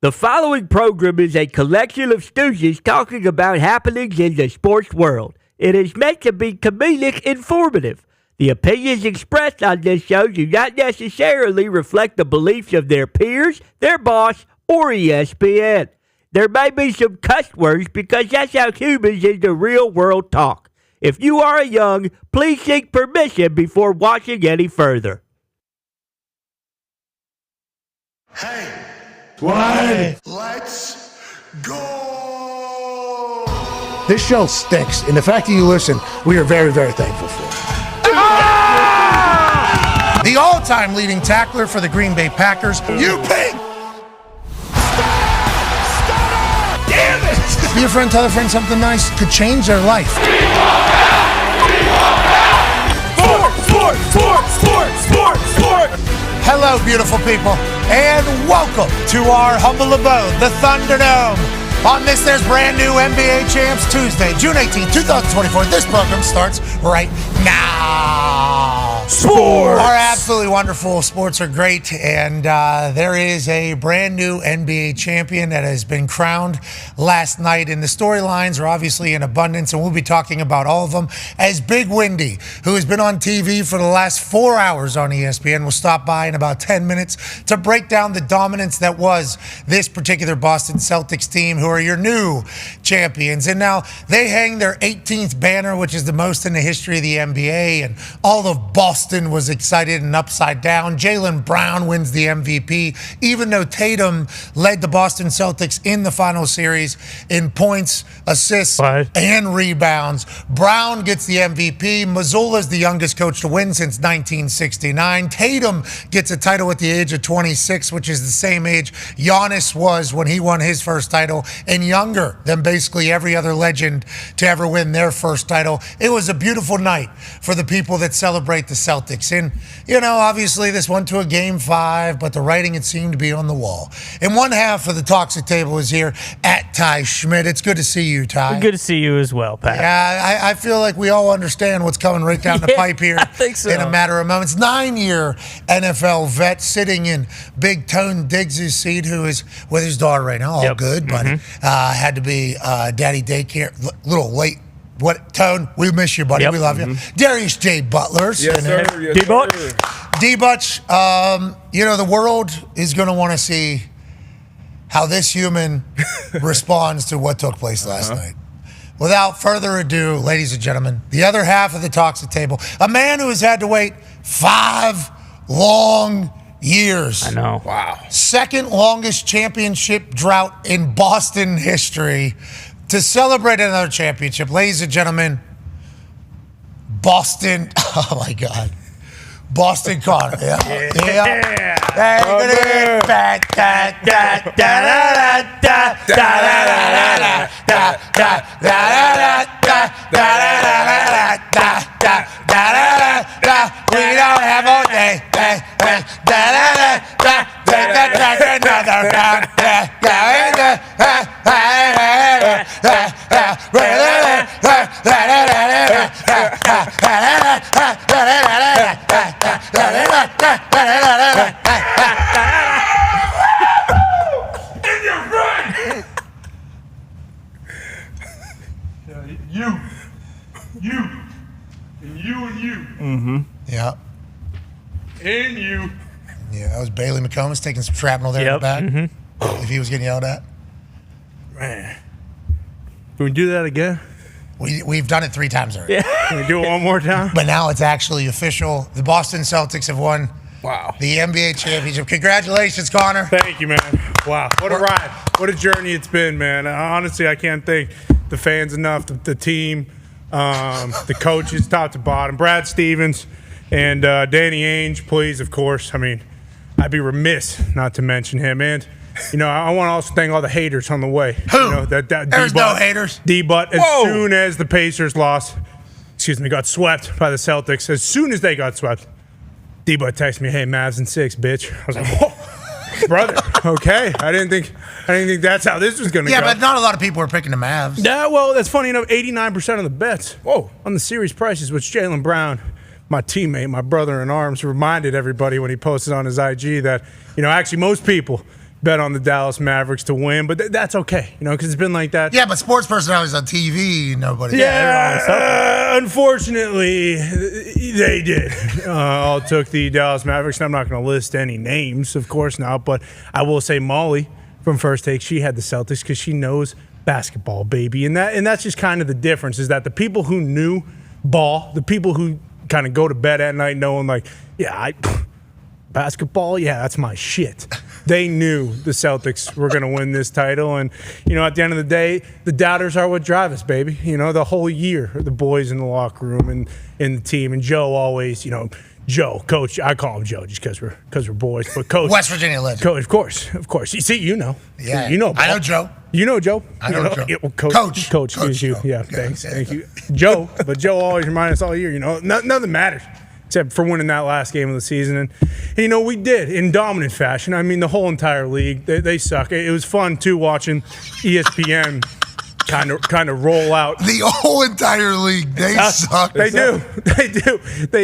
The following program is a collection of stooges talking about happenings in the sports world. It is meant to be comedic informative. The opinions expressed on this show do not necessarily reflect the beliefs of their peers, their boss, or ESPN. There may be some cuss words because that's how humans in the real world talk. If you are young, please seek permission before watching any further. Hey. What? Let's go! This show stinks, and the fact that you listen, we are very, very thankful for. Ah! The all-time leading tackler for the Green Bay Packers, You pig! Stop! Damn it! Be a friend, tell a friend something nice could change their life. Sport! Hello, beautiful people, and welcome to our humble abode, the Thunderdome. On this, there's brand new NBA Champs Tuesday, June 18, 2024. This program starts right now. Sports! Are absolutely wonderful. Sports are great, and there is a brand new NBA champion that has been crowned last night, and the storylines are obviously in abundance, and we'll be talking about all of them as Big Windy, who has been on TV for the last 4 hours on ESPN, will stop by in about 10 minutes to break down the dominance that was this particular Boston Celtics team, who are your new champions. And now they hang their 18th banner, which is the most in the history of the NBA, and all of Boston was excited and upside down. Jaylen Brown wins the MVP, even though Tatum led the Boston Celtics in the final series in points, assists, and rebounds. Brown gets the MVP. Mazzulla's the youngest coach to win since 1969. Tatum gets a title at the age of 26, which is the same age Giannis was when he won his first title, and younger than basically every other legend to ever win their first title. It was a beautiful night for the people that celebrate the Celtics. And, you know, obviously this went to a Game 5, but the writing, it seemed to be on the wall. And one half of the Toxic Table is here at Ty Schmidt. It's good to see you, Ty. Good to see you as well, Pat. Yeah, I feel like we all understand what's coming right down the pipe here in a matter of moments. 9-year NFL vet sitting in Big Tone Diggs' seat, who is with his daughter right now. All good, but had to be daddy daycare, little late. What, Tone? We miss you, buddy. We love you. Darius J. Butlers. Yes, sir. D-Butch, you know, the world is going to want to see how this human responds to what took place last night. Without further ado, ladies and gentlemen, the other half of the Toxic Table, a man who has had to wait 5 long years. I know. Wow. Second longest championship drought in Boston history to celebrate another championship. Ladies and gentlemen, Boston, oh my God. Boston Connor. We don't have all day. Yeah. And you. Yeah, that was Bailey McComas taking some shrapnel there in the back. If he was getting yelled at. Man. Can we do that again? We've done it 3 times already. Can we do it one more time? But now it's actually official. The Boston Celtics have won the NBA championship. Congratulations, Connor. Thank you, man. Wow. What a ride. What a journey it's been, man. Honestly, I can't thank the fans enough, the team, the coaches, top to bottom, Brad Stevens, and Danny Ainge, please, of course. I mean, I'd be remiss not to mention him. And, you know, I want to also thank all the haters on the way. Who? You know, There's no haters. D-Butt, as soon as the Pacers got swept by the Celtics, as soon as they got swept, D-Butt texted me, "Hey, Mavs in 6, bitch." I was like, whoa, brother, okay. I didn't think that's how this was going to go. Yeah, but not a lot of people are picking the Mavs. Yeah, well, that's funny enough. 89% of the bets on the series prices, which Jaylen Brown, my teammate, my brother in arms, reminded everybody when he posted on his IG that, you know, actually most people bet on the Dallas Mavericks to win, but that's okay, because it's been like that. Yeah, but sports personalities on TV, nobody. Yeah, unfortunately, they did. All took the Dallas Mavericks, and I'm not going to list any names, of course not, but I will say Molly from First Take, she had the Celtics because she knows basketball, baby, and that's just kind of the difference, is that the people who knew ball, the people who kind of go to bed at night knowing basketball, that's my shit. They knew the Celtics were going to win this title, and at the end of the day, the doubters are what drive us, baby. The whole year, the boys in the locker room and in the team, and Joe always, Joe, Coach, I call him Joe just because we're boys, but Coach, West Virginia legend. Coach, of course. You see, Yeah, you know, I know Joe. You know Joe. I know Joe. Yeah, well, Coach is you. Joe. Yeah, thanks. Thank you, Joe. But Joe always reminds us all year. Nothing matters except for winning that last game of the season, and we did in dominant fashion. I mean, the whole entire league, they suck. It was fun too watching ESPN. Kind of roll out the whole entire league. They suck. They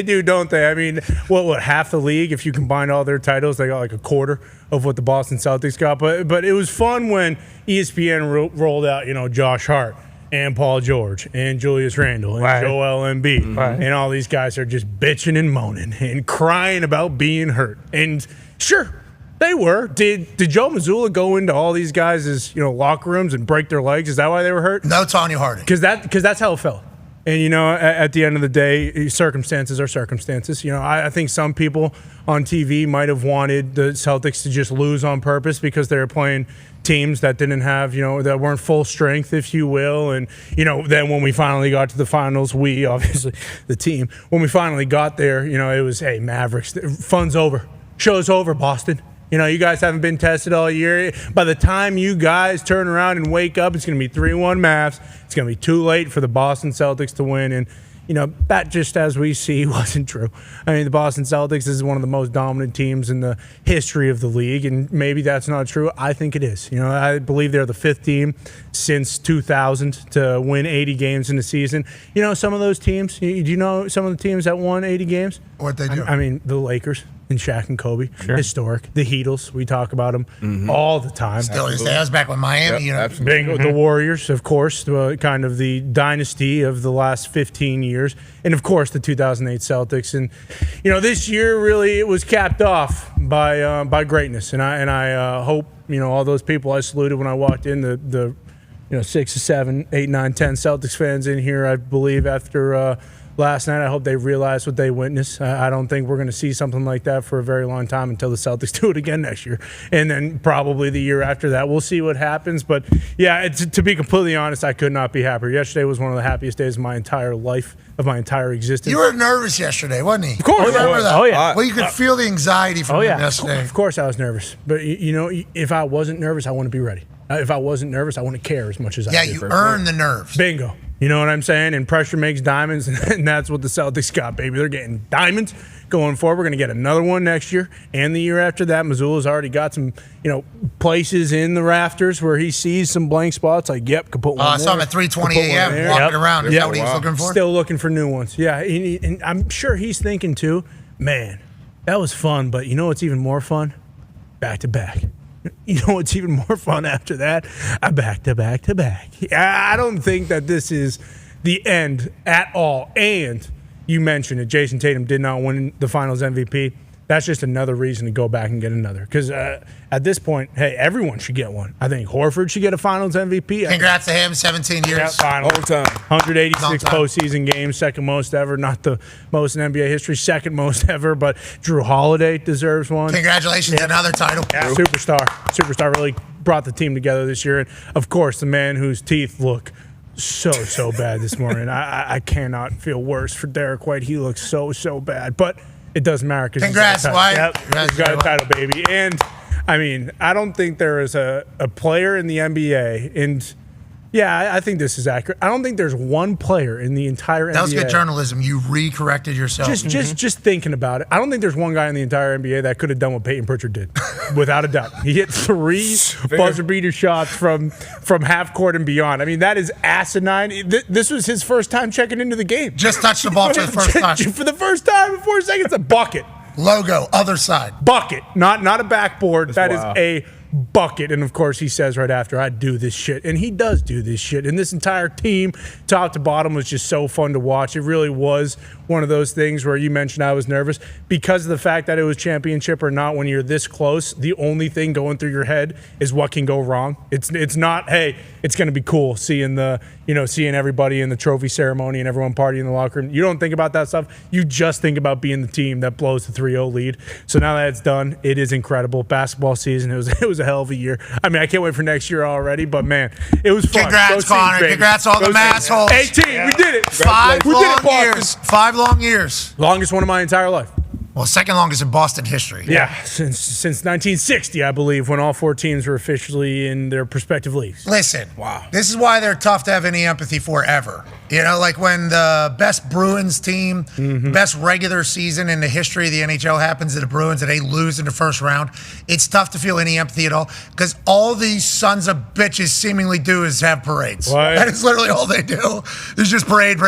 do, don't they? I mean, what half the league? If you combine all their titles, they got like a quarter of what the Boston Celtics got. But it was fun when ESPN rolled out, Josh Hart and Paul George and Julius Randle and Joel Embiid, and all these guys are just bitching and moaning and crying about being hurt. And sure. They were. Did Joe Mazzulla go into all these guys' locker rooms and break their legs? Is that why they were hurt? No, Tanya Harding. Because that's how it felt. And at the end of the day, circumstances are circumstances. I think some people on TV might have wanted the Celtics to just lose on purpose because they were playing teams that didn't have that weren't full strength, if you will. And then when we finally got to the finals, we obviously the team when we finally got there, it was Mavericks. Fun's over. Show's over, Boston. You guys haven't been tested all year. By the time you guys turn around and wake up, it's going to be 3-1 Mavs. It's going to be too late for the Boston Celtics to win. And, that just as we see wasn't true. I mean, the Boston Celtics is one of the most dominant teams in the history of the league. And maybe that's not true. I think it is. I believe they're the 5th team since 2000 to win 80 games in the season. Some of those teams, do you know some of the teams that won 80 games? What they do? I mean, the Lakers. And Shaq and Kobe, historic. The Heatles, we talk about them all the time. Still, that was back when Miami. Bingo. The Warriors, of course, kind of the dynasty of the last 15 years, and of course the 2008 Celtics. And this year really it was capped off by greatness. And I hope all those people I saluted when I walked in, the 6 or 7, 8, 9, 10 Celtics fans in here, I believe after. Last night, I hope they realized what they witnessed. I don't think we're going to see something like that for a very long time until the Celtics do it again next year. And then probably the year after that. We'll see what happens. But, yeah, to be completely honest, I could not be happier. Yesterday was one of the happiest days of my entire life, of my entire existence. You were nervous yesterday, wasn't he? Of course. I remember that. Oh, yeah. Well, you could feel the anxiety from him yesterday. Of course I was nervous. But, if I wasn't nervous, I wouldn't be ready. If I wasn't nervous, I wouldn't care as much as I did. Yeah, you earned the nerves. Bingo. You know what I'm saying? And pressure makes diamonds, and that's what the Celtics got, baby. They're getting diamonds going forward. We're going to get another one next year and the year after that. Mazzulla's already got some, places in the rafters where he sees some blank spots. Like, could put one I saw him at 3:20 a.m. walking around. Is that what he was looking for? Still looking for new ones. Yeah, and I'm sure he's thinking, too, man, that was fun, but you know what's even more fun? Back-to-back. You know what's even more fun after that? Back-to-back-to-back. I don't think that this is the end at all. And you mentioned it. Jason Tatum did not win the Finals MVP. That's just another reason to go back and get another. Because at this point, hey, everyone should get one. I think Horford should get a Finals MVP. Congrats to him, 17 years. Yeah, finals. Long time. 186 postseason games, second most ever. Not the most in NBA history, second most ever. But Drew Holiday deserves one. Congratulations, another title. Yeah, superstar really brought the team together this year. And, of course, the man whose teeth look so bad this morning. I cannot feel worse for Derek White. He looks so bad. But it doesn't matter because congrats, White. Yep, he's got a title, baby. And, I mean, I don't think there is a player in the NBA, and yeah, I think this is accurate. I don't think there's one player in the entire NBA. That was good journalism. You re-corrected yourself. Just thinking about it. I don't think there's one guy in the entire NBA that could have done what Peyton Pritchard did, without a doubt. He hit 3 buzzer beater shots from half court and beyond. I mean, that is asinine. This was his first time checking into the game. Just touched the ball for the first time. For the first time in 4 seconds, a bucket. Logo, other side. Bucket, not a backboard. That is a bucket. And of course, he says right after, I do this shit. And he does do this shit. And this entire team, top to bottom, was just so fun to watch. It really was one of those things where you mentioned I was nervous because of the fact that it was championship or not. When you're this close, the only thing going through your head is what can go wrong. It's not, hey, it's going to be cool seeing everybody in the trophy ceremony and everyone partying in the locker room. You don't think about that stuff. You just think about being the team that blows the 3-0 lead. So now that it's done, it is incredible. Basketball season, it was a hell of a year. I mean, I can't wait for next year already, but man, it was fun. Congrats, Connor. Congrats all the massholes. 18, we did it. 5 long years. 5 long years. Longest one of my entire life. Well, second longest in Boston history. Yeah, since 1960, I believe, when all 4 teams were officially in their respective leagues. Listen, wow. This is why they're tough to have any empathy for ever. You know, like when the best Bruins team, best regular season in the history of the NHL happens to the Bruins and they lose in the first round, it's tough to feel any empathy at all because all these sons of bitches seemingly do is have parades. What? That is literally all they do. It's just parade.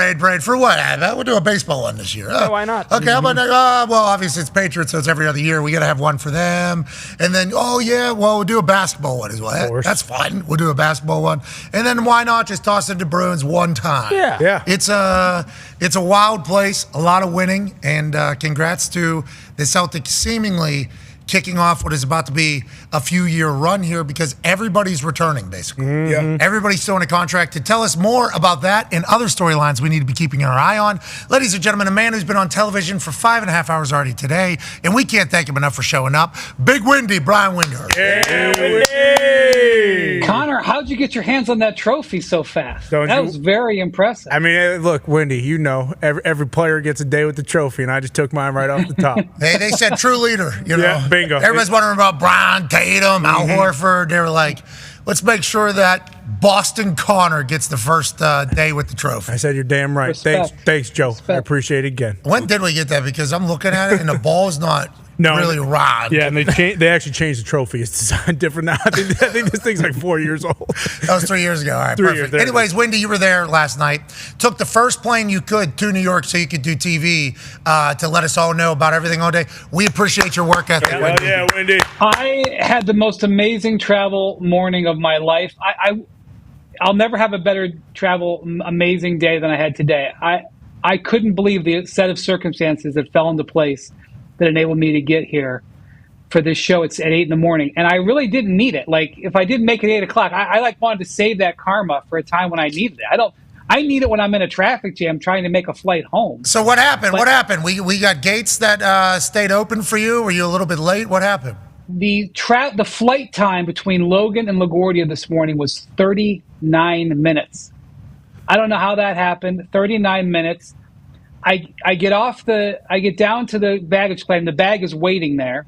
For what? We'll do a baseball one this year. Yeah, why not? Okay, how about next? Well, obviously it's Patriots, so it's every other year. We got to have one for them. And then, we'll do a basketball one as well. That's fine. We'll do a basketball one. And then why not just toss it to Bruins one time? Yeah. It's a wild place, a lot of winning, and congrats to the Celtics seemingly kicking off what is about to be a few-year run here because everybody's returning, basically. Mm-hmm. Everybody's still in a contract. To tell us more about that and other storylines we need to be keeping our eye on, ladies and gentlemen, a man who's been on television for 5.5 hours already today, and we can't thank him enough for showing up, Big Windy, Brian Windhurst. Yeah, Windy! Connor, how'd you get your hands on that trophy so fast? That was very impressive. I mean, look, Windy, you know, every player gets a day with the trophy, and I just took mine right off the top. They said true leader, you know. Yeah, bingo. Everybody's wondering about Brian Tatum, Al Horford. They were like, let's make sure that Boston Connor gets the first day with the trophy. I said you're damn right. Thanks, Joe. Respect. I appreciate it again. When did we get that? Because I'm looking at it, and the ball's not really round. Yeah, and they actually changed the trophy. It's designed different now. I think this thing's like 4 years old. That was 3 years ago. All right, 3 perfect. years. Anyways, Windy, you were there last night. Took the first plane you could to New York so you could do TV to let us all know about everything all day. We appreciate your work ethic, Windy. Yeah, Windy. I had the most amazing travel morning of my life. I'll never have a better amazing day than I had today. I couldn't believe the set of circumstances that fell into place that enabled me to get here for this show. It's at 8 a.m. and I really didn't need it. Like, if I didn't make it 8 o'clock, I wanted to save that karma for a time when I needed it. I need it when I'm in a traffic jam trying to make a flight home. So what happened? We got gates that stayed open for you? Were you a little bit late? What happened? The flight time between Logan and LaGuardia this morning was 39 minutes. I don't know how that happened. 39 minutes. I get down to the baggage claim. The bag is waiting there.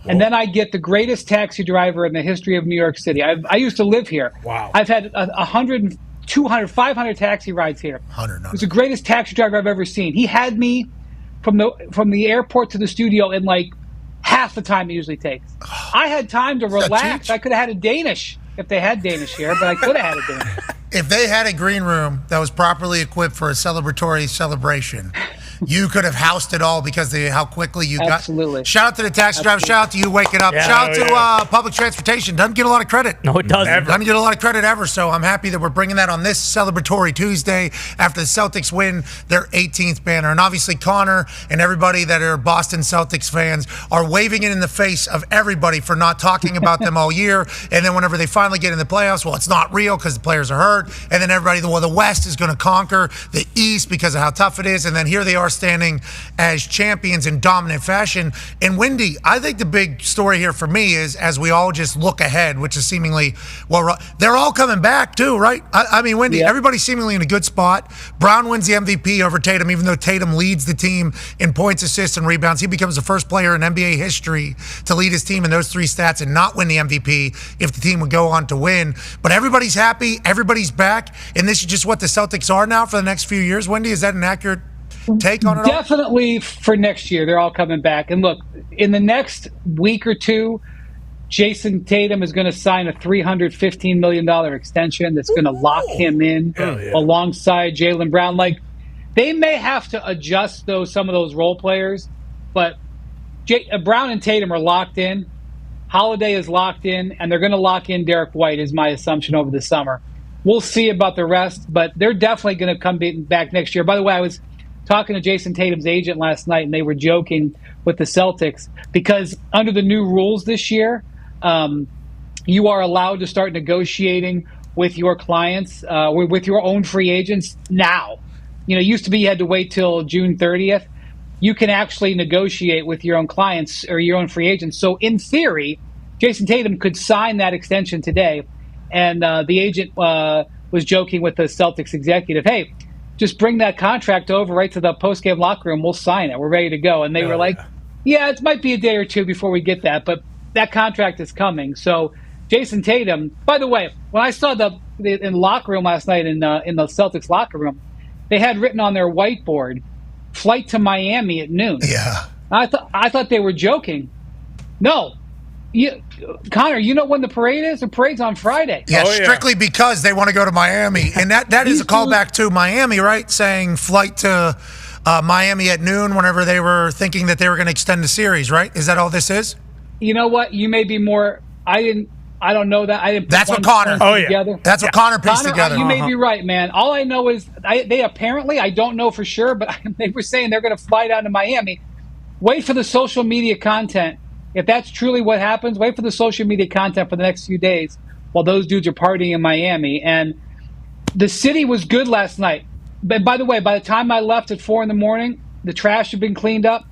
And then I get the greatest taxi driver in the history of New York City. I used to live here. Wow. I've had 100, 200, 500 taxi rides here. 100. He's the greatest taxi driver I've ever seen. He had me from the airport to the studio in like half the time it usually takes. I had time to relax. I could have had a Danish if they had Danish here, but I could have had a Danish. If they had a green room that was properly equipped for a celebratory celebration, you could have housed it all because of how quickly you got. Absolutely. Shout out to the taxi driver. Shout out to you waking up. Yeah, Shout out to public transportation. Doesn't get a lot of credit. No, it doesn't. Doesn't get a lot of credit ever. So I'm happy that we're bringing that on this celebratory Tuesday after the Celtics win their 18th banner. And obviously Connor and everybody that are Boston Celtics fans are waving it in the face of everybody for not talking about them all year. And then whenever they finally get in the playoffs, well, it's not real because the players are hurt. And then everybody, the West is going to conquer the East because of how tough it is. And then here they are standing as champions in dominant fashion. And Windy, I think the big story here for me is as we all just look ahead, which is seemingly, well, they're all coming back too, right? I mean, Windy, everybody's seemingly in a good spot. Brown wins the MVP over Tatum, even though Tatum leads the team in points, assists, and rebounds. He becomes the first player in NBA history to lead his team in those three stats and not win the MVP if the team would go on to win. But everybody's happy. Everybody's back. And this is just what the Celtics are now for the next few years. Wendy, is that an accurate take on it all? Definitely for next year. They're all coming back. And look, in the next week or two, Jason Tatum is going to sign a $315 million extension that's going to lock him in alongside Jaylen Brown. Like, they may have to adjust some of those role players, but Brown and Tatum are locked in. Holiday is locked in, and they're going to lock in Derek White, is my assumption over the summer. We'll see about the rest, but they're definitely going to come back next year. By the way, I was talking to Jason Tatum's agent last night, and they were joking with the Celtics because under the new rules this year, you are allowed to start negotiating with your clients, with your own free agents now. You know, it used to be you had to wait till June 30th. You can actually negotiate with your own clients or your own free agents. So in theory, Jason Tatum could sign that extension today. And the agent was joking with the Celtics executive, hey, just bring that contract over right to the post-game locker room. We'll sign it. We're ready to go. And they were like, yeah, it might be a day or two before we get that, but that contract is coming. So Jason Tatum, by the way, when I saw in the locker room last night in the Celtics locker room, they had written on their whiteboard, flight to Miami at noon. Yeah. I thought they were joking. No. Connor, you know when the parade is? The parade's on Friday. Yeah, strictly because they want to go to Miami. And that is a callback to Miami, right? Saying flight to Miami at noon whenever they were thinking that they were going to extend the series, right? Is that all this is? You know what? You may be more – I don't know that. I didn't put That's what Connor. Together. That's what Connor pieced together. You may be right, man. All I know is they apparently, I don't know for sure, but they were saying they're going to fly down to Miami. Wait for the social media content. If that's truly what happens, wait for the social media content for the next few days while those dudes are partying in Miami. And the city was good last night. But by the way, by the time I left at 4 a.m, the trash had been cleaned up.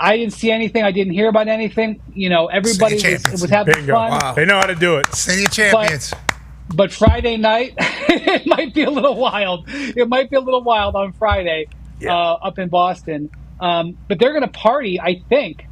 I didn't see anything. I didn't hear about anything. You know, everybody was having Bingo. fun. Wow. They know how to do it. City of Champions. But Friday night, it might be a little wild. It might be a little wild on Friday up in Boston. But they're going to party, I think,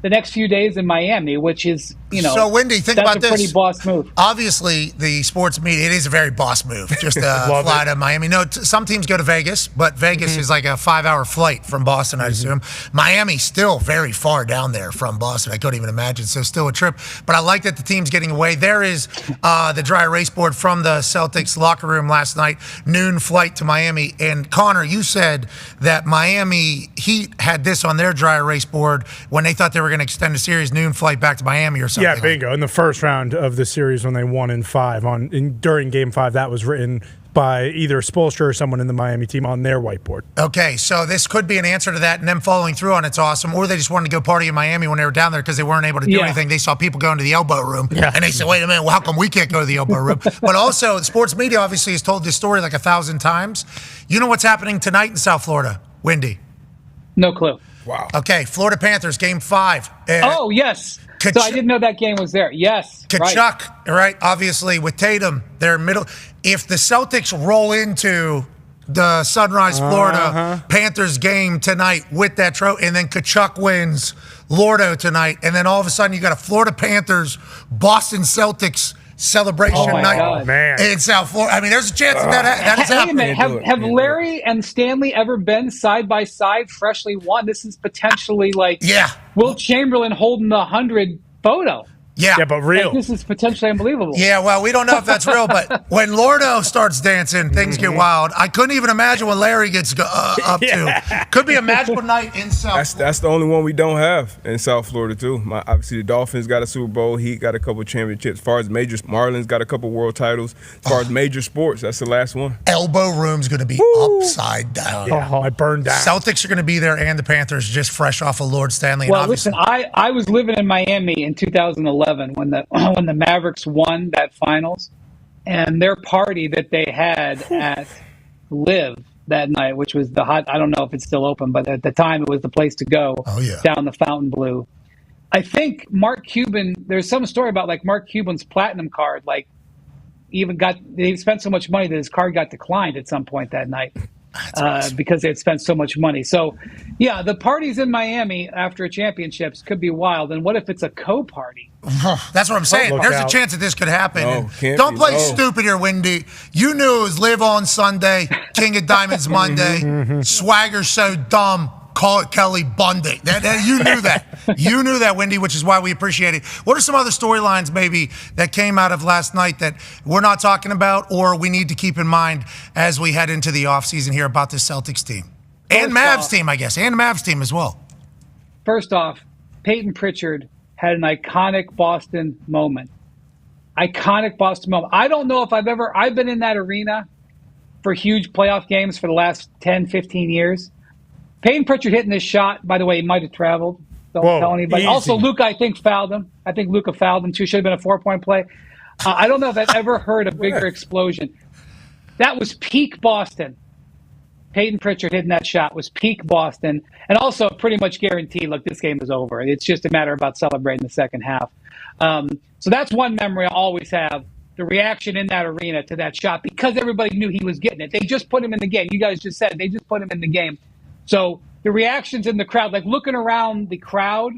the next few days in Miami, which is, you know, so Wendy, think about this. That's a pretty boss move. Obviously, the sports media, it is a very boss move. Just fly to Miami. No, some teams go to Vegas, but Vegas is like a 5-hour flight from Boston, I assume. Miami's still very far down there from Boston. I couldn't even imagine. So still a trip. But I like that the team's getting away. There is the dry erase board from the Celtics locker room last night. Noon flight to Miami. And Connor, you said that Miami Heat had this on their dry erase board when they thought they were going to extend the series, noon flight back to Miami or something. Yeah, bingo. In the first round of the series when they won in 5, during Game 5, that was written by either Spoelstra or someone in the Miami team on their whiteboard. Okay, so this could be an answer to that, and them following through on it's awesome. Or they just wanted to go party in Miami when they were down there because they weren't able to do anything. They saw people going to the elbow room, and they said, wait a minute, well, how come we can't go to the elbow room? But also, the sports media obviously has told this story like 1,000 times. You know what's happening tonight in South Florida, Wendy? No clue. Wow. Okay, Florida Panthers, Game 5. Oh, yes. So I didn't know that game was there. Yes. Kachuk, right? Obviously, with Tatum, they're middle. If the Celtics roll into the Sunrise, Florida Panthers game tonight with that trophy, and then Kachuk wins Lordo tonight, and then all of a sudden you got a Florida Panthers, Boston Celtics celebration night in South Florida. I mean, there's a chance that is happening. Have Larry and Stanley ever been side by side, freshly won? This is potentially like Wilt Chamberlain holding the 100 photo. Yeah, but real. Like, this is potentially unbelievable. Yeah, well, we don't know if that's real, but when Lordo starts dancing, things get wild. I couldn't even imagine what Larry gets up to. Could be a magical night in South Florida. That's the only one we don't have in South Florida, too. Obviously, the Dolphins got a Super Bowl. Heat got a couple championships. As far as major, Marlins got a couple world titles. As far as major sports, that's the last one. Elbow room's going to be upside down. Yeah, I burned down. Celtics are going to be there, and the Panthers just fresh off of Lord Stanley. Well, listen, I was living in Miami in 2011 when the Mavericks won that finals, and their party that they had at Live that night, which was I don't know if it's still open, but at the time it was the place to go down the Fontainebleau. I think Mark Cuban, there's some story about like Mark Cuban's platinum card, like they spent so much money that his card got declined at some point that night. Awesome. Because they had spent so much money. So, yeah, the parties in Miami after championships could be wild. And what if it's a co-party? That's what I'm saying. There's a chance that this could happen. Don't play stupid here, Wendy. You knew it was Live on Sunday, King of Diamonds Monday, Swagger so dumb. Call it Kelly Bundy. You knew that. You knew that, Wendy, which is why we appreciate it. What are some other storylines maybe that came out of last night that we're not talking about or we need to keep in mind as we head into the offseason here about this Celtics team? And Mavs team, I guess. And Mavs team as well. First off, Peyton Pritchard had an iconic Boston moment. Iconic Boston moment. I don't know if I've been in that arena for huge playoff games for the last 10, 15 years. Peyton Pritchard hitting this shot, by the way, he might have traveled. Don't tell anybody. Easy. Also, Luka, I think, fouled him. I think Luka fouled him, too. Should have been a 4-point play. I don't know if I've ever heard a bigger explosion. That was peak Boston. Peyton Pritchard hitting that shot was peak Boston. And also pretty much guaranteed, look, this game is over. It's just a matter about celebrating the second half. So that's one memory I always have. The reaction in that arena to that shot, because everybody knew he was getting it. They just put him in the game. You guys just said they just put him in the game. So the reactions in the crowd, like looking around the crowd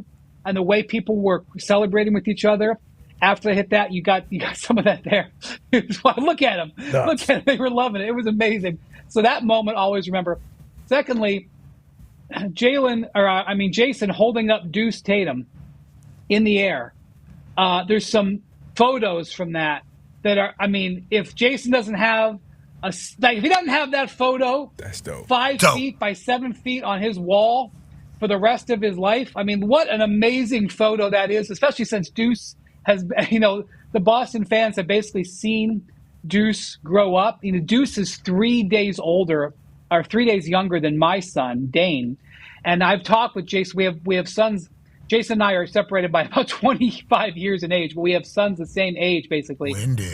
and the way people were celebrating with each other after they hit that, you got some of that there. Look at them. Look at them. They were loving it. It was amazing. So that moment, always remember. Secondly, Jason holding up Deuce Tatum in the air. There's some photos from that are, if Jason doesn't have if he doesn't have that photo, that's dope. 5 feet by 7 feet on his wall for the rest of his life. What an amazing photo that is, especially since Deuce has, the Boston fans have basically seen Deuce grow up. Deuce is 3 days older or 3 days younger than my son, Dahn. And I've talked with Jason. We have sons. Jason and I are separated by about 25 years in age, but we have sons the same age, basically. Windy.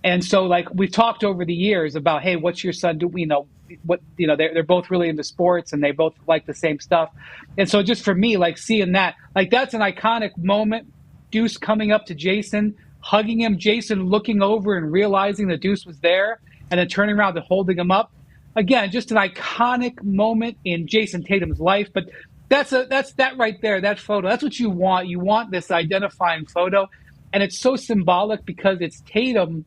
And so, like, we've talked over the years about, hey, what's your son do? They're both really into sports and they both like the same stuff. And so, just for me, like seeing that, like that's an iconic moment. Deuce coming up to Jason, hugging him, Jason looking over and realizing that Deuce was there, and then turning around and holding him up. Again, just an iconic moment in Jason Tatum's life, but. That's that right there, that photo. That's what you want. You want this identifying photo. And it's so symbolic because it's Tatum,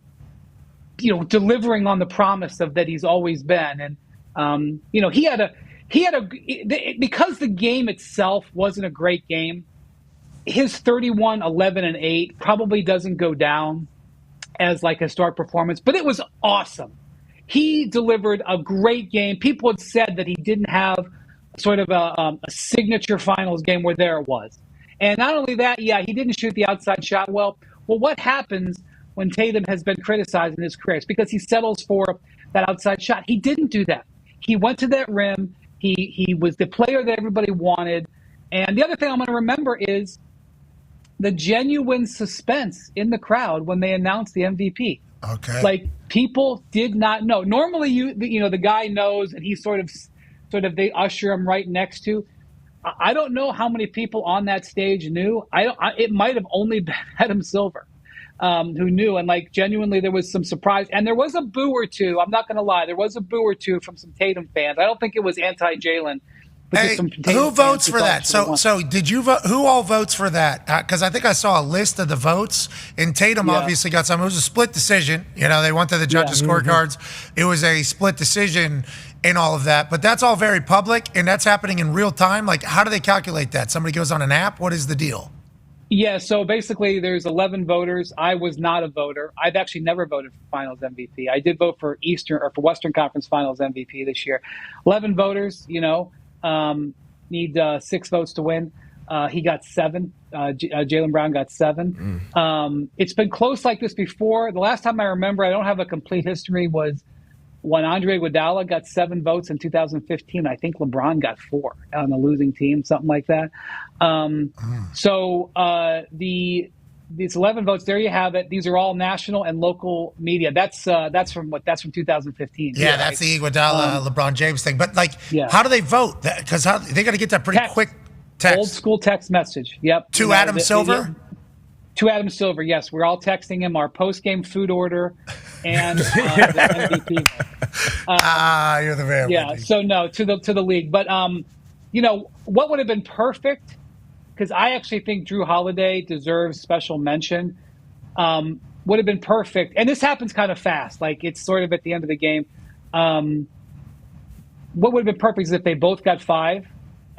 delivering on the promise of that he's always been. And, because the game itself wasn't a great game, his 31, 11, and 8 probably doesn't go down as like a historic performance, but it was awesome. He delivered a great game. People had said that he didn't have sort of a signature finals game where there it was. And not only that, he didn't shoot the outside shot well. Well, what happens when Tatum has been criticized in his career? It's because he settles for that outside shot. He didn't do that. He went to that rim. He was the player that everybody wanted. And the other thing I'm going to remember is the genuine suspense in the crowd when they announced the MVP. Okay. Like, people did not know. Normally, the guy knows, and he sort of they usher him right next to. I don't know how many people on that stage knew. It might have only been Adam Silver who knew. And like genuinely, there was some surprise. And there was a boo or two. I'm not going to lie. There was a boo or two from some Tatum fans. I don't think it was anti-Jalen. Hey, who votes for that? So did you vote? Who all votes for that? Because I think I saw a list of the votes, and Tatum obviously got some. It was a split decision. They went to the judges' scorecards. It was a split decision in all of that. But that's all very public, and that's happening in real time. Like, how do they calculate that? Somebody goes on an app? What is the deal? Yeah, so basically there's 11 voters. I was not a voter. I've actually never voted for Finals MVP. I did vote for for Western Conference Finals MVP this year. 11 voters, need 6 votes to win. He got 7. Jaylen Brown got 7. It's been close like this before. The last time I remember, I don't have a complete history, was when Andre Iguodala got 7 votes in 2015. I think LeBron got 4 on the losing team, something like that. These 11 votes, there you have it. These are all national and local media. That's from 2015. Yeah, that's the Iguodala LeBron James thing. But how do they vote? Because they got to get that pretty quick text. Old school text message. Yep. To Adam Silver. To Adam Silver, yes. We're all texting him our post-game food order and the MVP. You're the man. Yeah. Wendy. So no, to the league. But what would have been perfect? Because I actually think Drew Holiday deserves special mention. Would have been perfect, and this happens kind of fast. Like, it's sort of at the end of the game. What would have been perfect is if they both got 5,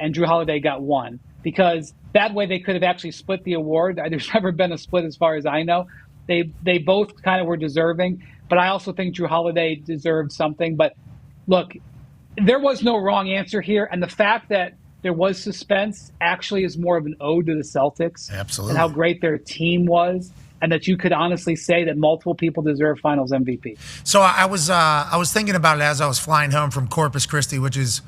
and Drew Holiday got 1, because that way they could have actually split the award. There's never been a split as far as I know. They both kind of were deserving, but I also think Drew Holiday deserved something. But look, there was no wrong answer here, and the fact that there was suspense, actually is more of an ode to the Celtics. Absolutely. And how great their team was, and that you could honestly say that multiple people deserve Finals MVP. So I was thinking about it as I was flying home from Corpus Christi, which is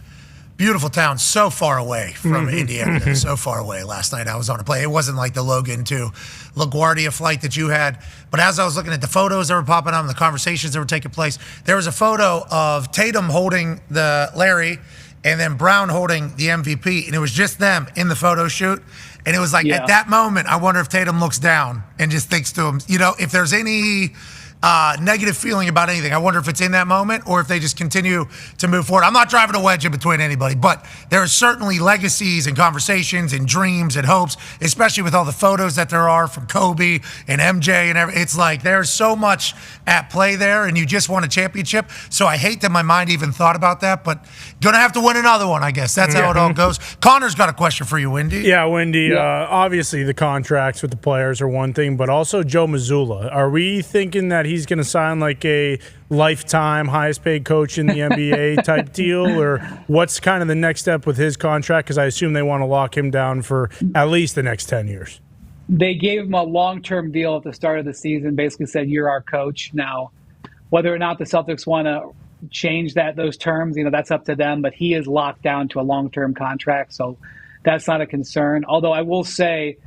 beautiful town, so far away from Indiana, so far away. Last night I was on a plane. It wasn't like the Logan to LaGuardia flight that you had. But as I was looking at the photos that were popping up and the conversations that were taking place, there was a photo of Tatum holding the Larry and then Brown holding the MVP. And it was just them in the photo shoot. And it was like, at that moment, I wonder if Tatum looks down and just thinks to him, if there's any negative feeling about anything. I wonder if it's in that moment or if they just continue to move forward. I'm not driving a wedge in between anybody, but there are certainly legacies and conversations and dreams and hopes, especially with all the photos that there are from Kobe and MJ and everything. It's like there's so much at play there, and you just won a championship. So I hate that my mind even thought about that, but gonna have to win another one, I guess. That's how it all goes. Connor's got a question for you, Wendy. Yeah, Wendy. Obviously, the contracts with the players are one thing, but also Joe Mazzulla. Are we thinking that he's going to sign like a lifetime highest paid coach in the NBA type deal, or what's kind of the next step with his contract? Because I assume they want to lock him down for at least the next 10 years. They gave him a long-term deal at the start of the season, basically said, you're our coach. Now, whether or not the Celtics want to change those terms, that's up to them, but he is locked down to a long-term contract, so that's not a concern. Although I will say,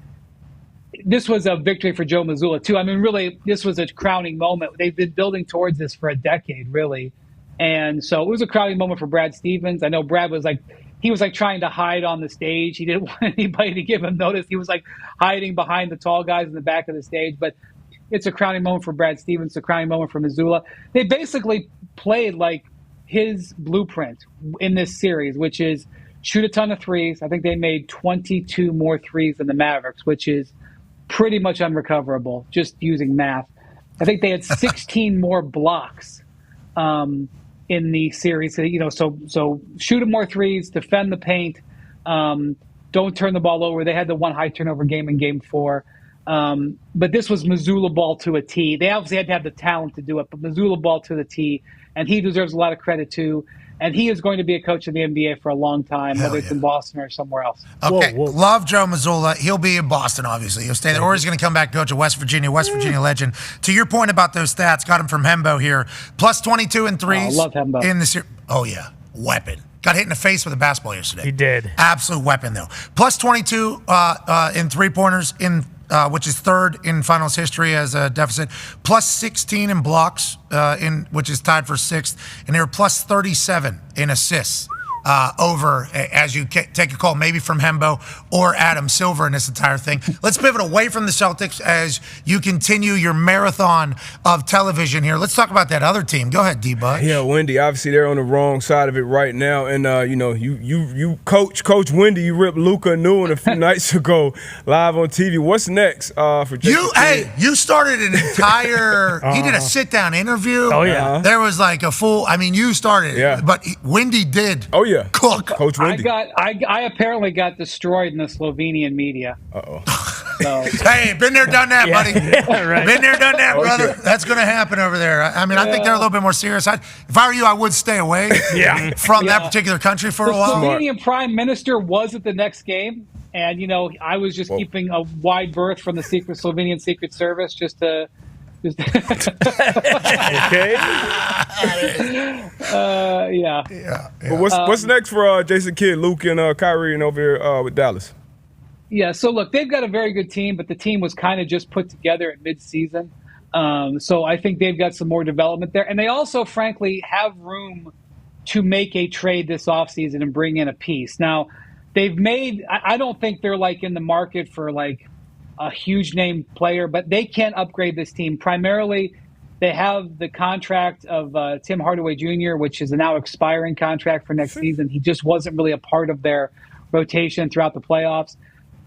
this was a victory for Joe Mazzulla, too. I mean, really, this was a crowning moment. They've been building towards this for a decade, really. And so it was a crowning moment for Brad Stevens. I know Brad was trying to hide on the stage. He didn't want anybody to give him notice. He was hiding behind the tall guys in the back of the stage. But it's a crowning moment for Brad Stevens, a crowning moment for Mazzulla. They basically played like his blueprint in this series, which is shoot a ton of threes. I think they made 22 more threes than the Mavericks, which is pretty much unrecoverable, just using math. I think they had 16 more blocks in the series. So shoot more threes, defend the paint, don't turn the ball over. They had the one high turnover game in Game 4. But this was Mazzulla ball to a T. They obviously had to have the talent to do it, but Mazzulla ball to the T, and he deserves a lot of credit too. And he is going to be a coach in the NBA for a long time, whether it's in Boston or somewhere else. Okay, love Joe Mazzulla. He'll be in Boston, obviously. He'll stay there, or he's going to come back and coach at West Virginia legend. To your point about those stats, got him from Hembo here. Plus 22 in threes. I love Hembo. In the series. Oh, yeah. Weapon. Got hit in the face with a basketball yesterday. He did. Absolute weapon, though. Plus 22 in three-pointers, which is third in finals history as a deficit. Plus 16 in blocks, which is tied for sixth. And they were plus 37 in assists. Over as you take a call maybe from Hembo or Adam Silver in this entire thing. Let's pivot away from the Celtics as you continue your marathon of television here. Let's talk about that other team. Go ahead, D-Bud. Yeah, Wendy, obviously they're on the wrong side of it right now. And, you Coach Wendy, you ripped Luka Newman a few nights ago live on TV. What's next for Jason Kidd? You started an entire he did a sit-down interview. Oh, yeah. There was like a full, you started it, but Wendy did. Oh, yeah. Cook. Coach Wendy. I apparently got destroyed in the Slovenian media. Uh-oh. So. Hey, been there, done that, buddy. Right. Been there, done that, brother. That's going to happen over there. I think they're a little bit more serious. If I were you, I would stay away from that particular country for a while. The Slovenian prime minister was at the next game, and, I was just keeping a wide berth from the Slovenian Secret Service just to – Okay. Yeah. But what's next for Jason Kidd, Luke, and Kyrie, and over here with Dallas? Yeah. So look, they've got a very good team, but the team was kind of just put together at mid-season. So I think they've got some more development there, and they also, frankly, have room to make a trade this offseason and bring in a piece. Now, they've made. I don't think they're in the market for a huge name player, but they can't upgrade this team. Primarily, they have the contract of Tim Hardaway Jr., which is a now expiring contract for next season. He just wasn't really a part of their rotation throughout the playoffs.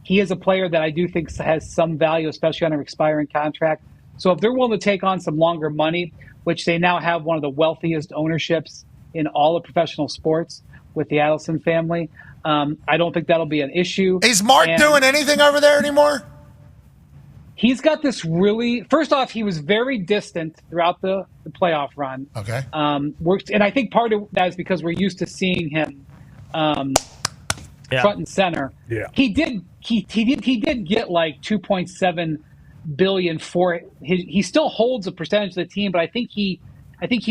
He is a player that I do think has some value, especially on an expiring contract. So if they're willing to take on some longer money, which they now have one of the wealthiest ownerships in all of professional sports with the Adelson family, I don't think that'll be an issue. Is Mark doing anything over there anymore? He's got this really – first off, he was very distant throughout the playoff run. Okay. And I think part of that is because we're used to seeing him front and center. Yeah. He did get like 2.7 billion for he still holds a percentage of the team, but I think he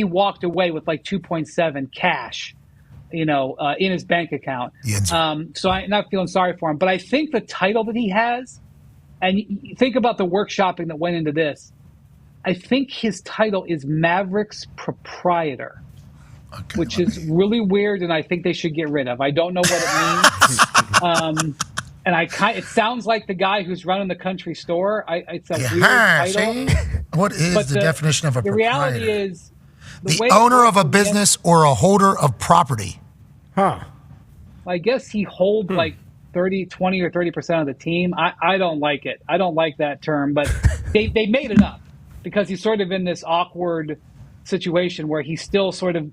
walked away with like 2.7 cash, in his bank account. So I'm not feeling sorry for him, but I think the title that he has, and you think about the workshopping that went into this, I think his title is Mavericks proprietor, which is really weird, and I think they should get rid of. I don't know what it means. And it sounds like the guy who's running the country store. It's a weird title. See? What is the definition of a proprietor? The reality is the owner of a business or a holder of property. Huh. I guess he holds like 20 or 30% of the team. I don't like it. I don't like that term, but they made it up because he's sort of in this awkward situation where he still sort of,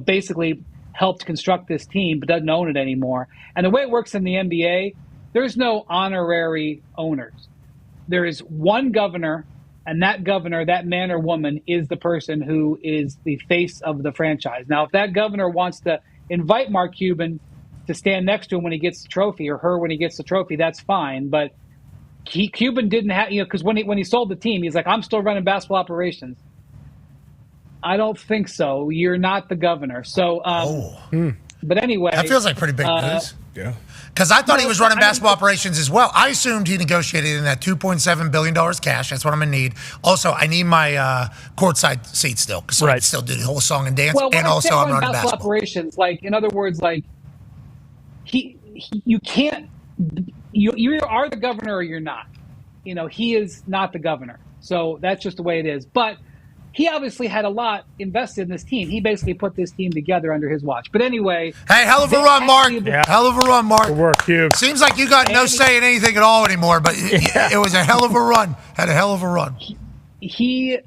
basically helped construct this team but doesn't own it anymore. And the way it works in the NBA, there's no honorary owners. There is one governor, and that governor, that man or woman, is the person who is the face of the franchise. Now, if that governor wants to invite Mark Cuban to stand next to him when he gets the trophy, or her when he gets the trophy, that's fine. But Cuban didn't have, because when he sold the team, he's like, I'm still running basketball operations. I don't think so. You're not the governor. So, but anyway. That feels like pretty big news. Yeah. Because I thought he was running basketball operations as well. I assumed he negotiated in that $2.7 billion cash. That's what I'm going to need. Also, I need my courtside seat still, because I can still do the whole song and dance. Well, and also, I'm running basketball operations. Like, in other words, like, you can't, you either are the governor or you're not. He is not the governor. So that's just the way it is. But he obviously had a lot invested in this team. He basically put this team together under his watch. But anyway. Hey, hell of a run, Mark. Hell of a run, Mark. Good work, Cube. Seems like you got no say in anything at all anymore, but it was a hell of a run. Had a hell of a run. They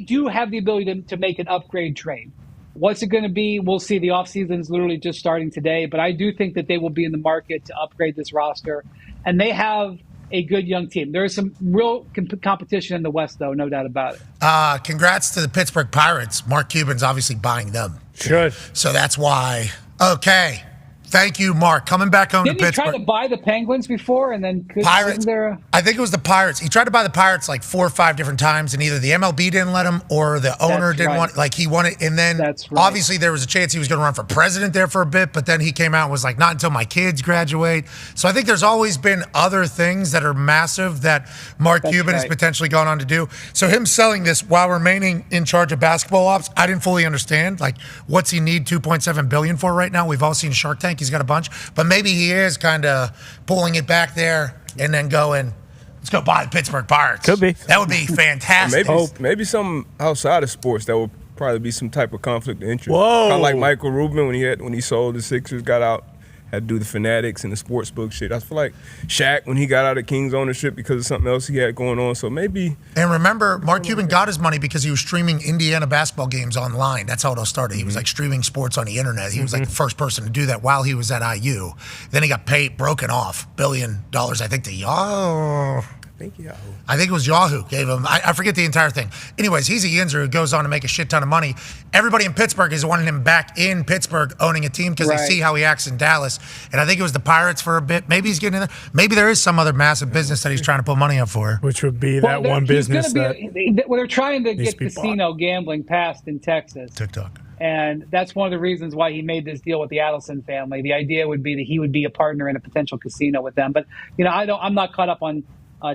do have the ability to make an upgrade trade. What's it going to be? We'll see. The offseason is literally just starting today, but I do think that they will be in the market to upgrade this roster. And they have a good young team. There is some real competition in the West, though, no doubt about it. Congrats to the Pittsburgh Pirates. Mark Cuban's obviously buying them. Should. So that's why. Okay. Thank you, Mark. Coming back home Didn't to Pittsburgh. Didn't he try to buy the Penguins before and then Pirates? I think it was the Pirates. He tried to buy the Pirates like 4 or 5 different times, and either the MLB didn't let him or the owner didn't want. Like he wanted, and then obviously there was a chance he was going to run for president there for a bit, but then he came out and was like, not until my kids graduate. So I think there's always been other things that are massive that Mark Cuban has potentially gone on to do. So him selling this while remaining in charge of basketball ops, I didn't fully understand. Like, what's he need $2.7 billion for right now? We've all seen Shark Tank. He's got a bunch. But maybe he is kind of pulling it back there and then going, let's go buy the Pittsburgh Pirates. Could be. That would be fantastic. Maybe something outside of sports that would probably be some type of conflict of interest. Whoa. Kind of like Michael Rubin when he sold the Sixers, got out, had to do the Fanatics and the sports book shit. I feel like Shaq when he got out of Kings ownership because of something else he had going on. So maybe. And remember, Mark Cuban got his money because he was streaming Indiana basketball games online. That's how it all started. He was like streaming sports on the internet. He was like the first person to do that while he was at IU. Then he got broken off $1 billion, I think, to Yahoo. I think it was Yahoo gave him. I forget the entire thing. Anyways, he's a Yinzer who goes on to make a shit ton of money. Everybody in Pittsburgh is wanting him back in Pittsburgh owning a team because they see how he acts in Dallas. And I think it was the Pirates for a bit. Maybe he's getting in there. Maybe there is some other massive business that he's trying to put money up for. Which would be that one business they're trying to get casino gambling passed in Texas. TikTok. And that's one of the reasons why he made this deal with the Adelson family. The idea would be that he would be a partner in a potential casino with them. But I'm not caught up on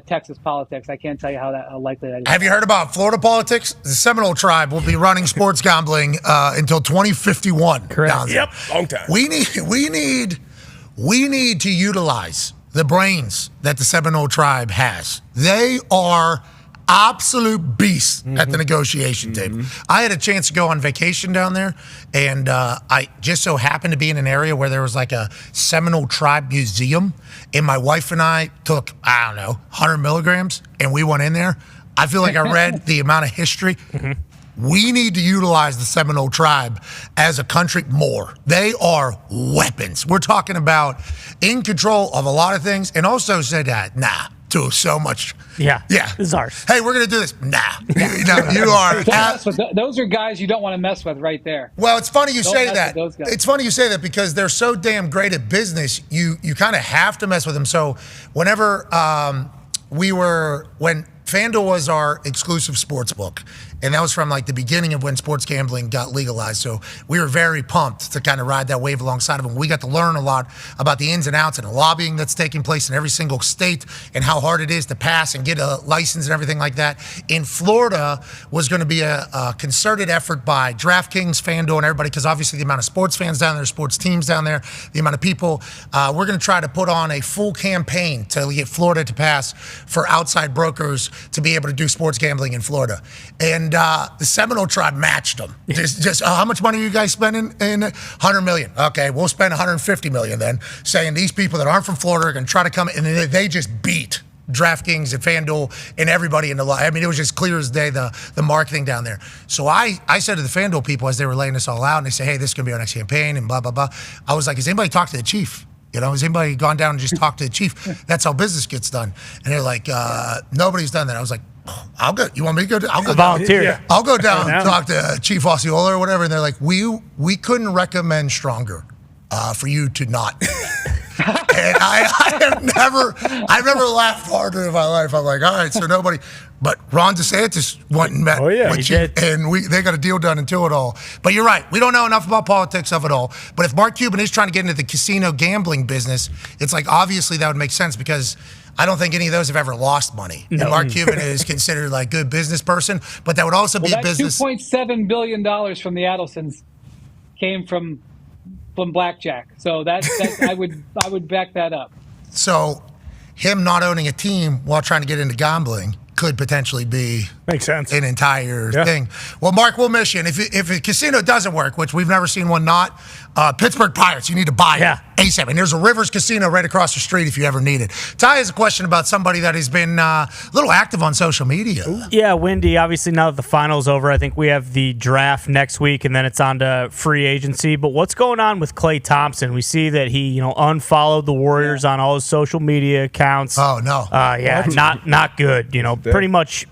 Texas politics. I can't tell you how likely that is. Have you heard about Florida politics? The Seminole tribe will be running sports gambling until 2051. Correct. Yep, long time. We need to utilize the brains that the Seminole tribe has. They are absolute beasts at the negotiation table. I had a chance to go on vacation down there, and I just so happened to be in an area where there was like a Seminole tribe museum, and my wife and I took, 100 milligrams, and we went in there. I feel like I read the amount of history. We need to utilize the Seminole tribe as a country more. They are weapons. We're talking about in control of a lot of things, and also said that, to so much. Yeah. Yeah. This is ours. Hey, we're going to do this. Nah. No, you are. Those are guys you don't want to mess with right there. Well, it's funny you say that. It's funny you say that because they're so damn great at business, you kind of have to mess with them. So whenever when FanDuel was our exclusive sports book, and that was from like the beginning of when sports gambling got legalized. So we were very pumped to kind of ride that wave alongside of them. We got to learn a lot about the ins and outs and the lobbying that's taking place in every single state and how hard it is to pass and get a license and everything like that. In Florida was going to be a concerted effort by DraftKings, FanDuel, and everybody, because obviously the amount of sports fans down there, sports teams down there, the amount of people, we're going to try to put on a full campaign to get Florida to pass for outside brokers to be able to do sports gambling in Florida. And the Seminole tribe matched them. Just how much money are you guys spending? In $100 million. Okay, we'll spend $150 million then, saying these people that aren't from Florida are going to try to come, and they just beat DraftKings and FanDuel and everybody in the line. I mean, it was just clear as day, the marketing down there. So I said to the FanDuel people as they were laying this all out, and they say, hey, this is going to be our next campaign and blah, blah, blah. I was like, has anybody talked to the chief? Has anybody gone down and just talked to the chief? That's how business gets done. And they're like, nobody's done that. I was like, I'll go. You want me to go? I'll go volunteer. Down. I'll go down and talk to Chief Osceola or whatever. And they're like, we couldn't recommend stronger for you to not. And I've never laughed harder in my life. I'm like, all right, so nobody. But Ron DeSantis went and met with Chief, and they got a deal done until it all. But you're right. We don't know enough about politics of it all. But if Mark Cuban is trying to get into the casino gambling business, it's like obviously that would make sense because I don't think any of those have ever lost money. No. And Mark Cuban is considered like a good business person, but that would also be a business. $2.7 billion from the Adelsons came from blackjack. So that I would back that up. So him not owning a team while trying to get into gambling could potentially be makes sense an entire thing. Well, Mark, we'll miss you. And if a casino doesn't work, which we've never seen one not, Pittsburgh Pirates, you need to buy it ASAP. And there's a Rivers Casino right across the street if you ever need it. Ty has a question about somebody that has been a little active on social media. Yeah, Wendy, obviously now that the final's over, I think we have the draft next week and then it's on to free agency. But what's going on with Klay Thompson? We see that he, unfollowed the Warriors on all his social media accounts. Oh, no. Not good. Pretty much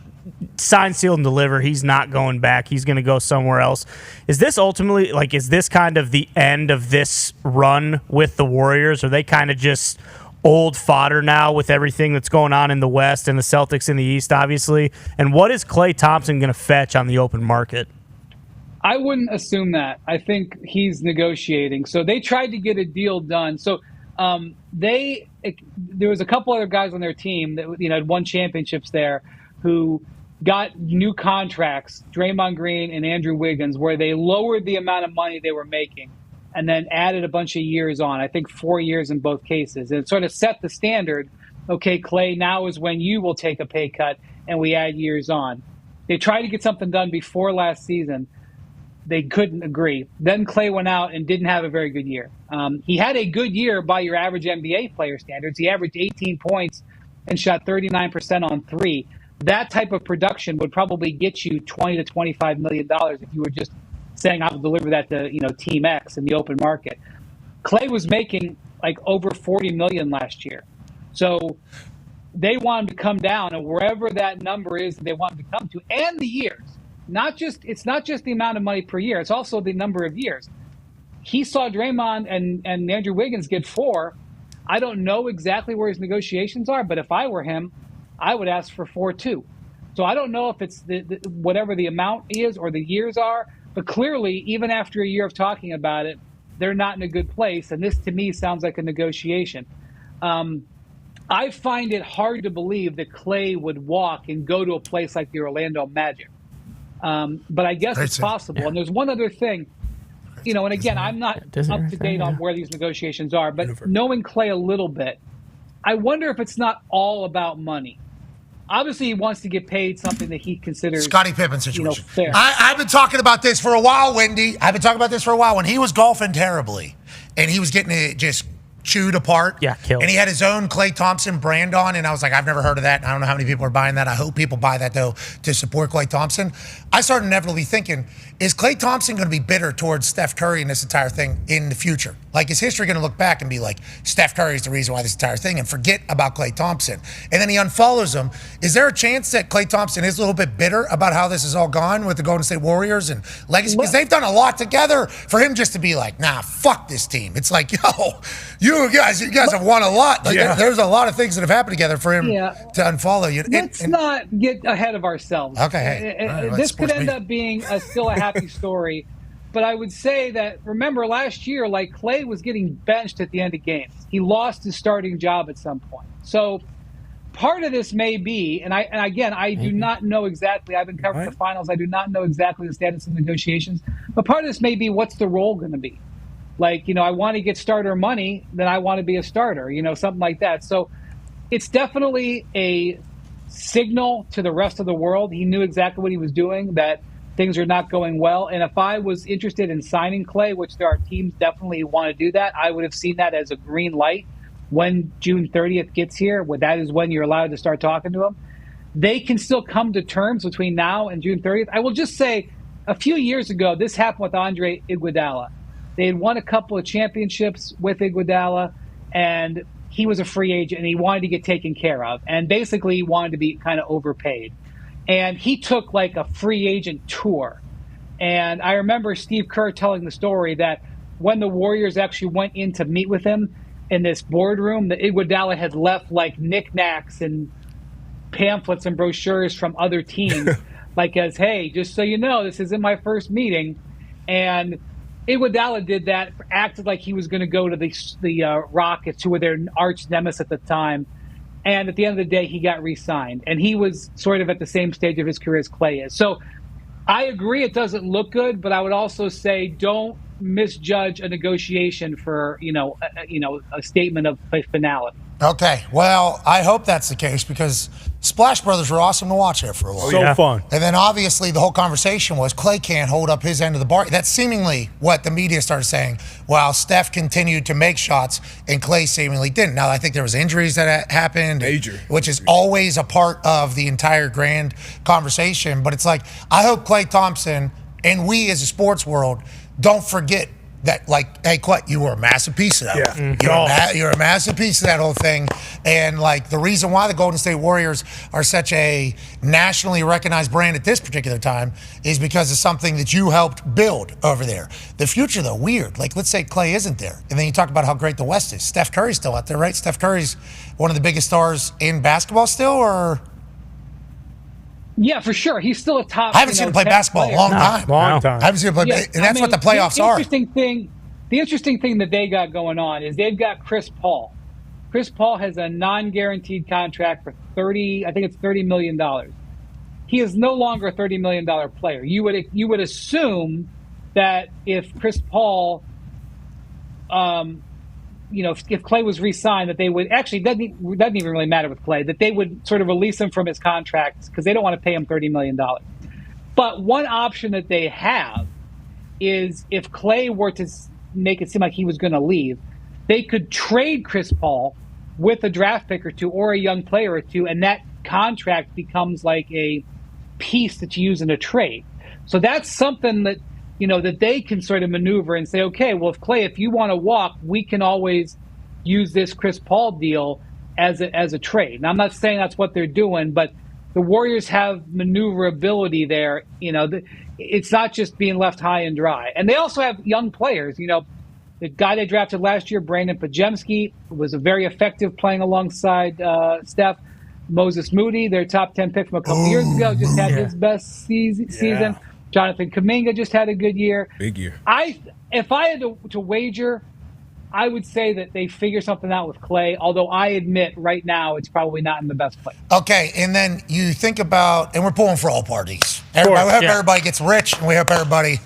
sign, seal, and deliver. He's not going back. He's going to go somewhere else. Is this ultimately, is this kind of the end of this run with the Warriors? Are they kind of just old fodder now with everything that's going on in the West and the Celtics in the East, obviously? And what is Klay Thompson going to fetch on the open market? I wouldn't assume that. I think he's negotiating. So they tried to get a deal done. So there was a couple other guys on their team that had won championships there who got new contracts, Draymond Green and Andrew Wiggins, where they lowered the amount of money they were making and then added a bunch of years on, I think 4 years in both cases. And it sort of set the standard, okay, Klay, now is when you will take a pay cut and we add years on. They tried to get something done before last season. They couldn't agree. Then Klay went out and didn't have a very good year. He had a good year by your average NBA player standards. He averaged 18 points and shot 39% on three. That type of production would probably get you $20 to $25 million if you were just saying, I'll deliver that to Team X in the open market. Klay was making over $40 million last year. So they want him to come down, and wherever that number is they want him to come to, and the years. It's not just the amount of money per year, it's also the number of years. He saw Draymond and Andrew Wiggins get 4. I don't know exactly where his negotiations are, but if I were him, I would ask for 4 too. So I don't know if it's whatever the amount is or the years are, but clearly, even after a year of talking about it, they're not in a good place. And this, to me, sounds like a negotiation. I find it hard to believe that Klay would walk and go to a place like the Orlando Magic. But I guess it's possible. And there's one other thing, and again, I'm not up to date on where these negotiations are, but knowing Klay a little bit, I wonder if it's not all about money. Obviously, he wants to get paid something that he considers Scottie Pippen situation. Fair. I've been talking about this for a while, Wendy. I've been talking about this for a while. When he was golfing terribly, and he was getting it just chewed apart. Yeah, killed. And he had his own Klay Thompson brand on, and I was like, I've never heard of that. I don't know how many people are buying that. I hope people buy that, though, to support Klay Thompson. I started inevitably thinking, is Klay Thompson going to be bitter towards Steph Curry in this entire thing in the future? Like, is history going to look back and be like, Steph Curry is the reason why this entire thing, and forget about Klay Thompson? And then he unfollows him. Is there a chance that Klay Thompson is a little bit bitter about how this has all gone with the Golden State Warriors and legacy? Because they've done a lot together for him just to be like, nah, fuck this team. It's like, yo, you guys have won a lot. Like, there's a lot of things that have happened together for him to unfollow you. Let's not get ahead of ourselves. Okay, hey. This could end up being still a happy story. But I would say that, remember last year, like Klay was getting benched at the end of games. He lost his starting job at some point. So part of this may be, and I do not know exactly. I've been covering the finals. I do not know exactly the status of negotiations. But part of this may be, what's the role going to be? Like, I want to get starter money, then I want to be a starter, something like that. So it's definitely a signal to the rest of the world. He knew exactly what he was doing, that things are not going well. And if I was interested in signing Klay, which there are teams definitely want to do that, I would have seen that as a green light when June 30th gets here. That is when you're allowed to start talking to him. They can still come to terms between now and June 30th. I will just say, a few years ago, this happened with Andre Iguodala. They had won a couple of championships with Iguodala, and he was a free agent, and he wanted to get taken care of. And basically, he wanted to be kind of overpaid. And he took like a free agent tour. And I remember Steve Kerr telling the story that when the Warriors actually went in to meet with him in this boardroom, that Iguodala had left like knickknacks and pamphlets and brochures from other teams, like as, hey, just so you know, this isn't my first meeting. And Iguodala did that, acted like he was going to go to the Rockets, who were their arch nemesis at the time. And at the end of the day, he got re-signed. And he was sort of at the same stage of his career as Klay is. So I agree it doesn't look good, but I would also say don't misjudge a negotiation for, a statement of finality. Okay, well, I hope that's the case because Splash Brothers were awesome to watch there for a while. So fun. And then obviously the whole conversation was Klay can't hold up his end of the bar. That's seemingly what the media started saying, while Steph continued to make shots and Klay seemingly didn't. Now, I think there was injuries that happened. Major. Which is always a part of the entire grand conversation. But it's like, I hope Klay Thompson and we as a sports world don't forget that, like, hey, Klay, you were a massive piece of that. Yeah. You're a massive piece of that whole thing. And, like, the reason why the Golden State Warriors are such a nationally recognized brand at this particular time is because of something that you helped build over there. The future, though, weird. Like, let's say Klay isn't there. And then you talk about how great the West is. Steph Curry's still out there, right? Steph Curry's one of the biggest stars in basketball still, or? Yeah, for sure. He's still a top. I haven't seen him play basketball in a long time. Long time. I haven't seen him play, and that's what the playoffs are. The interesting thing that they got going on is they've got Chris Paul. Chris Paul has a non-guaranteed contract for $30 million. He is no longer a $30 million player. You would assume that if Chris Paul, if Klay was re-signed, that they would actually doesn't even really matter with Klay, that they would sort of release him from his contract because they don't want to pay him $30 million. But one option that they have is if Klay were to make it seem like he was going to leave, they could trade Chris Paul with a draft pick or two or a young player or two, and that contract becomes like a piece that you use in a trade. So that's something that that they can sort of maneuver and say, okay, well, if you want to walk, we can always use this Chris Paul deal as a trade. And I'm not saying that's what they're doing, but the Warriors have maneuverability there. It's not just being left high and dry. And they also have young players. The guy they drafted last year, Brandon Pajemski, was a very effective playing alongside Steph. Moses Moody, their top 10 pick from a couple years ago, just had his best season. Jonathan Kuminga just had a good year. Big year. If I had to wager, I would say that they figure something out with Klay, although I admit right now it's probably not in the best place. Okay, and then you think about, and we're pulling for all parties. We hope everybody gets rich, and we hope everybody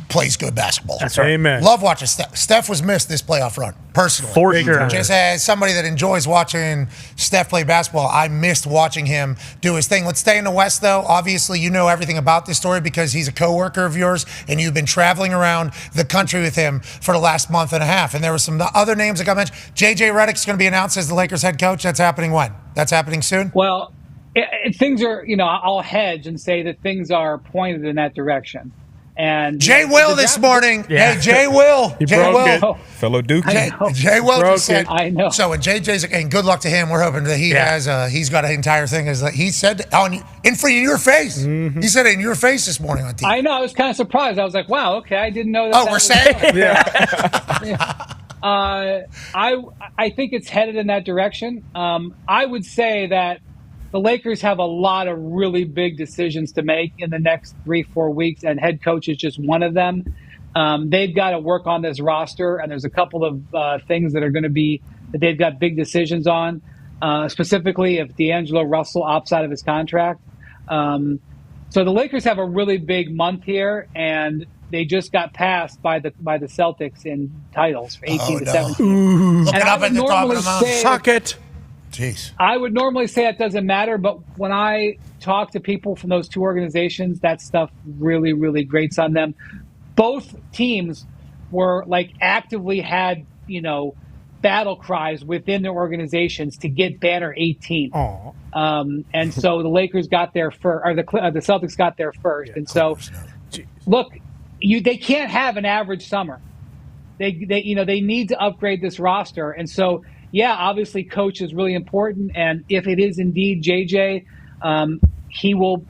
plays good basketball. That's right. Amen. Love watching Steph. Steph was missed this playoff run, personally. For sure. Just as somebody that enjoys watching Steph play basketball, I missed watching him do his thing. Let's stay in the West, though. Obviously, you know everything about this story because he's a coworker of yours, and you've been traveling around the country with him for the last month and a half. And there were some other names that got mentioned. J.J. Redick's going to be announced as the Lakers head coach. That's happening when? That's happening soon? Well, things are, I'll hedge and say that things are pointed in that direction. And Jay Will this morning. Yeah. Hey, Jay Will. He Jay broke Will. it. Fellow Duke. Jay Will just said. I know. So, and JJ's, and good luck to him. We're hoping that he he's got an entire thing. He said in front of your face. He said it in your face this morning on TV. I know. I was kind of surprised. I was like, wow, okay, I didn't know that. Oh, we're saying? I think it's headed in that direction. I would say that the Lakers have a lot of really big decisions to make in the next 3-4 weeks, and head coach is just one of them. They've got to work on this roster, and there's a couple of things that are going to be that they've got big decisions on, specifically if D'Angelo Russell opts out of his contract. So the Lakers have a really big month here, and they just got passed by the Celtics in titles for 18-17. Looking up at the top of the mountain. Suck it. Jeez. I would normally say it doesn't matter, but when I talk to people from those two organizations, that stuff really, really grates on them. Both teams were actively had, battle cries within their organizations to get banner 18. And so the Lakers got there first, or the Celtics got there first. And so, look, they can't have an average summer. They need to upgrade this roster. And so, yeah, obviously coach is really important. And if it is indeed JJ, he will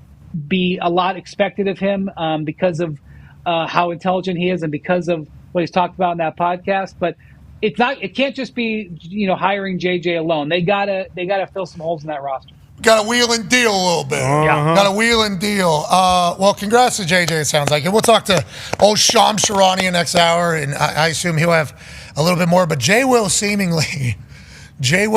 be a lot expected of him because of how intelligent he is and because of what he's talked about in that podcast. But it can't just be, hiring JJ alone. They gotta fill some holes in that roster. Got to wheel and deal a little bit. Got to wheel and deal. Well, congrats to JJ, it sounds like. And we'll talk to old Sham Sharania next hour, and I assume he'll have a little bit more. But Jay Will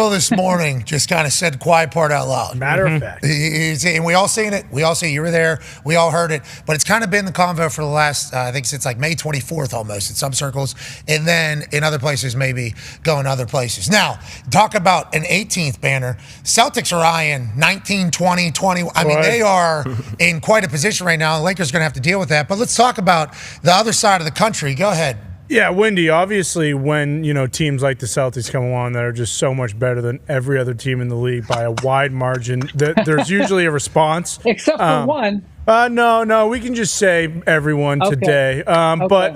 this morning just kind of said the quiet part out loud. Matter of fact. And we all seen it. We all see you were there. We all heard it. But it's kind of been the convo for the last, I think since May 24th almost in some circles. And then in other places, maybe going other places. Now, talk about an 18th banner. Celtics are eyeing 19, 20, 20. I mean, they are in quite a position right now. The Lakers are going to have to deal with that. But let's talk about the other side of the country. Go ahead. Yeah, Wendy, obviously when, teams like the Celtics come along that are just so much better than every other team in the league by a wide margin, there's usually a response. Except for one. No, we can just say everyone today. But,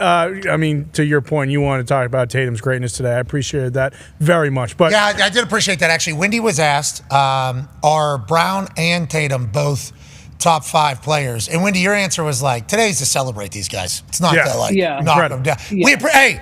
to your point, you want to talk about Tatum's greatness today. I appreciated that very much. But yeah, I did appreciate that, actually. Wendy was asked, are Brown and Tatum both top 5 players? And Wendy, your answer was today's to celebrate these guys. It's not to knock them down. Yeah. Hey,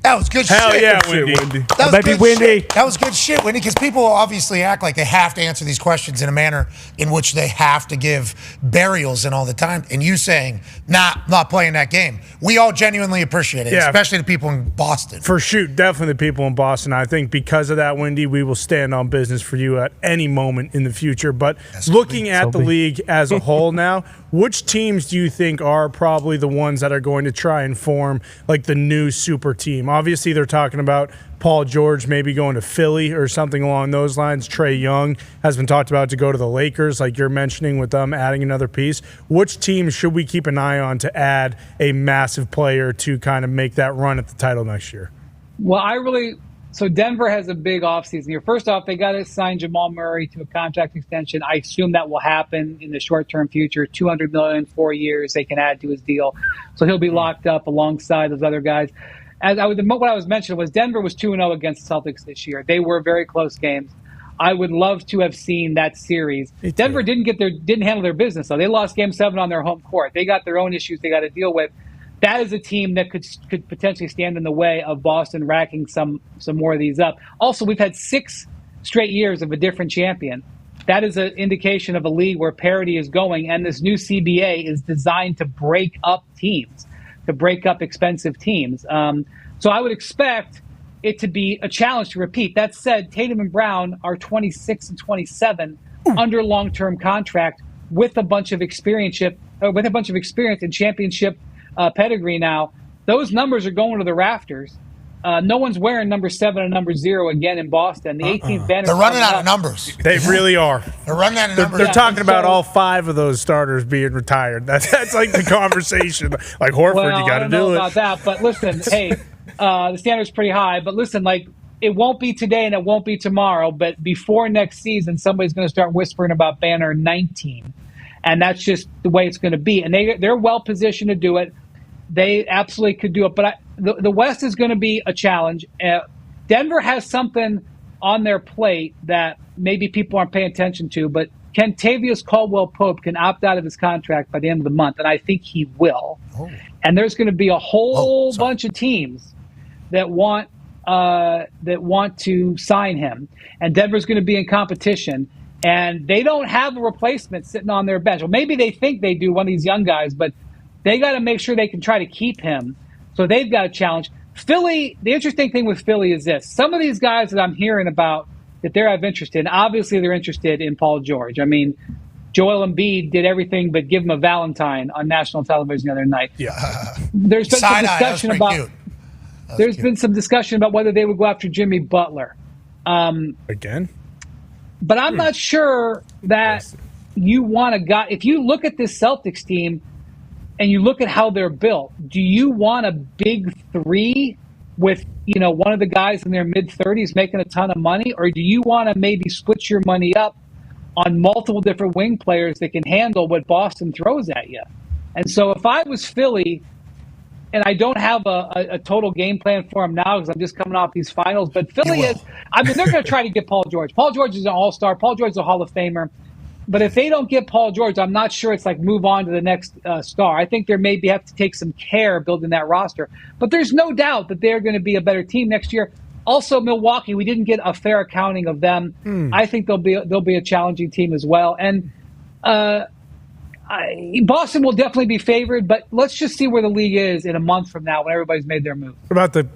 that was good Hell shit. Yeah, Wendy. That was Maybe good Wendy. shit. That was good shit, Wendy, because people obviously act like they have to answer these questions in a manner in which they have to give burials and all the time. And you saying, nah, not playing that game. We all genuinely appreciate it, especially the people in Boston. Definitely the people in Boston. I think because of that, Wendy, we will stand on business for you at any moment in the future. But looking at the league as a whole now, which teams do you think are probably the ones that are going to try and form the new super team? Obviously, they're talking about Paul George maybe going to Philly or something along those lines. Trae Young has been talked about to go to the Lakers, like you're mentioning, with them adding another piece. Which team should we keep an eye on to add a massive player to kind of make that run at the title next year? Well, so Denver has a big offseason here. First off, they got to sign Jamal Murray to a contract extension. I assume that will happen in the short-term future. $200 million, 4 years they can add to his deal. So he'll be locked up alongside those other guys. What I was mentioning was Denver was 2-0 against the Celtics this year. They were very close games. I would love to have seen that series. Denver didn't handle their business, though. They lost Game 7 on their home court. They got their own issues they got to deal with. That is a team that could potentially stand in the way of Boston racking some more of these up. Also, we've had 6 straight years of a different champion. That is an indication of a league where parity is going, and this new CBA is designed to break up teams, to break up expensive teams. So I would expect it to be a challenge to repeat. That said, Tatum and Brown are 26 and 27 under long-term contract with a bunch of experience and championship pedigree now. Those numbers are going to the rafters. No one's wearing number 7 and number 0 again in Boston. The 18th banner. They're running out of numbers. They really are. They're running out of numbers. They're talking about all 5 of those starters being retired. That's like the conversation. Like Horford, Well, you got to I don't know do it. about that, but listen, hey, the standard's pretty high. But listen, like, it won't be today and it won't be tomorrow. But before next season, somebody's going to start whispering about banner 19, and that's just the way it's going to be. And they're well positioned to do it. They absolutely could do it. But the West is going to be a challenge. Denver has something on their plate that maybe people aren't paying attention to, but Kentavious Caldwell-Pope can opt out of his contract by the end of the month, and I think he will. Oh. And there's going to be a whole bunch of teams that want to sign him, and Denver's going to be in competition. And they don't have a replacement sitting on their bench. Well, maybe they think they do, one of these young guys, but they got to make sure they can try to keep him. So they've got a challenge. Philly, the interesting thing with Philly is this. Some of these guys that I'm hearing about that they have interest in, obviously they're interested in Paul George. I mean, Joel Embiid did everything but give him a Valentine on national television the other night. Yeah. There's been some discussion about been some discussion about whether they would go after Jimmy Butler. Again? But I'm not sure that you want a guy. If you look at this Celtics team and you look at how they're built, do you want a big 3 with, one of the guys in their mid-30s making a ton of money? Or do you want to maybe split your money up on multiple different wing players that can handle what Boston throws at you? And so if I was Philly, and I don't have a total game plan for him now because I'm just coming off these finals, but Philly is, they're going to try to get Paul George. Paul George is an all-star. Paul George is a Hall of Famer. But if they don't get Paul George, I'm not sure it's like move on to the next star. I think they maybe have to take some care building that roster. But there's no doubt that they're going to be a better team next year. Also, Milwaukee, we didn't get a fair accounting of them. I think they'll be a challenging team as well. And Boston will definitely be favored, but let's just see where the league is in a month from now when everybody's made their move. What about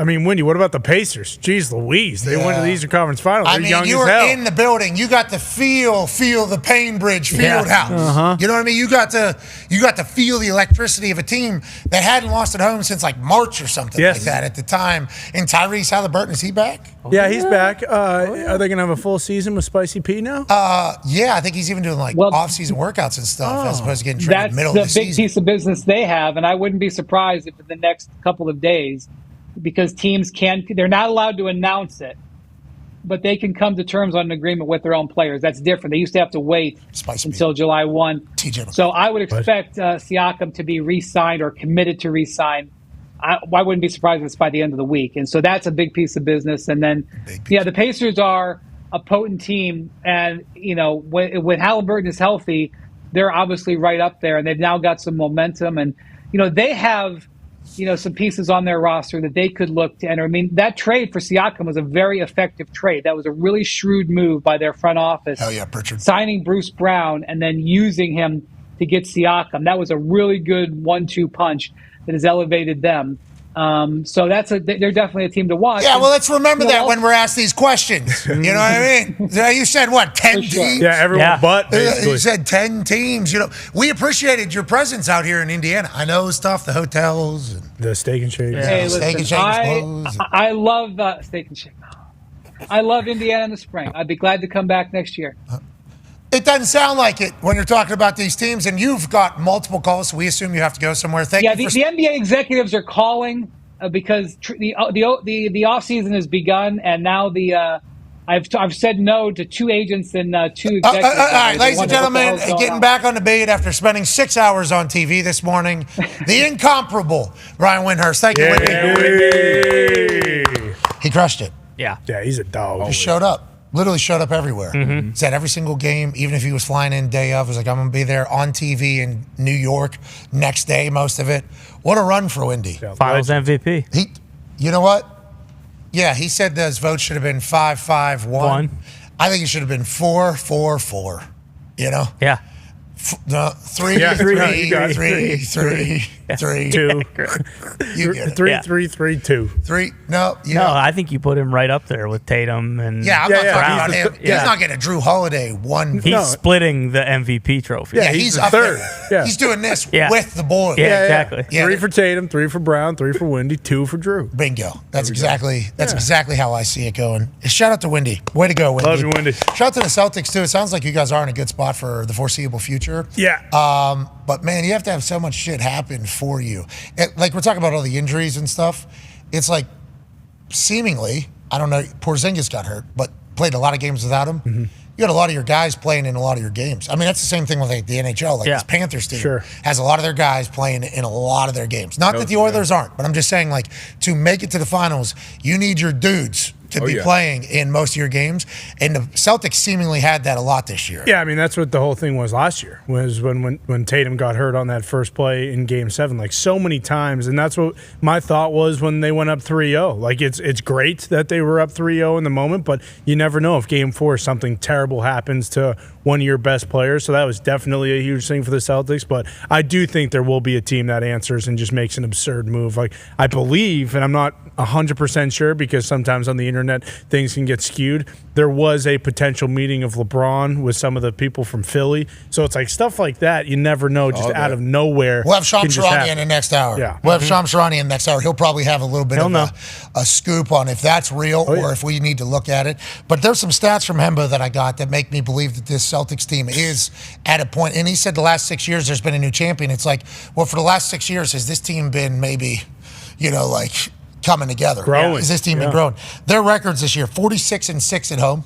Wendy, what about the Pacers? Jeez Louise. They went to the Eastern Conference Finals. They're young you as were hell. in the building. You got to feel the Painbridge field house. Uh-huh. You know what I mean? You got to feel the electricity of a team that hadn't lost at home since like March or something like that at the time. And Tyrese Halliburton, is he back? Yeah, he's back. Are they going to have a full season with Spicy P now? Yeah, I think he's even doing off-season workouts and stuff as opposed to getting traded in the middle of the season. That's the big piece of business they have, and I wouldn't be surprised if in the next couple of days, because teams they're not allowed to announce it, but they can come to terms on an agreement with their own players. That's different. They used to have to wait until July 1. So I would expect Siakam to be re-signed or committed to re-sign. I wouldn't be surprised if it's by the end of the week. And so that's a big piece of business. And then, the Pacers are a potent team. And, when Halliburton is healthy, they're obviously right up there. And they've now got some momentum. And, they have some pieces on their roster that they could look to enter. I mean, that trade for Siakam was a very effective trade. That was a really shrewd move by their front office. Oh, yeah, Pritchard. Signing Bruce Brown and then using him to get Siakam. That was a really good 1-2 punch that has elevated them. So they're definitely a team to watch. Yeah, well, let's remember that when we're asked these questions. You know what I mean? You said, 10 teams? Yeah, everyone but basically. You said 10 teams. We appreciated your presence out here in Indiana. I know it was tough, the hotels. And the Steak and Shake. Yeah, hey, Steak and Shake closed. I love Steak and Shake. I love Indiana in the spring. I'd be glad to come back next year. It doesn't sound like it when you're talking about these teams, and you've got multiple calls, so we assume you have to go somewhere. The NBA executives are calling because the offseason has begun, and now I've said no to 2 agents and 2 executives. All right, ladies and gentlemen, getting back on the beat after spending 6 hours on TV this morning, the incomparable Brian Windhurst. Thank you, Windy. He crushed it. Yeah. Yeah, he's a dog. He showed up. Literally showed up everywhere. Mm-hmm. He's at every single game, even if he was flying in day of. Was like, I'm going to be there on TV in New York next day, most of it. What a run for Windy. Finals MVP. You know what? Yeah, he said those votes should have been 5-5-1. I think it should have been 4-4-4. Yeah. 3-3-3-3. 3, 2. You get it. 3, Yeah. 3, 3, 2. 3. No, you No, know. I think you put him right up there with Tatum and Yeah, I'm not talking he's about the him. th- He's yeah. not getting a Drew Holiday one. he's splitting the MVP trophy. Yeah, he's he's the up third. there. Yeah. He's doing this Yeah. with the boys. Yeah, exactly. Yeah. 3 for Tatum, 3 for Brown, 3 for Wendy, 2 for Drew. Bingo. That's exactly how I see it going. Shout out to Wendy. Way to go, Wendy. Love you, Wendy. Shout out to the Celtics too. It sounds like you guys are in a good spot for the foreseeable future. Yeah. But man, you have to have so much shit happen for you. Like we're talking about all the injuries and stuff. It's like seemingly, I don't know, Porzingis got hurt, but played a lot of games without him. Mm-hmm. You had a lot of your guys playing in a lot of your games. I mean, that's the same thing with like, the NHL. Like Yeah. this Panthers team Sure. has a lot of their guys playing in a lot of their games. Not that the Oilers aren't, but I'm just saying, like, to make it to the finals, you need your dudes to be playing in most of your games. And the Celtics seemingly had that a lot this year. Yeah, I mean, that's what the whole thing was last year, was when Tatum got hurt on that first play in Game 7, like so many times. And that's what my thought was when they went up 3-0. Like, it's great that they were up 3-0 in the moment, but you never know if Game 4 something terrible happens to one of your best players. So that was definitely a huge thing for the Celtics. But I do think there will be a team that answers and just makes an absurd move. Like, I believe, and I'm not 100% sure because sometimes on the internet things can get skewed, there was a potential meeting of LeBron with some of the people from Philly. So it's like stuff like that. You never know, just out of nowhere. We'll have Shams can just Charania happen. in the next hour. Yeah. We'll have Shams Charania in the next hour. He'll probably have a little bit He'll of know. a scoop on if that's real or if we need to look at it. But there's some stats from Hemba that I got that make me believe that this Celtics team is at a point. And he said the last 6 years there's been a new champion. It's like, well, for the last 6 years, has this team been maybe, like coming together? Growing. Has this team been growing? Their records this year, 46-6 at home.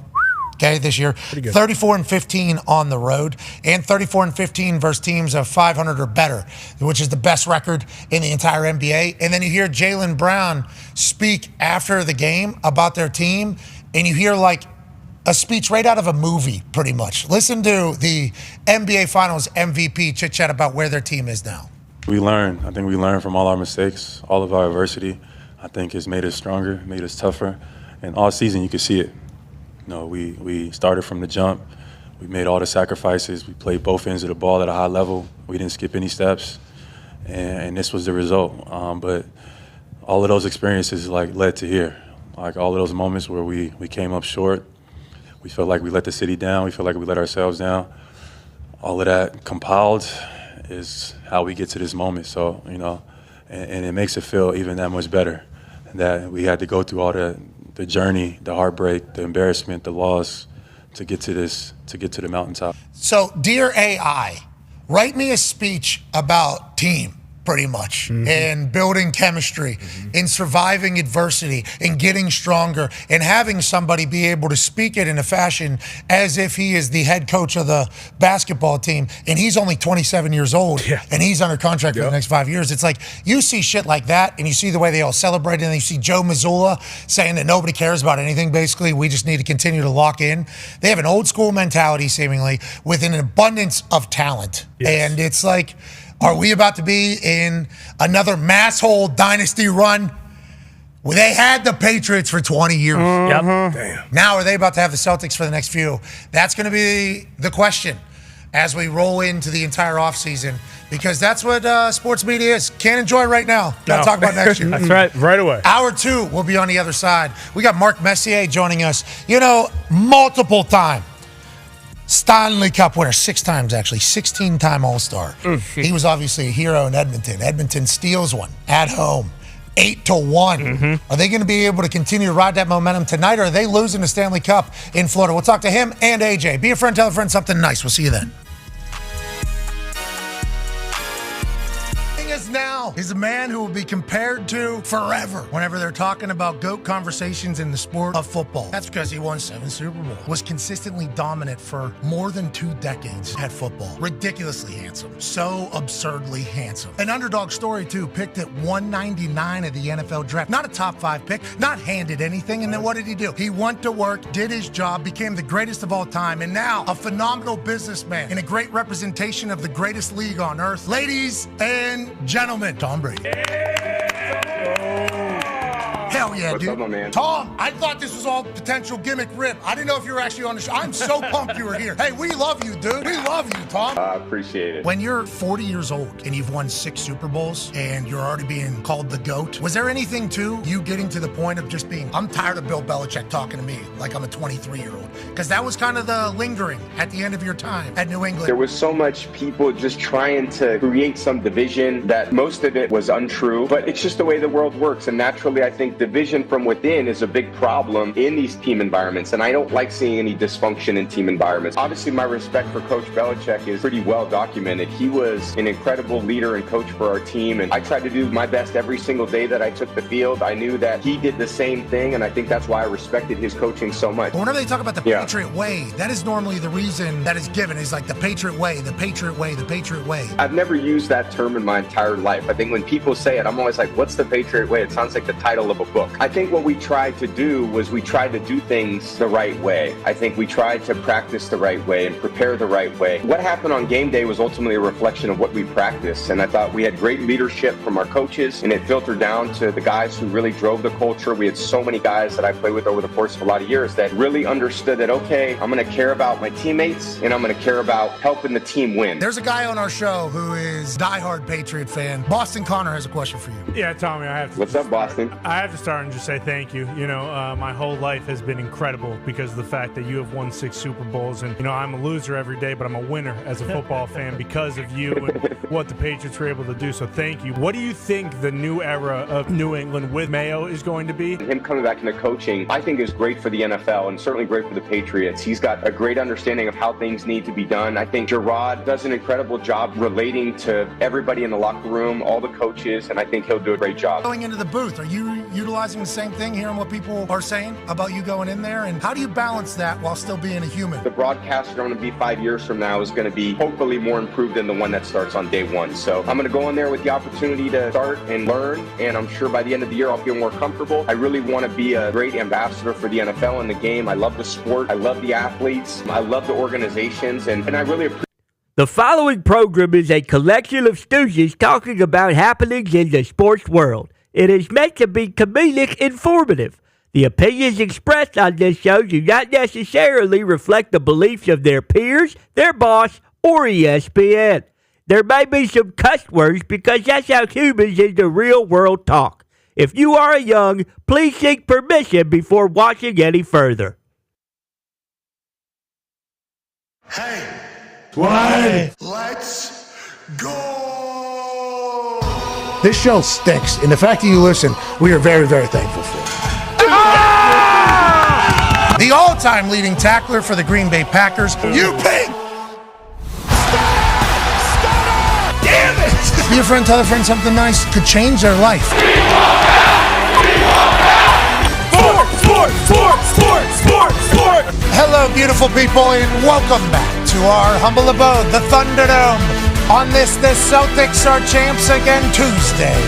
Okay, this year, 34-15 on the road, and 34-15 versus teams of 500 or better, which is the best record in the entire NBA. And then you hear Jaylen Brown speak after the game about their team, and you hear like a speech right out of a movie, pretty much. Listen to the NBA Finals MVP chit chat about where their team is now. We learn. I think we learn from all our mistakes, all of our adversity. I think it's made us stronger, made us tougher, and all season you could see it. We started from the jump. We made all the sacrifices. We played both ends of the ball at a high level. We didn't skip any steps, and this was the result. But all of those experiences led to here. Like all of those moments where we came up short. We felt like we let the city down. We felt like we let ourselves down. All of that compiled is how we get to this moment. So, and it makes it feel even that much better that we had to go through all the journey, the heartbreak, the embarrassment, the loss to get to the mountaintop. So, dear AI, write me a speech about team, pretty much, and building chemistry, and surviving adversity, and getting stronger, and having somebody be able to speak it in a fashion as if he is the head coach of the basketball team, and he's only 27 years old, and he's under contract for the next 5 years. It's like, you see shit like that, and you see the way they all celebrate, and then you see Joe Mazzulla saying that nobody cares about anything, basically. We just need to continue to lock in. They have an old school mentality, seemingly, with an abundance of talent. Yes. And it's like, are we about to be in another masshole dynasty run? Well, they had the Patriots for 20 years. Yep. Damn. Now are they about to have the Celtics for the next few? That's going to be the question as we roll into the entire offseason, because that's what sports media is. Can't enjoy right now. Got to talk about next year. That's right. Right away. Hour 2 will be on the other side. We got Mark Messier joining us. Multiple time Stanley Cup winner, 6 times actually, 16-time All-Star. He was obviously a hero in Edmonton. Edmonton steals one at home, 8-1. Are they going to be able to continue to ride that momentum tonight, or are they losing the Stanley Cup in Florida? We'll talk to him and AJ. Be a friend, tell a friend something nice. We'll see you then. Now is a man who will be compared to forever whenever they're talking about GOAT conversations in the sport of football. That's because he won 7 Super Bowls, was consistently dominant for more than 2 decades at football. Ridiculously handsome. So absurdly handsome. An underdog story, too, picked at 199 of the NFL draft. Not a top 5 pick, not handed anything. And then what did he do? He went to work, did his job, became the greatest of all time, and now a phenomenal businessman and a great representation of the greatest league on earth. Ladies and gentlemen, Tom Brady. Hey, Hell yeah, What's dude. up, my man? Tom, I thought this was all potential gimmick rip. I didn't know if you were actually on the show. I'm so pumped you were here. Hey, we love you, dude. We love you, Tom. I appreciate it. When you're 40 years old and you've won 6 Super Bowls and you're already being called the GOAT, was there anything to you getting to the point of just being, I'm tired of Bill Belichick talking to me like I'm a 23-year-old? Because that was kind of the lingering at the end of your time at New England. There was so much people just trying to create some division that most of it was untrue, but it's just the way the world works. And naturally, I think division from within is a big problem in these team environments. And I don't like seeing any dysfunction in team environments. Obviously, my respect for Coach Belichick is pretty well documented. He was an incredible leader and coach for our team. And I tried to do my best every single day that I took the field. I knew that he did the same thing. And I think that's why I respected his coaching so much. But whenever they talk about the Patriot way, that is normally the reason that is given, is like the Patriot way, the Patriot way, the Patriot way. I've never used that term in my entire life. I think when people say it, I'm always like, what's the Patriot way? It sounds like the title of a book. I think what we tried to do was we tried to do things the right way. I think we tried to practice the right way and prepare the right way. What happened on game day was ultimately a reflection of what we practiced. And I thought we had great leadership from our coaches, and it filtered down to the guys who really drove the culture. We had so many guys that I played with over the course of a lot of years that really understood that, okay, I'm going to care about my teammates and I'm going to care about helping the team win. There's a guy on our show who is a diehard Patriot fan. Boston Connor has a question for you. Yeah, Tommy, I have to. What's up, Boston? I have to start and just say thank you. You know, my whole life has been incredible because of the fact that you have won 6 Super Bowls. And, you know, I'm a loser every day, but I'm a winner as a football fan because of you and what the Patriots were able to do. So thank you. What do you think the new era of New England with Mayo is going to be? Him coming back into coaching, I think is great for the NFL and certainly great for the Patriots. He's got a great understanding of how things need to be done. I think Gerard does an incredible job relating to everybody in the locker room, all the coaches, and I think he'll do a great job. Going into the booth, are you utilizing the same thing, hearing what people are saying about you going in there? And how do you balance that while still being a human? The broadcasts are going to be 5 years from now is going to be hopefully more improved than the one that starts on day one. So I'm going to go in there with the opportunity to start and learn, and I'm sure by the end of the year I'll feel more comfortable. I really want to be a great ambassador for the NFL and the game. I love the sport. I love the athletes. I love the organizations, and I really appreciate. The following program is a collection of stooges talking about happenings in the sports world. It is meant to be comedic informative. The opinions expressed on this show do not necessarily reflect the beliefs of their peers, their boss, or ESPN. There may be some cuss words because that's how humans in the real world talk. If you are young, please seek permission before watching any further. Hey, what? Let's go! This show stinks, and the fact that you listen, we are very, very thankful for. The all-time leading tackler for the Green Bay Packers, you pig! Damn it! Be a friend, tell a friend something nice could change their life. Sport! Hello, beautiful people, and welcome back to our humble abode, the Thunderdome. On this, the Celtics are champs again Tuesday,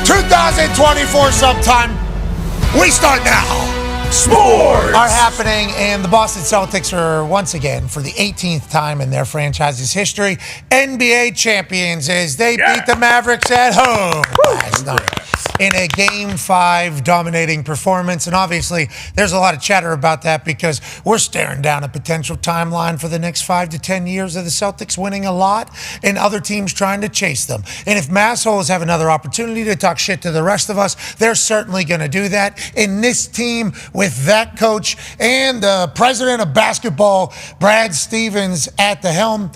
2024 sometime. We start now. Sports are happening, and the Boston Celtics are once again, for the 18th time in their franchise's history, NBA champions as they beat the Mavericks at home last night in a Game 5 dominating performance. And obviously, there's a lot of chatter about that because we're staring down a potential timeline for the next 5 to 10 years of the Celtics winning a lot and other teams trying to chase them. And if massholes have another opportunity to talk shit to the rest of us, they're certainly going to do that. And this team, with that coach and the president of basketball, Brad Stevens, at the helm,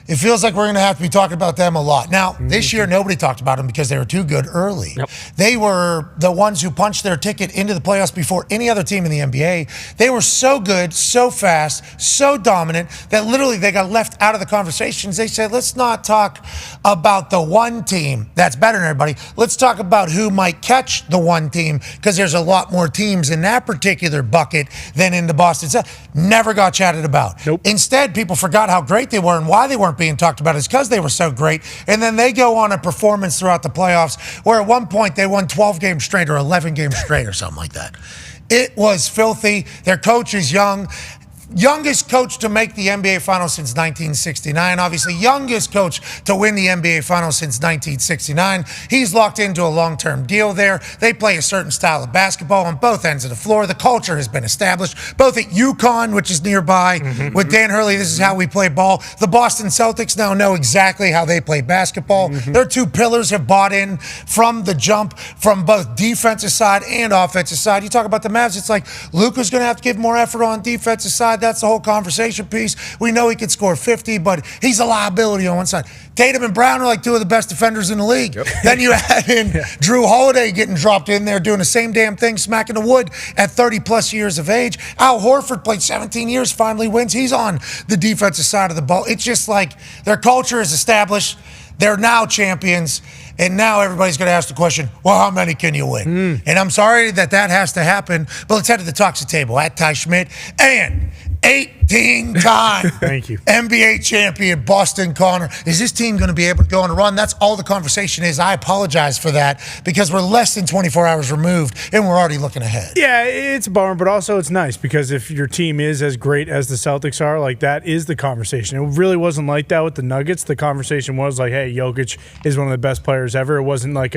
it feels like we're going to have to be talking about them a lot. Now, this year, nobody talked about them because they were too good early. Yep. They were the ones who punched their ticket into the playoffs before any other team in the NBA. They were so good, so fast, so dominant that literally they got left out of the conversations. They said, let's not talk about the one team that's better than everybody. Let's talk about who might catch the one team because there's a lot more teams in that particular bucket than in the Boston. Never got chatted about. Nope. Instead, people forgot how great they were and why they weren't being talked about is because they were so great. And then they go on a performance throughout the playoffs where at one point they won 12 games straight or 11 games straight or something like that. It was filthy. Their coach is young. youngest coach to make the NBA Finals since 1969. Obviously, youngest coach to win the NBA Finals since 1969. He's locked into a long-term deal there. They play a certain style of basketball on both ends of the floor. The culture has been established, both at UConn, which is nearby, with Dan Hurley. This is how we play ball. The Boston Celtics now know exactly how they play basketball. Their two pillars have bought in from the jump, from both defensive side and offensive side. You talk about the Mavs, it's like Luka's going to have to give more effort on defensive side. That's the whole conversation piece. We know he could score 50, but he's a liability on one side. Tatum and Brown are like two of the best defenders in the league. Then you add in Drew Holiday getting dropped in there, doing the same damn thing, smacking the wood at 30-plus years of age. Al Horford played 17 years, finally wins. He's on the defensive side of the ball. It's just like their culture is established. They're now champions. And now everybody's going to ask the question, well, how many can you win? And I'm sorry that has to happen, but let's head to the Toxic Table at Ty Schmidt and 18-time Thank you. NBA champion Boston Connor. Is this team going to be able to go on a run? That's all the conversation is. I apologize for that because we're less than 24 hours removed and we're already looking ahead. Yeah, it's a bummer, but also it's nice because if your team is as great as the Celtics are, like that is the conversation. It really wasn't like that with the Nuggets. The conversation was like, hey, Jokic is one of the best players ever. It wasn't like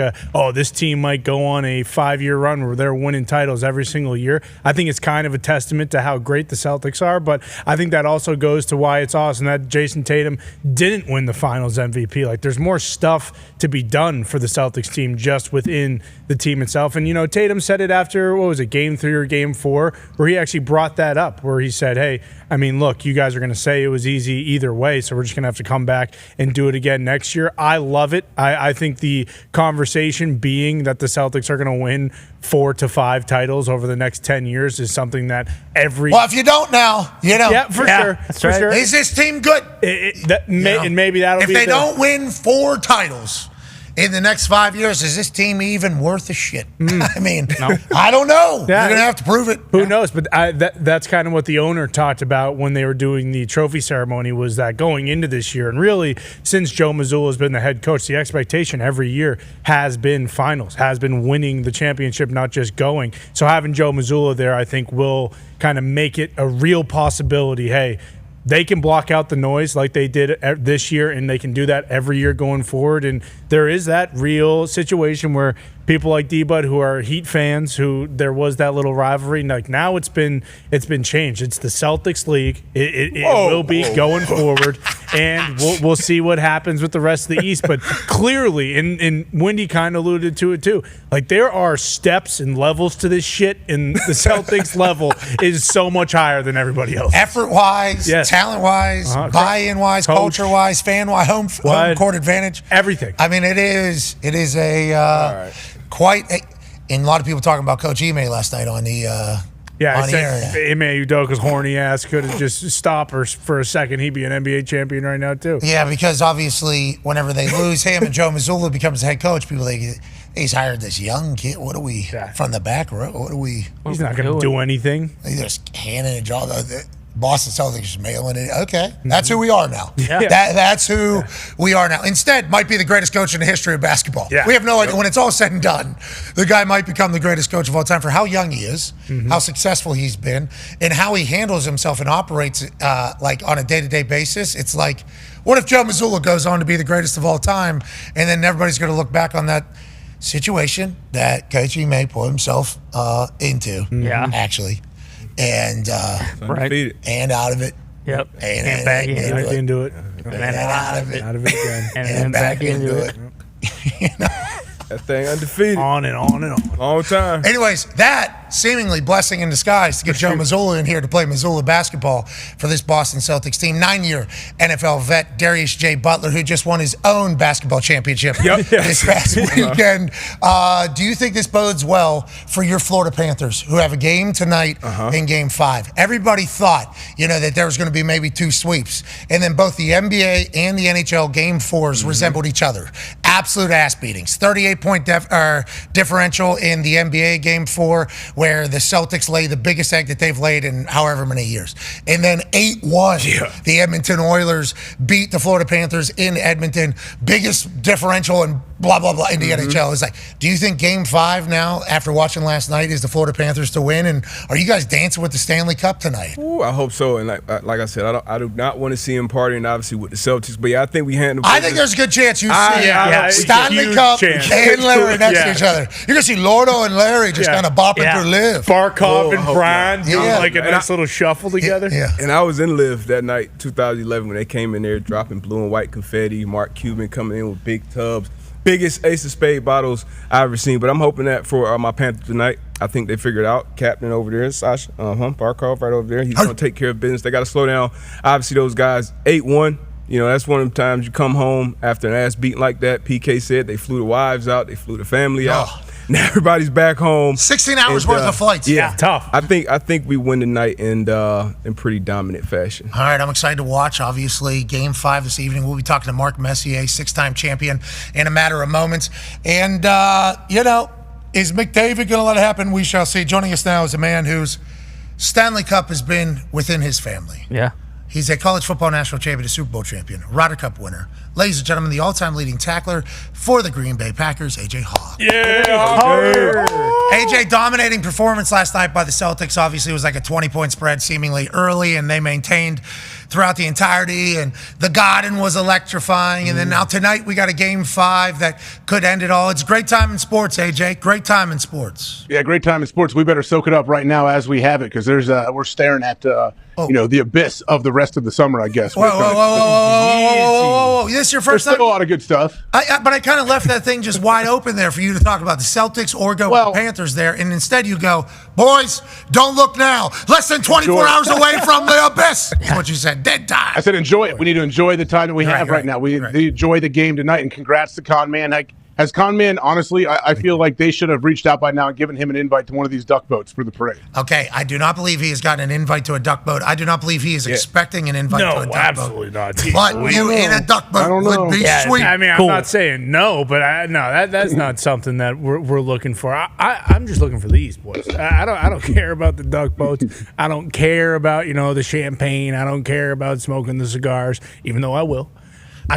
this team might go on a 5-year run where they're winning titles every single year. I think it's kind of a testament to how great the Celtics are, but I think that also goes to why it's awesome that Jason Tatum didn't win the Finals MVP. Like, there's more stuff to be done for the Celtics team just within the team itself. And, Tatum said it after, Game 3 or Game 4, where he actually brought that up, where he said, hey, look, you guys are going to say it was easy either way, so we're just going to have to come back and do it again next year. I love it. I think the conversation being that the Celtics are going to win 4 to 5 titles over the next 10 years is something that Well, if you don't now, you know. Yeah, for sure. That's for right. sure. Is this team good? And maybe that'll if be they don't win 4 titles in the next 5 years, is this team even worth a shit? I don't know. Yeah. You're going to have to prove it. Who knows? But that's kind of what the owner talked about when they were doing the trophy ceremony, was that going into this year, and really since Joe Mazzulla has been the head coach, the expectation every year has been finals, has been winning the championship, not just going. So having Joe Mazzulla there, I think, will kind of make it a real possibility. Hey, they can block out the noise like they did this year, and they can do that every year going forward. And there is that real situation where people like D-Bud, who are Heat fans, who there was that little rivalry. Like, now it's been changed. It's the Celtics league. It will be going forward, and we'll see what happens with the rest of the East. But clearly, and Wendy kind of alluded to it too, like there are steps and levels to this shit, and the Celtics level is so much higher than everybody else. Effort-wise, Yes. talent-wise, buy-in-wise, culture-wise, fan-wise, home court advantage. Everything. It is a and a lot of people talking about Coach Ime last night on the on the internet. Ime Udoka's horny ass could have just stopped her for a second. He'd be an NBA champion right now too. Yeah, because obviously whenever they lose him and Joe Mazzulla becomes head coach, people he's hired this young kid. What are we from the back row? What are we? He's not going to do anything. He's just handing a job. Boston Celtics mailing it. Okay, that's who we are now. Yeah. That's who we are now. Instead, might be the greatest coach in the history of basketball. Yeah. We have no idea. When it's all said and done, the guy might become the greatest coach of all time for how young he is, how successful he's been, and how he handles himself and operates like on a day-to-day basis. It's like, what if Joe Mazzulla goes on to be the greatest of all time, and then everybody's going to look back on that situation that Coach Ime put himself into, actually. And and out of it. Yep. And back into it. And out of it. Out of it again. And then back into it. That thing undefeated. On and on and on. Long time. Anyways, that seemingly blessing in disguise to get Joe Mazzulla in here to play Mazzulla basketball for this Boston Celtics team. 9-year NFL vet Darius J. Butler, who just won his own basketball championship this past weekend. Do you think this bodes well for your Florida Panthers, who have a game tonight in Game 5? Everybody thought, that there was going to be maybe 2 sweeps, and then both the NBA and the NHL Game 4s resembled each other. Absolute ass beatings. 38-point differential in the NBA Game 4, where the Celtics lay the biggest egg that they've laid in however many years. And then 8-1, the Edmonton Oilers beat the Florida Panthers in Edmonton. Biggest differential in blah, blah, blah, in the NHL. It's like, do you think Game 5 now, after watching last night, is the Florida Panthers to win? And are you guys dancing with the Stanley Cup tonight? Ooh, I hope so. And like I said, I do not want to see him partying, obviously, with the Celtics. But yeah, I think we handle. I think there's a good chance you see Stanley Cup and Larry next to each other. You're going to see Lordo and Larry just kind of bopping through Liv. Barkov and Brian doing like a nice little shuffle together. Yeah. And I was in Liv that night, 2011, when they came in there dropping blue and white confetti. Mark Cuban coming in with big tubs. Biggest Ace of Spade bottles I've ever seen. But I'm hoping that for my Panthers tonight. I think they figured out. Captain over there, Sasha, Barkov right over there. He's going to take care of business. They got to slow down. Obviously, those guys, 8-1. That's one of the times you come home after an ass beating like that. PK said they flew the wives out. They flew the family out. Now everybody's back home. 16 hours worth of flights. Yeah, tough. I think we win tonight in pretty dominant fashion. All right, I'm excited to watch. Obviously, Game 5 this evening. We'll be talking to Mark Messier, 6-time champion, in a matter of moments. And, is McDavid going to let it happen? We shall see. Joining us now is a man whose Stanley Cup has been within his family. Yeah. He's a college football national champion, a Super Bowl champion, Ryder Cup winner. Ladies and gentlemen, the all-time leading tackler for the Green Bay Packers, A.J. Hawk. Yeah. A.J. dominating performance last night by the Celtics. Obviously, it was like a 20-point spread seemingly early, and they maintained throughout the entirety. And the Garden was electrifying. And then now tonight we got a Game 5 that could end it all. It's a great time in sports, A.J. Great time in sports. Yeah, great time in sports. We better soak it up right now as we have it, because we're staring at the abyss of the rest of the summer, I guess. Whoa. This is your first There's time? still a lot of good stuff. But I kind of left that thing just wide open there for you to talk about the Celtics or go with the Panthers there. And instead you go, boys, don't look now. Less than 24 hours away from the abyss. That's what you said. Dead time. I said enjoy it. We need to enjoy the time that we have right now. We enjoy the game tonight, and congrats to Con Man. Has Con Man, honestly, I feel like they should have reached out by now and given him an invite to one of these duck boats for the parade. Okay, I do not believe he has gotten an invite to a duck boat. I do not believe he is expecting an invite to a duck boat. No, absolutely not. But you in a duck boat would be sweet. I mean, cool. I'm not saying no, but that's not something that we're looking for. I'm just looking for these boys. I don't care about the duck boats. I don't care about the champagne. I don't care about smoking the cigars, even though I will.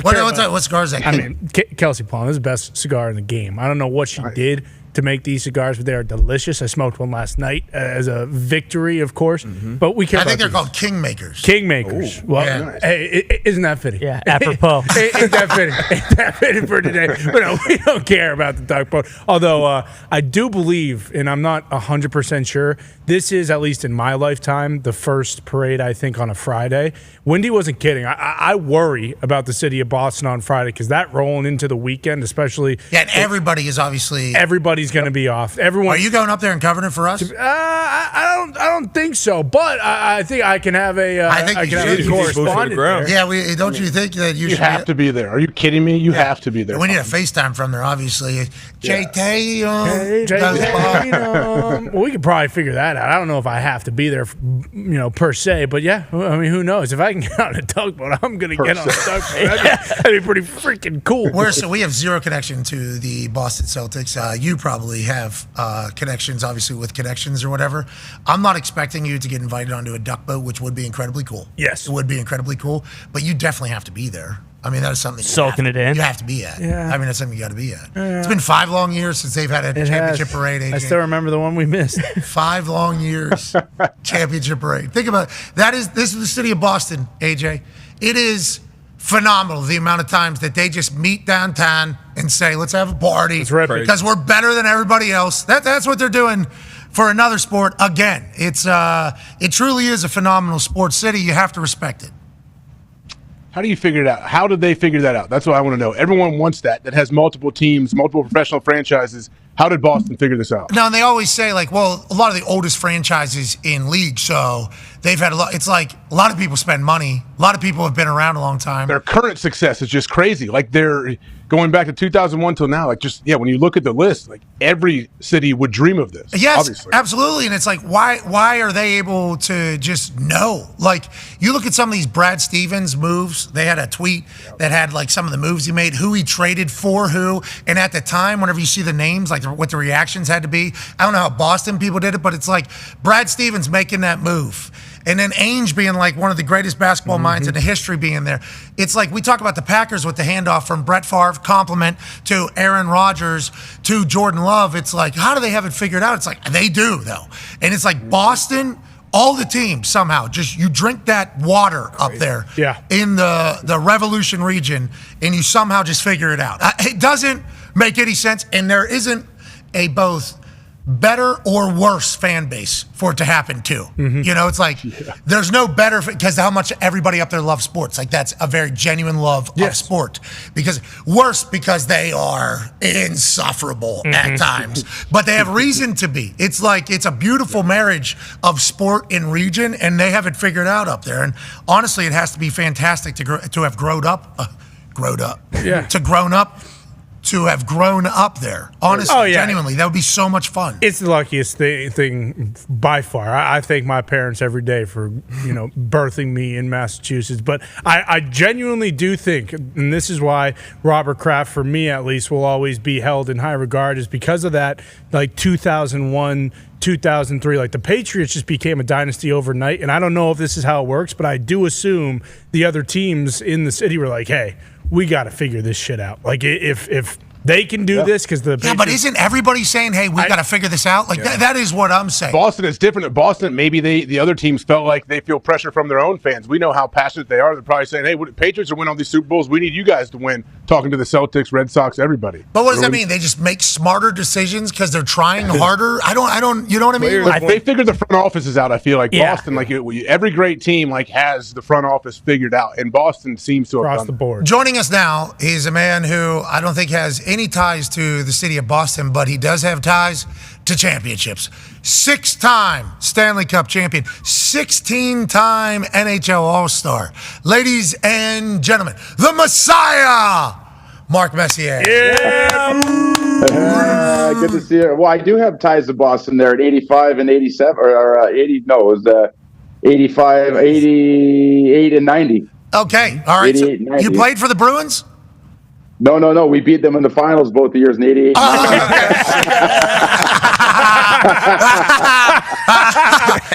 What cigar is that? I mean, Kelsey Plum is the best cigar in the game. I don't know what she did to make these cigars, but they are delicious. I smoked one last night as a victory, of course. But we care. I think they're called Kingmakers. Kingmakers. Well, hey, isn't that fitting? Yeah, apropos. Ain't that fitting? Ain't that fitting for today? But no, we don't care about the duck boat. Although I do believe, and I'm not 100% sure, this is, at least in my lifetime, the first parade, I think, on a Friday. Wendy wasn't kidding. I worry about the city of Boston on Friday because that rolling into the weekend, especially. Yeah, and everybody is obviously. Everybody's going to be off. Everyone. Are you going up there and covering it for us? I don't think so, but I think I can have a. I think I can have a correspondent there. Yeah, don't you think that you should have to be there? Are you kidding me? You have to be there. We need a FaceTime from there, obviously. JT, well, we could probably figure that out. I don't know if I have to be there, per se, but yeah, I mean, who knows? If I can get on a tugboat, I'm going to get on a tugboat. That'd be pretty freaking cool. So we have zero connection to the Boston Celtics. You probably have connections, obviously, with connections or whatever. I'm not expecting you to get invited onto a duck boat, which would be incredibly cool. Yes. It would be incredibly cool, but you definitely have to be there. I mean, that is something soaking it in. You have to be at. Yeah. I mean, that's something you got to be at. Yeah. It's been 5 long years since they've had a championship parade. AJ. I still remember the one we missed. 5 long years championship parade. Think about it. This is the city of Boston, AJ. It is phenomenal the amount of times that they just meet downtown and say, let's have a party because we're better than everybody else. That's what they're doing for another sport. Again, it truly is a phenomenal sports city. You have to respect it. How do you figure it out? How did they figure that out? That's what I want to know. Everyone wants that has multiple teams, multiple professional franchises. How did Boston figure this out? No, and they always say, a lot of the oldest franchises in league, so they've had a lot. It's like a lot of people spend money. A lot of people have been around a long time. Their current success is just crazy. They're going back to 2001 till now. When you look at the list, every city would dream of this. Yes, obviously. Absolutely. And it's why are they able to just know? You look at some of these Brad Stevens moves. They had a tweet that had some of the moves he made, who he traded for who. And at the time, whenever you see the names, what the reactions had to be, I don't know how Boston people did it, but it's Brad Stevens making that move. And then Ainge being like one of the greatest basketball minds in the history being there. It's like we talk about the Packers with the handoff from Brett Favre compliment to Aaron Rodgers to Jordan Love. It's like, how do they have it figured out? It's like, they do, though. And it's like Boston, all the teams somehow, just you drink that water up there in the Revolution region and you somehow just figure it out. It doesn't make any sense, and there isn't a both better or worse fan base for it to happen too. You know, it's like there's no better because how much everybody up there loves sports. Like that's a very genuine love of sport. Because worse because they are insufferable at times, but they have reason to be. It's like it's a beautiful marriage of sport and region, and they have it figured out up there. And honestly, it has to be fantastic to have grown up to have grown up there. Honestly, genuinely, that would be so much fun. It's the luckiest thing by far. I thank my parents every day for, birthing me in Massachusetts. But I genuinely do think, and this is why Robert Kraft, for me at least, will always be held in high regard, is because of that, like 2001, 2003, like the Patriots just became a dynasty overnight. And I don't know if this is how it works, but I do assume the other teams in the city were like, hey, we got to figure this shit out. Like if they can do this because the Patriots, but isn't everybody saying, hey, we got to figure this out? Like that is what I'm saying. Boston is different. At Boston, maybe the other teams felt like they feel pressure from their own fans. We know how passionate they are. They're probably saying, hey, Patriots are winning all these Super Bowls. We need you guys to win. Talking to the Celtics, Red Sox, everybody. But what does that mean? They just make smarter decisions because they're trying harder? I don't, you know what I mean? Like, they figured the front offices out, I feel like. Boston, every great team has the front office figured out, and Boston seems to have across the board. Joining us now is a man who I don't think has any ties to the city of Boston, but he does have ties to championships. 6-time Stanley Cup champion, 16-time NHL All-Star. Ladies and gentlemen, the Messiah, Mark Messier. Good to see you. Well, I do have ties to Boston there at 85 and 87, or 80, no, it was 85, 88, and 90. Okay, all right. So you played for the Bruins? No. We beat them in the finals both the years in 88. I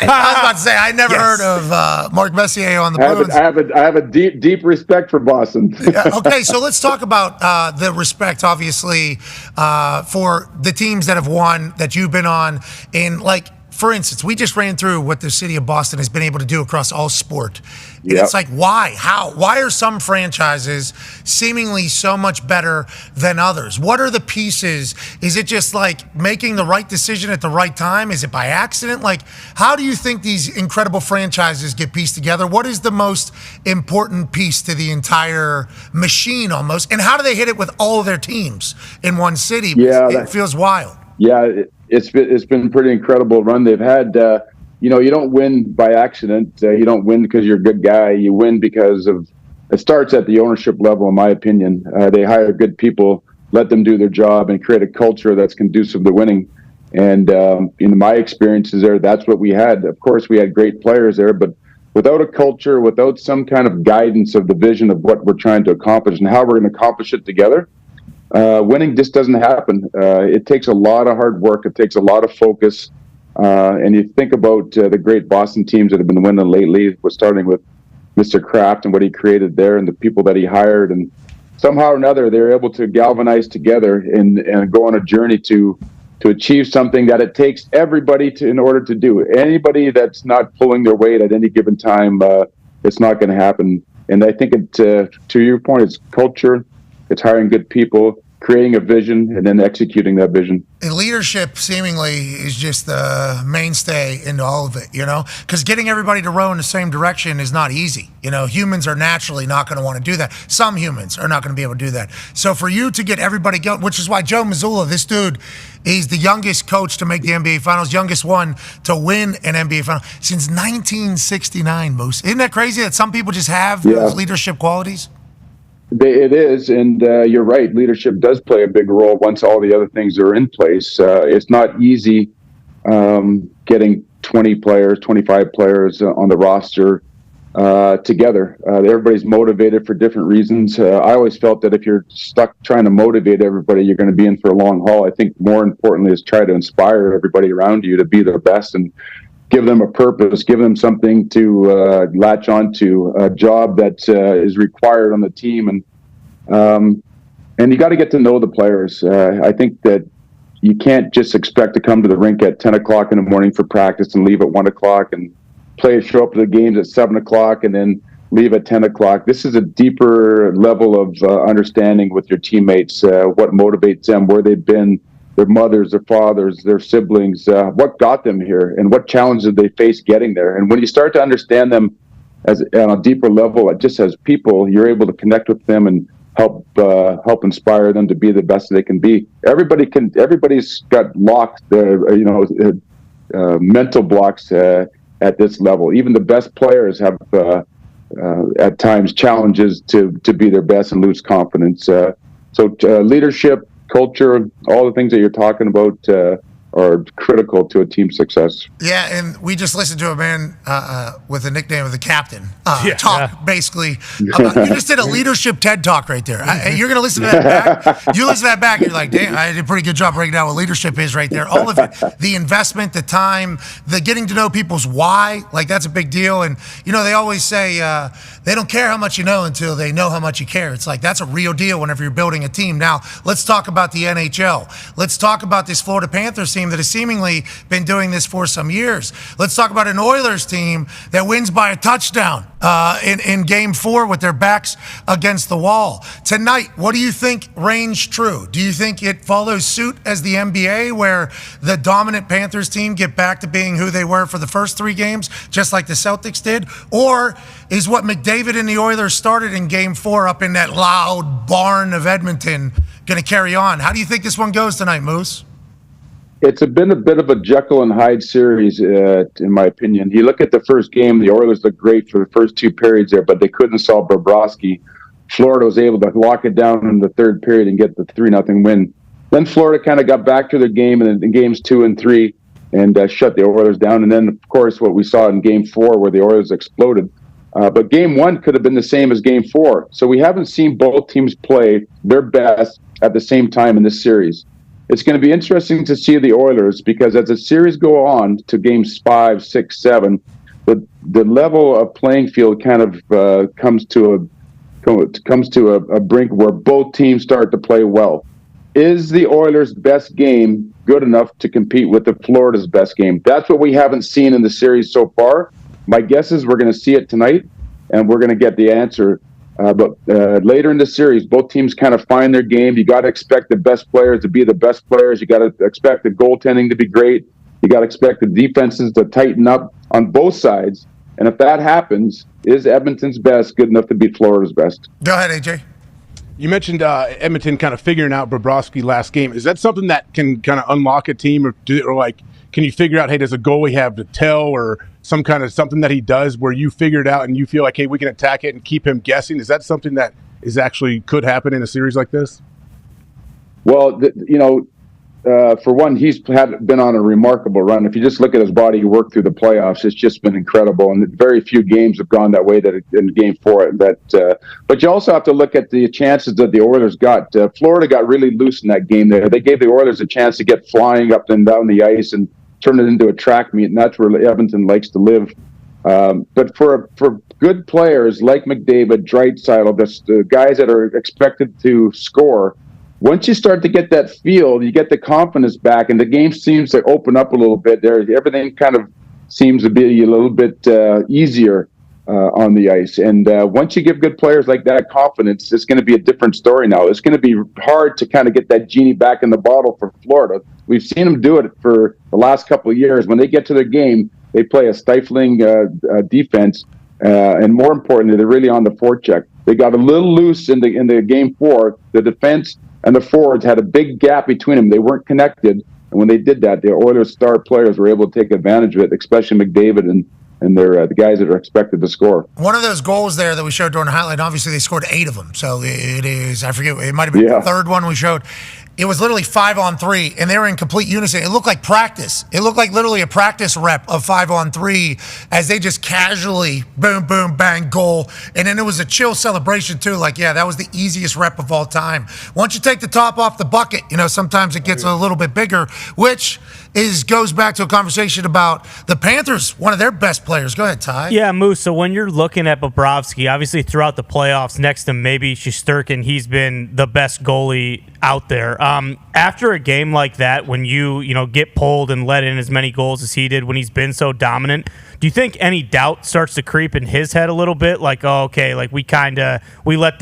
was about to say, I never heard of Mark Messier on the Bruins. I have a deep respect for Boston. Okay, so let's talk about the respect, obviously, for the teams that have won, that you've been on. And, for instance, we just ran through what the city of Boston has been able to do across all sport. And it's like, why? How? Why are some franchises seemingly so much better than others? What are the pieces? Is it just like making the right decision at the right time? Is it by accident? Like, how do you think these incredible franchises get pieced together? What is the most important piece to the entire machine almost? And how do they hit it with all of their teams in one city? It feels wild. Yeah, it's been a pretty incredible run they've had. You don't win by accident. You don't win because you're a good guy. You win because it starts at the ownership level, in my opinion. They hire good people, let them do their job, and create a culture that's conducive to winning. And in my experiences there, that's what we had. Of course, we had great players there, but without a culture, without some kind of guidance of the vision of what we're trying to accomplish and how we're going to accomplish it together, winning just doesn't happen. It takes a lot of hard work. It takes a lot of focus. And you think about the great Boston teams that have been winning lately, starting with Mr. Kraft and what he created there and the people that he hired. And somehow or another, they're able to galvanize together and go on a journey to achieve something that it takes everybody in order to do. Anybody that's not pulling their weight at any given time, it's not going to happen. And I think to your point, it's culture. It's hiring good people, creating a vision, and then executing that vision. And leadership seemingly is just the mainstay into all of it, because getting everybody to row in the same direction is not easy. Humans are naturally not going to want to do that. Some humans are not going to be able to do that. So for you to get everybody going, which is why Joe Mazzulla, this dude, he's the youngest coach to make the NBA Finals, youngest one to win an NBA Final since 1969, Moose. Isn't that crazy that some people just have those leadership qualities? It is, and you're right. Leadership does play a big role once all the other things are in place. It's not easy getting 20 players, 25 players on the roster together. Everybody's motivated for different reasons. I always felt that if you're stuck trying to motivate everybody, you're going to be in for a long haul. I think more importantly is try to inspire everybody around you to be their best. And give them a purpose, give them something to latch onto, a job that is required on the team, and you got to get to know the players. I think that you can't just expect to come to the rink at 10 o'clock in the morning for practice and leave at 1 o'clock and show up to the games at 7 o'clock and then leave at 10 o'clock. This is a deeper level of understanding with your teammates, what motivates them, where they've been, their mothers, their fathers, their siblings, what got them here, and what challenges they face getting there. And when you start to understand them on a deeper level, just as people, you're able to connect with them and help inspire them to be the best they can be. Everybody's got locked, mental blocks at this level. Even the best players have at times challenges to be their best and lose confidence. So leadership, culture, all the things that you're talking about are critical to a team's success. Yeah, and we just listened to a man with the nickname of the captain talk, basically. You just did a leadership TED Talk right there. You're going to listen to that back. You listen to that back, and you're like, damn, I did a pretty good job breaking down what leadership is right there. All of it, the investment, the time, the getting to know people's why, like that's a big deal. And, they always say they don't care how much you know until they know how much you care. It's like that's a real deal whenever you're building a team. Now, let's talk about the NHL. Let's talk about this Florida Panthers team that has seemingly been doing this for some years. Let's talk about an Oilers team that wins by a touchdown in Game 4 with their backs against the wall. Tonight, what do you think reigns true? Do you think it follows suit as the NBA, where the dominant Panthers team get back to being who they were for the first 3 games, just like the Celtics did? Or is what McDavid and the Oilers started in Game 4 up in that loud barn of Edmonton going to carry on? How do you think this one goes tonight, Moose? It's been a bit of a Jekyll and Hyde series, in my opinion. You look at the first game, the Oilers looked great for the first 2 periods there, but they couldn't solve Bobrovsky. Florida was able to lock it down in the third period and get the 3-0 win. Then Florida kind of got back to their game in games 2 and 3 and shut the Oilers down. And then, of course, what we saw in Game 4 where the Oilers exploded. But Game 1 could have been the same as Game 4. So we haven't seen both teams play their best at the same time in this series. It's going to be interesting to see the Oilers, because as the series go on to games 5, 6, 7, the level of playing field kind of comes to a brink where both teams start to play well. Is the Oilers' best game good enough to compete with the Florida's best game? That's what we haven't seen in the series so far. My guess is we're going to see it tonight, and we're going to get the answer. But later in the series, both teams kind of find their game. You got to expect the best players to be the best players. You got to expect the goaltending to be great. You got to expect the defenses to tighten up on both sides. And if that happens, is Edmonton's best good enough to beat Florida's best? Go ahead, AJ. You mentioned Edmonton kind of figuring out Bobrovsky last game. Is that something that can kind of unlock a team, or can you figure out, hey, does a goalie have to tell, or some kind of something that he does where you figure it out and you feel like, hey, we can attack it and keep him guessing? Is that something that is actually could happen in a series like this? Well, for one, he's been on a remarkable run. If you just look at his body work through the playoffs, it's just been incredible. And very few games have gone that way in Game 4. But you also have to look at the chances that the Oilers got. Florida got really loose in that game there. They gave the Oilers a chance to get flying up and down the ice and turn it into a track meet, and that's where Edmonton likes to live. But for good players like McDavid, Draisaitl, the guys that are expected to score, once you start to get that feel, you get the confidence back, and the game seems to open up a little bit there. Everything kind of seems to be a little bit easier on the ice. And once you give good players like that confidence, it's going to be a different story now. It's going to be hard to kind of get that genie back in the bottle for Florida. We've seen them do it for the last couple of years. When they get to their game, they play a stifling defense, and more importantly, they're really on the forecheck. They got a little loose in the Game 4. The defense and the forwards had a big gap between them. They weren't connected, and when they did that, the Oilers' star players were able to take advantage of it, especially McDavid and they're the guys that are expected to score. One of those goals there that we showed during the highlight, obviously they scored 8 of them. So it is, I forget, it might have been the third one we showed. It was literally 5-on-3, and they were in complete unison. It looked like practice. It looked like literally a practice rep of 5-on-3 as they just casually boom, boom, bang, goal. And then it was a chill celebration too. Like, yeah, that was the easiest rep of all time. Once you take the top off the bucket, sometimes it gets a little bit bigger, which goes back to a conversation about the Panthers, one of their best players. Go ahead, Ty. Yeah, Moose. So when you're looking at Bobrovsky, obviously throughout the playoffs, next to maybe Shesterkin, he's been the best goalie out there. After a game like that, when you get pulled and let in as many goals as he did, when he's been so dominant, do you think any doubt starts to creep in his head a little bit? Like, oh, okay, like we let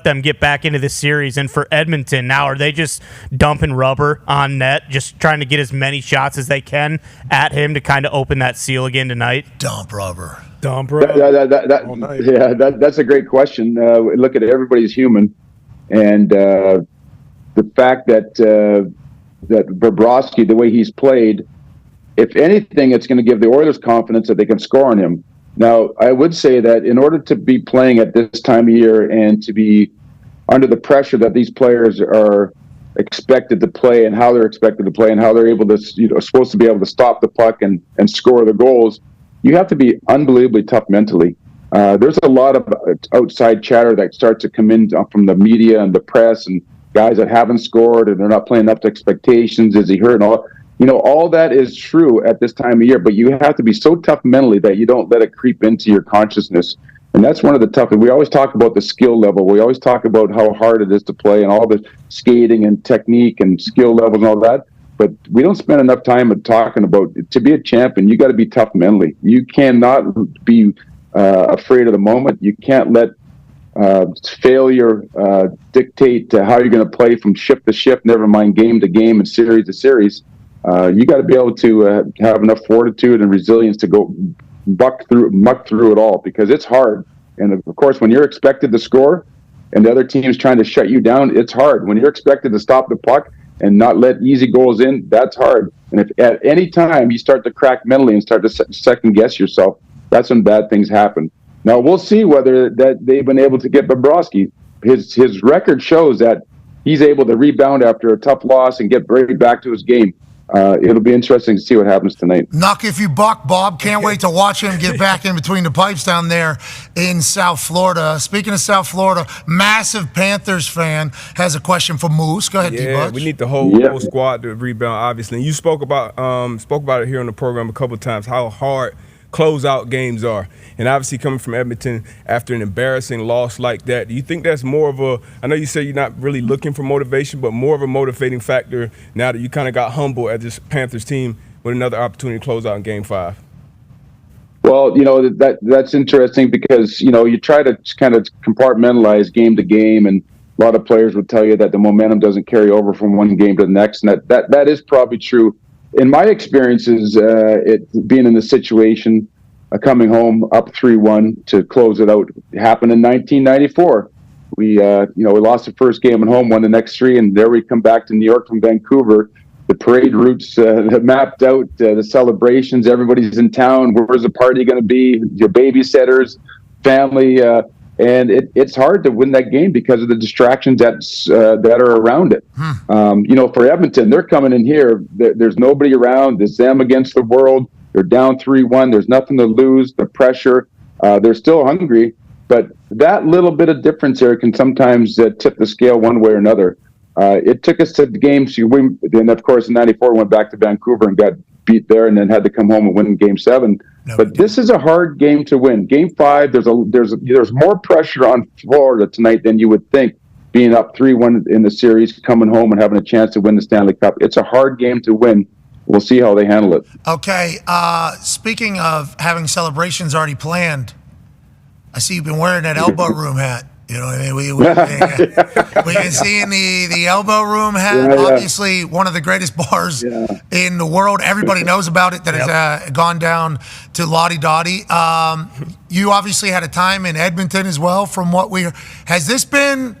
them get back into this series, and for Edmonton now, are they just dumping rubber on net, just trying to get as many shots as they can at him to kind of open that seal again tonight? Dump rubber. That's a great question. Look at it, everybody's human, and the fact that Bobrovsky, the way he's played, if anything, it's going to give the Oilers confidence that they can score on him. Now, I would say that in order to be playing at this time of year and to be under the pressure that these players are expected to play and how they're expected to play and how they're able to, supposed to be able to stop the puck and score the goals, you have to be unbelievably tough mentally. There's a lot of outside chatter that starts to come in from the media and the press and guys that haven't scored and they're not playing up to expectations. Is he hurt? And all. All that is true at this time of year, but you have to be so tough mentally that you don't let it creep into your consciousness. And that's one of the toughest. We always talk about the skill level. We always talk about how hard it is to play and all the skating and technique and skill levels and all that. But we don't spend enough time talking about, to be a champion, you got to be tough mentally. You cannot be afraid of the moment. You can't let failure dictate how you're going to play from shift to shift, never mind game to game and series to series. You got to be able to have enough fortitude and resilience to go muck through it all, because it's hard. And of course, when you're expected to score and the other team's trying to shut you down, it's hard. When you're expected to stop the puck and not let easy goals in, that's hard. And if at any time you start to crack mentally and start to second guess yourself, that's when bad things happen. Now we'll see whether that they've been able to get Bobrovsky. His record shows that he's able to rebound after a tough loss and get right back to his game. It'll be interesting to see what happens tonight. Knock if you buck, Bob. Can't wait to watch him get back in between the pipes down there in South Florida. Speaking of South Florida, massive Panthers fan has a question for Moose. Go ahead, D-Butch. We need the whole squad to rebound, obviously. And you spoke about it here on the program a couple of times, how hard closeout games are. And obviously coming from Edmonton after an embarrassing loss like that, do you think that's more of a, I know you say you're not really looking for motivation, but more of a motivating factor now that you kind of got humble at this Panthers team with another opportunity to close out in Game 5? Well, that's interesting because, you try to kind of compartmentalize game to game, and a lot of players would tell you that the momentum doesn't carry over from one game to the next, and that is probably true. In my experiences, being in the situation, coming home up 3-1 to close it out, happened in 1994. We lost the first game at home, won the next three, and there we come back to New York from Vancouver. The parade routes have mapped out, the celebrations, everybody's in town. Where's the party going to be? Your babysitters, family, and it's hard to win that game because of the distractions that are around it. For Edmonton, they're coming in here. There's nobody around. It's them against the world. They're down 3-1. There's nothing to lose. The pressure. They're still hungry, but that little bit of difference there can sometimes tip the scale one way or another. It took us to the games. Then, of course, in '94, went back to Vancouver and got beat there, and then had to come home and win Game 7. But this is a hard game to win. Game 5, there's more pressure on Florida tonight than you would think, being up 3-1 in the series, coming home and having a chance to win the Stanley Cup. It's a hard game to win. We'll see how they handle it. Okay. Speaking of having celebrations already planned, I see you've been wearing that elbow room hat. You know what I mean? We've been seeing the elbow room hat. Obviously, one of the greatest bars in the world. Everybody knows about it that has gone down to Lottie Dottie. You obviously had a time in Edmonton as well. Has this been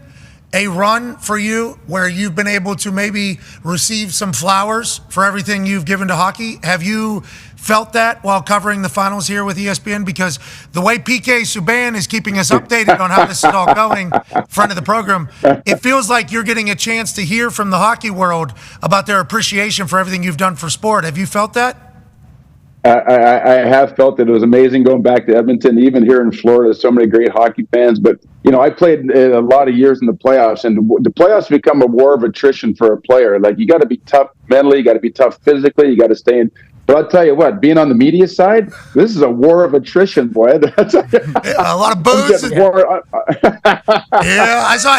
a run for you where you've been able to maybe receive some flowers for everything you've given to hockey? Have you felt that while covering the finals here with ESPN? Because the way PK Subban is keeping us updated on how this is all going, front of the program, it feels like you're getting a chance to hear from the hockey world about their appreciation for everything you've done for sport. Have you felt that? I have felt that it was amazing going back to Edmonton, even here in Florida. So many great hockey fans. But, I played a lot of years in the playoffs, and the playoffs become a war of attrition for a player. Like, you got to be tough mentally, you got to be tough physically, you got to stay in. But I'll tell you what, being on the media side, this is a war of attrition, boy. That's a lot of booze. Yeah, I saw.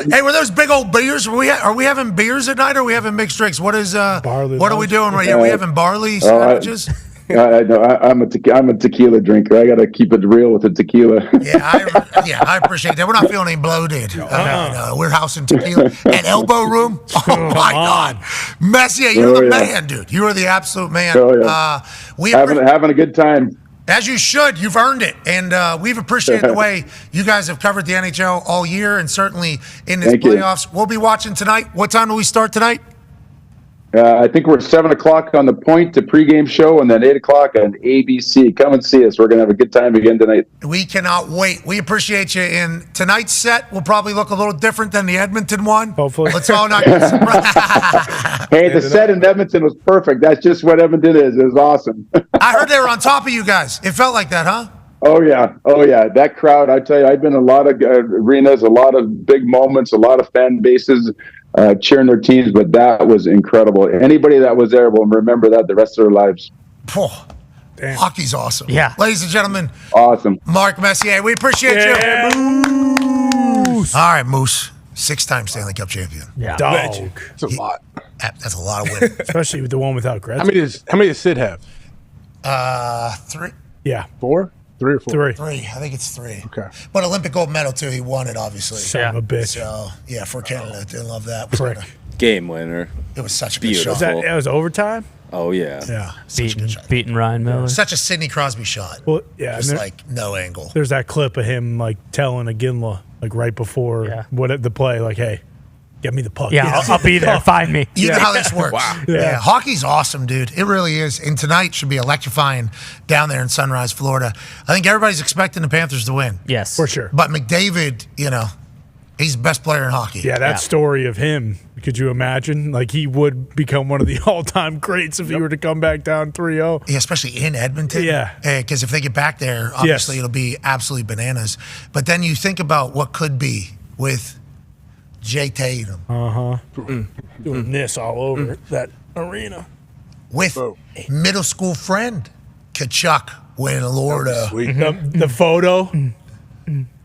Hey, were those big old beers? Are we having beers at night, or are we having mixed drinks? What is barley? What are we doing right here? Are we having barley sandwiches? I'm a tequila drinker. I got to keep it real with the tequila. I appreciate that. We're not feeling any bloated. No, we're housing tequila and elbow room. Oh my God, Messier, you're the man, dude. You are the absolute man. We having a good time. As you should. You've earned it, and we've appreciated the way you guys have covered the NHL all year, and certainly in this playoffs. We'll be watching tonight. What time do we start tonight? I think we're 7 o'clock on the Point, the pregame show, and then 8 o'clock on ABC. Come and see us. We're going to have a good time again tonight. We cannot wait. We appreciate you. And tonight's set will probably look a little different than the Edmonton one. Hopefully. Let's all not Hey, the set in Edmonton was perfect. That's just what Edmonton is. It was awesome. I heard they were on top of you guys. It felt like that, huh? Oh, yeah. That crowd, I tell you, I've been in a lot of arenas, a lot of big moments, a lot of fan bases cheering their teams, but that was incredible. Anybody that was there will remember that the rest of their lives. Hockey's awesome. Yeah. Ladies and gentlemen. Awesome. Mark Messier, we appreciate you. Moose. All right, Moose. 6-time Stanley Cup champion. Yeah. Dog. That's a lot. That's a lot of wins. Especially with the one without Gretzky. How many does Sid have? 3. Yeah. 4? 3 or 4? 3. I think it's 3. Okay. But Olympic gold medal, too. He won it, obviously. Son of a bitch. So, yeah, for Canada. They love that. Game winner. It was such a good shot. It was overtime? Oh, yeah. Yeah. Beating Ryan Miller. Such a Sidney Crosby shot. Well, yeah. Just like no angle. There's that clip of him like telling Iginla, like right before the play, like, hey, get me the puck. Yeah, I'll be there. Find me. You know how this works. Wow. Yeah. Hockey's awesome, dude. It really is. And tonight should be electrifying down there in Sunrise, Florida. I think everybody's expecting the Panthers to win. Yes. For sure. But McDavid, he's the best player in hockey. Yeah, that story of him, could you imagine? Like, he would become one of the all-time greats if he were to come back down 3-0. Yeah, especially in Edmonton. Yeah. Because if they get back there, obviously it'll be absolutely bananas. But then you think about what could be with Jay Tatum. Doing this all over that arena. With a middle school friend, Kachuk, when Florida. The photo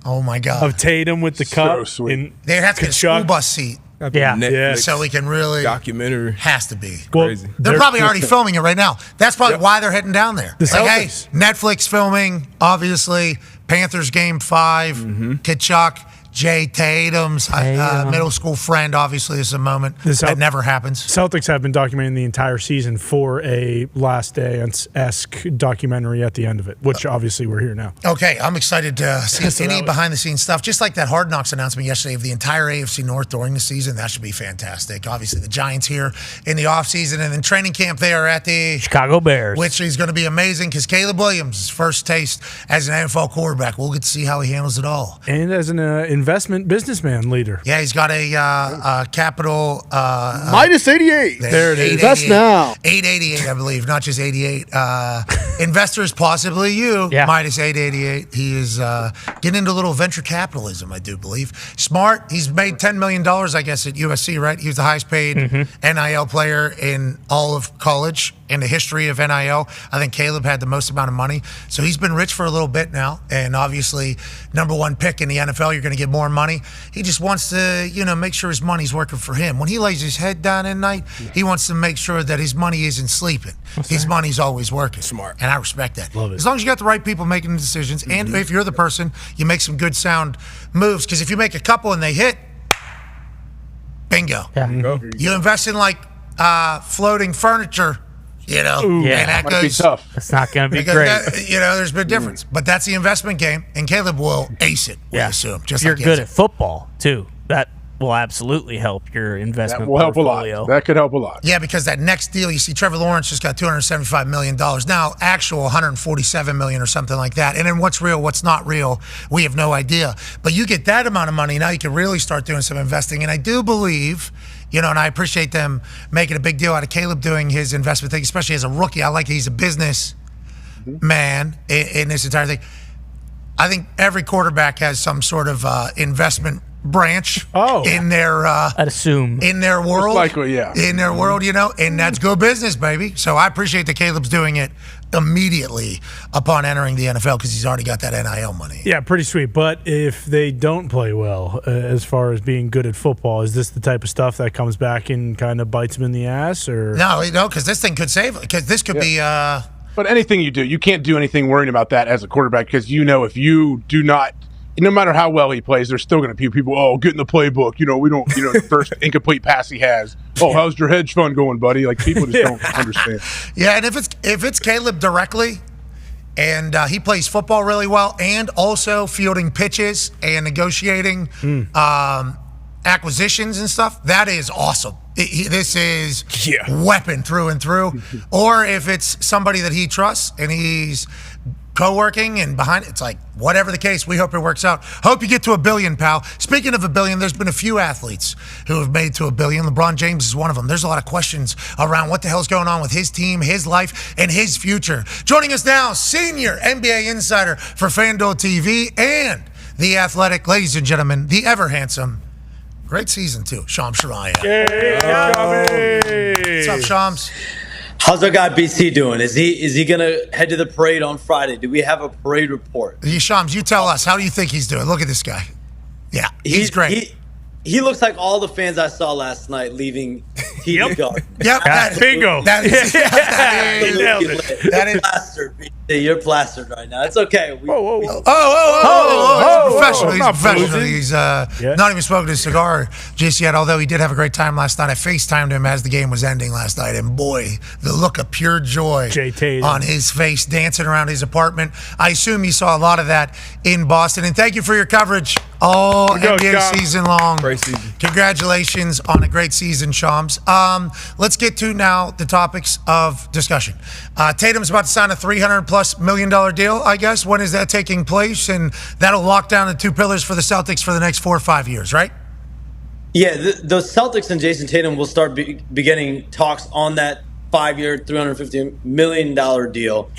Oh, my God. of Tatum with the cup. Sweet. They have to get a school bus seat. Netflix So we can really. documentary. Has to be. Crazy. They're probably already filming it right now. That's probably why they're heading down there. The Like, hey, Celtics. Netflix filming, obviously. Panthers game 5. Kachuk, Jay Tatum's middle school friend, obviously, is a moment that never happens. Celtics have been documenting the entire season for a Last Day-esque documentary at the end of it, which obviously we're here now. Okay, I'm excited to see any behind-the-scenes stuff. Just like that Hard Knocks announcement yesterday of the entire AFC North during the season. That should be fantastic. Obviously, the Giants here in the offseason, and in training camp they are at the Chicago Bears, which is going to be amazing because Caleb Williams' first taste as an NFL quarterback. We'll get to see how he handles it all. And as an investment businessman leader. Yeah, he's got a capital minus 88. There it is. Invest now. 888, I believe, not just 88. Investors, possibly you, minus 888. He is getting into a little venture capitalism, I do believe. Smart. He's made $10 million, I guess, at USC, right? He was the highest paid NIL player in all of college. In the history of NIL, I think Caleb had the most amount of money. So he's been rich for a little bit now. And obviously, number one pick in the NFL, you're going to get more money. He just wants to, make sure his money's working for him. When he lays his head down at night, he wants to make sure that his money isn't sleeping. His money's always working. Smart. And I respect that. Love it. As long as you got the right people making the decisions, and if you're the person, you make some good sound moves. Because if you make a couple and they hit, bingo. Yeah. You invest in like floating furniture, and that Might be goes tough. It's not going to be because great. there's a big difference. But that's the investment game, and Caleb will ace it. We assume. Just if you're like good at football too, that will absolutely help your investment. That will help portfolio. a lot. That could help a lot. Yeah, because that next deal, you see, Trevor Lawrence just got $275 million. Now, actual $147 million or something like that. And then what's real, what's not real, we have no idea. But you get that amount of money, now you can really start doing some investing. And I do believe and I appreciate them making a big deal out of Caleb doing his investment thing, especially as a rookie. I like that he's a business man in this entire thing. I think every quarterback has some sort of investment branch in their I'd assume in their world. Most likely, yeah. In their world, and that's good business, baby. So I appreciate that Caleb's doing it immediately upon entering the NFL because he's already got that NIL money. Yeah, pretty sweet. But if they don't play well as far as being good at football, is this the type of stuff that comes back and kind of bites them in the ass? Or No, because this thing could save it. Because this could be. But anything you do, you can't do anything worrying about that as a quarterback because if you do not, no matter how well he plays, there's still going to be people, get in the playbook. We don't, the first incomplete pass he has. Oh, how's your hedge fund going, buddy? Like, people just don't understand. Yeah, and if it's Caleb directly and he plays football really well and also fielding pitches and negotiating acquisitions and stuff, that is awesome. This is weapon through and through. Or if it's somebody that he trusts and he's co-working and behind it, it's like, whatever the case, we hope it works out. Hope you get to $1 billion, pal. Speaking of $1 billion, there's been a few athletes who have made it to $1 billion. LeBron James is one of them. There's a lot of questions around what the hell's going on with his team, his life, and his future. Joining us now, senior NBA insider for FanDuel TV and The Athletic, ladies and gentlemen, the ever handsome, great season too, Shams Charania. What's up, Shams? How's our guy BC doing? Is he gonna head to the parade on Friday? Do we have a parade report? Shams, you tell us. How do you think he's doing? Look at this guy. Yeah, he's great. He looks like all the fans I saw last night leaving TD Garden. Yep, bingo. That is plastered. BC. You're plastered right now. It's okay. Whoa. He's professional. He's not even smoking his cigar just yet, although he did have a great time last night. I FaceTimed him as the game was ending last night, and boy, the look of pure joy on his face dancing around his apartment. I assume you saw a lot of that in Boston, and thank you for your coverage all NBA season long. Great season. Congratulations on a great season, Shams. Let's get to now the topics of discussion. Tatum's about to sign a $300+ million deal, I guess. When is that taking place? And that'll lock down the two pillars for the Celtics for the next 4 or 5 years, right? Yeah, the Celtics and Jason Tatum will start beginning talks on that 5-year, $350 million deal.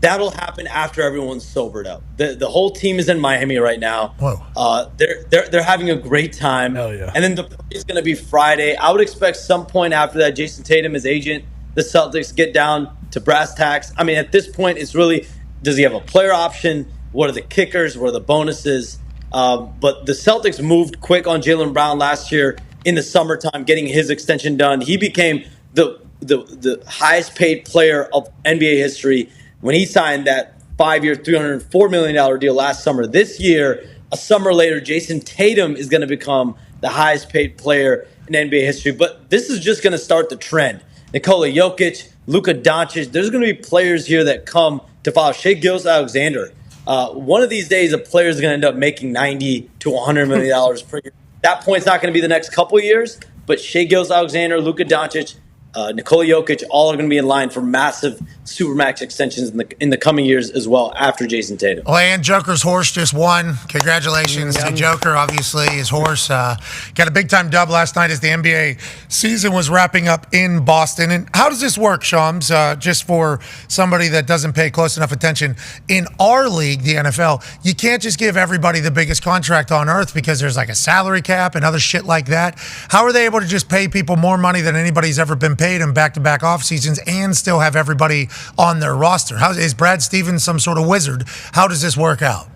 That'll happen after everyone's sobered up. The whole team is in Miami right now. Whoa. They're having a great time. Hell yeah. And then the parade is going to be Friday. I would expect some point after that, Jason Tatum, his agent, the Celtics get down to brass tacks. I mean, at this point, it's really, does he have a player option? What are the kickers? What are the bonuses? But the Celtics moved quick on Jaylen Brown last year in the summertime, getting his extension done. He became the highest paid player of NBA history when he signed that 5-year, $304 million deal last summer. This year, a summer later, Jason Tatum is going to become the highest paid player in NBA history. But this is just going to start the trend. Nikola Jokic, Luka Doncic, there's going to be players here that come to follow. Shai Gilgeous-Alexander. One of these days, a player is going to end up making $90 to $100 million per year. That point's not going to be the next couple of years, but Shai Gilgeous-Alexander, Luka Doncic, Nikola Jokic, all are going to be in line for massive supermax extensions in the coming years as well after Jason Tatum. Oh, and Joker's horse just won. Congratulations to Joker. Obviously, his horse got a big-time dub last night as the NBA season was wrapping up in Boston. And how does this work, Shams, just for somebody that doesn't pay close enough attention? In our league, the NFL, you can't just give everybody the biggest contract on earth because there's like a salary cap and other shit like that. How are they able to just pay people more money than anybody's ever been paid in back-to-back off seasons and still have everybody on their roster? How is Brad Stevens some sort of wizard? How does this work out?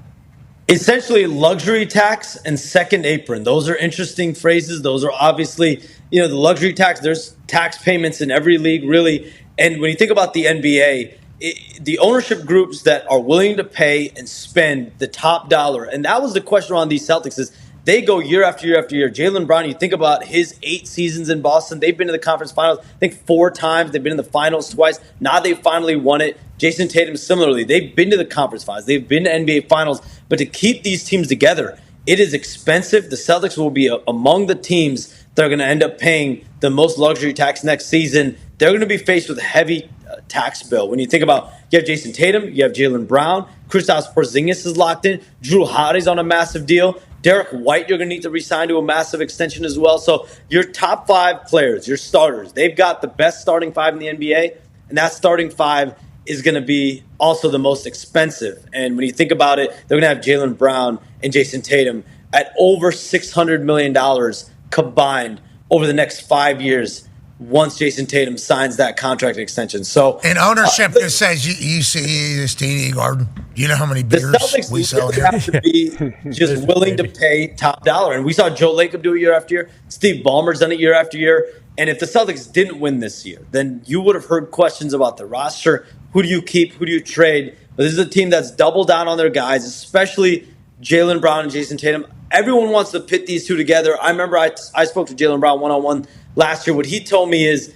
Essentially, luxury tax and second apron. Those are interesting phrases. Those are obviously, the luxury tax. There's tax payments in every league, really. And when you think about the NBA, the ownership groups that are willing to pay and spend the top dollar, and that was the question around these Celtics is, they go year after year after year. Jaylen Brown, you think about his 8 seasons in Boston. They've been to the conference finals, I think 4 times. They've been in the finals twice. Now they finally won it. Jason Tatum, similarly. They've been to the conference finals. They've been to NBA finals. But to keep these teams together, it is expensive. The Celtics will be among the teams that are going to end up paying the most luxury tax next season. They're going to be faced with a heavy tax bill. When you think about, you have Jason Tatum, you have Jaylen Brown, Kristaps Porzingis is locked in, Drew Holiday's on a massive deal. Derek White, you're going to need to re-sign to a massive extension as well. So your top 5 players, your starters, they've got the best starting 5 in the NBA, and that starting 5 is going to be also the most expensive. And when you think about it, they're going to have Jaylen Brown and Jason Tatum at over $600 million combined over the next 5 years once Jason Tatum signs that contract extension. So, and ownership just says, you see this TD Garden, you know how many beers Celtics we sell here? have to be just willing to pay top dollar. And we saw Joe Lacob do it year after year. Steve Ballmer's done it year after year. And if the Celtics didn't win this year, then you would have heard questions about the roster. Who do you keep? Who do you trade? But this is a team that's doubled down on their guys, especially Jaylen Brown and Jason Tatum. Everyone wants to pit these two together. I remember I spoke to Jaylen Brown one-on-one last year. What he told me is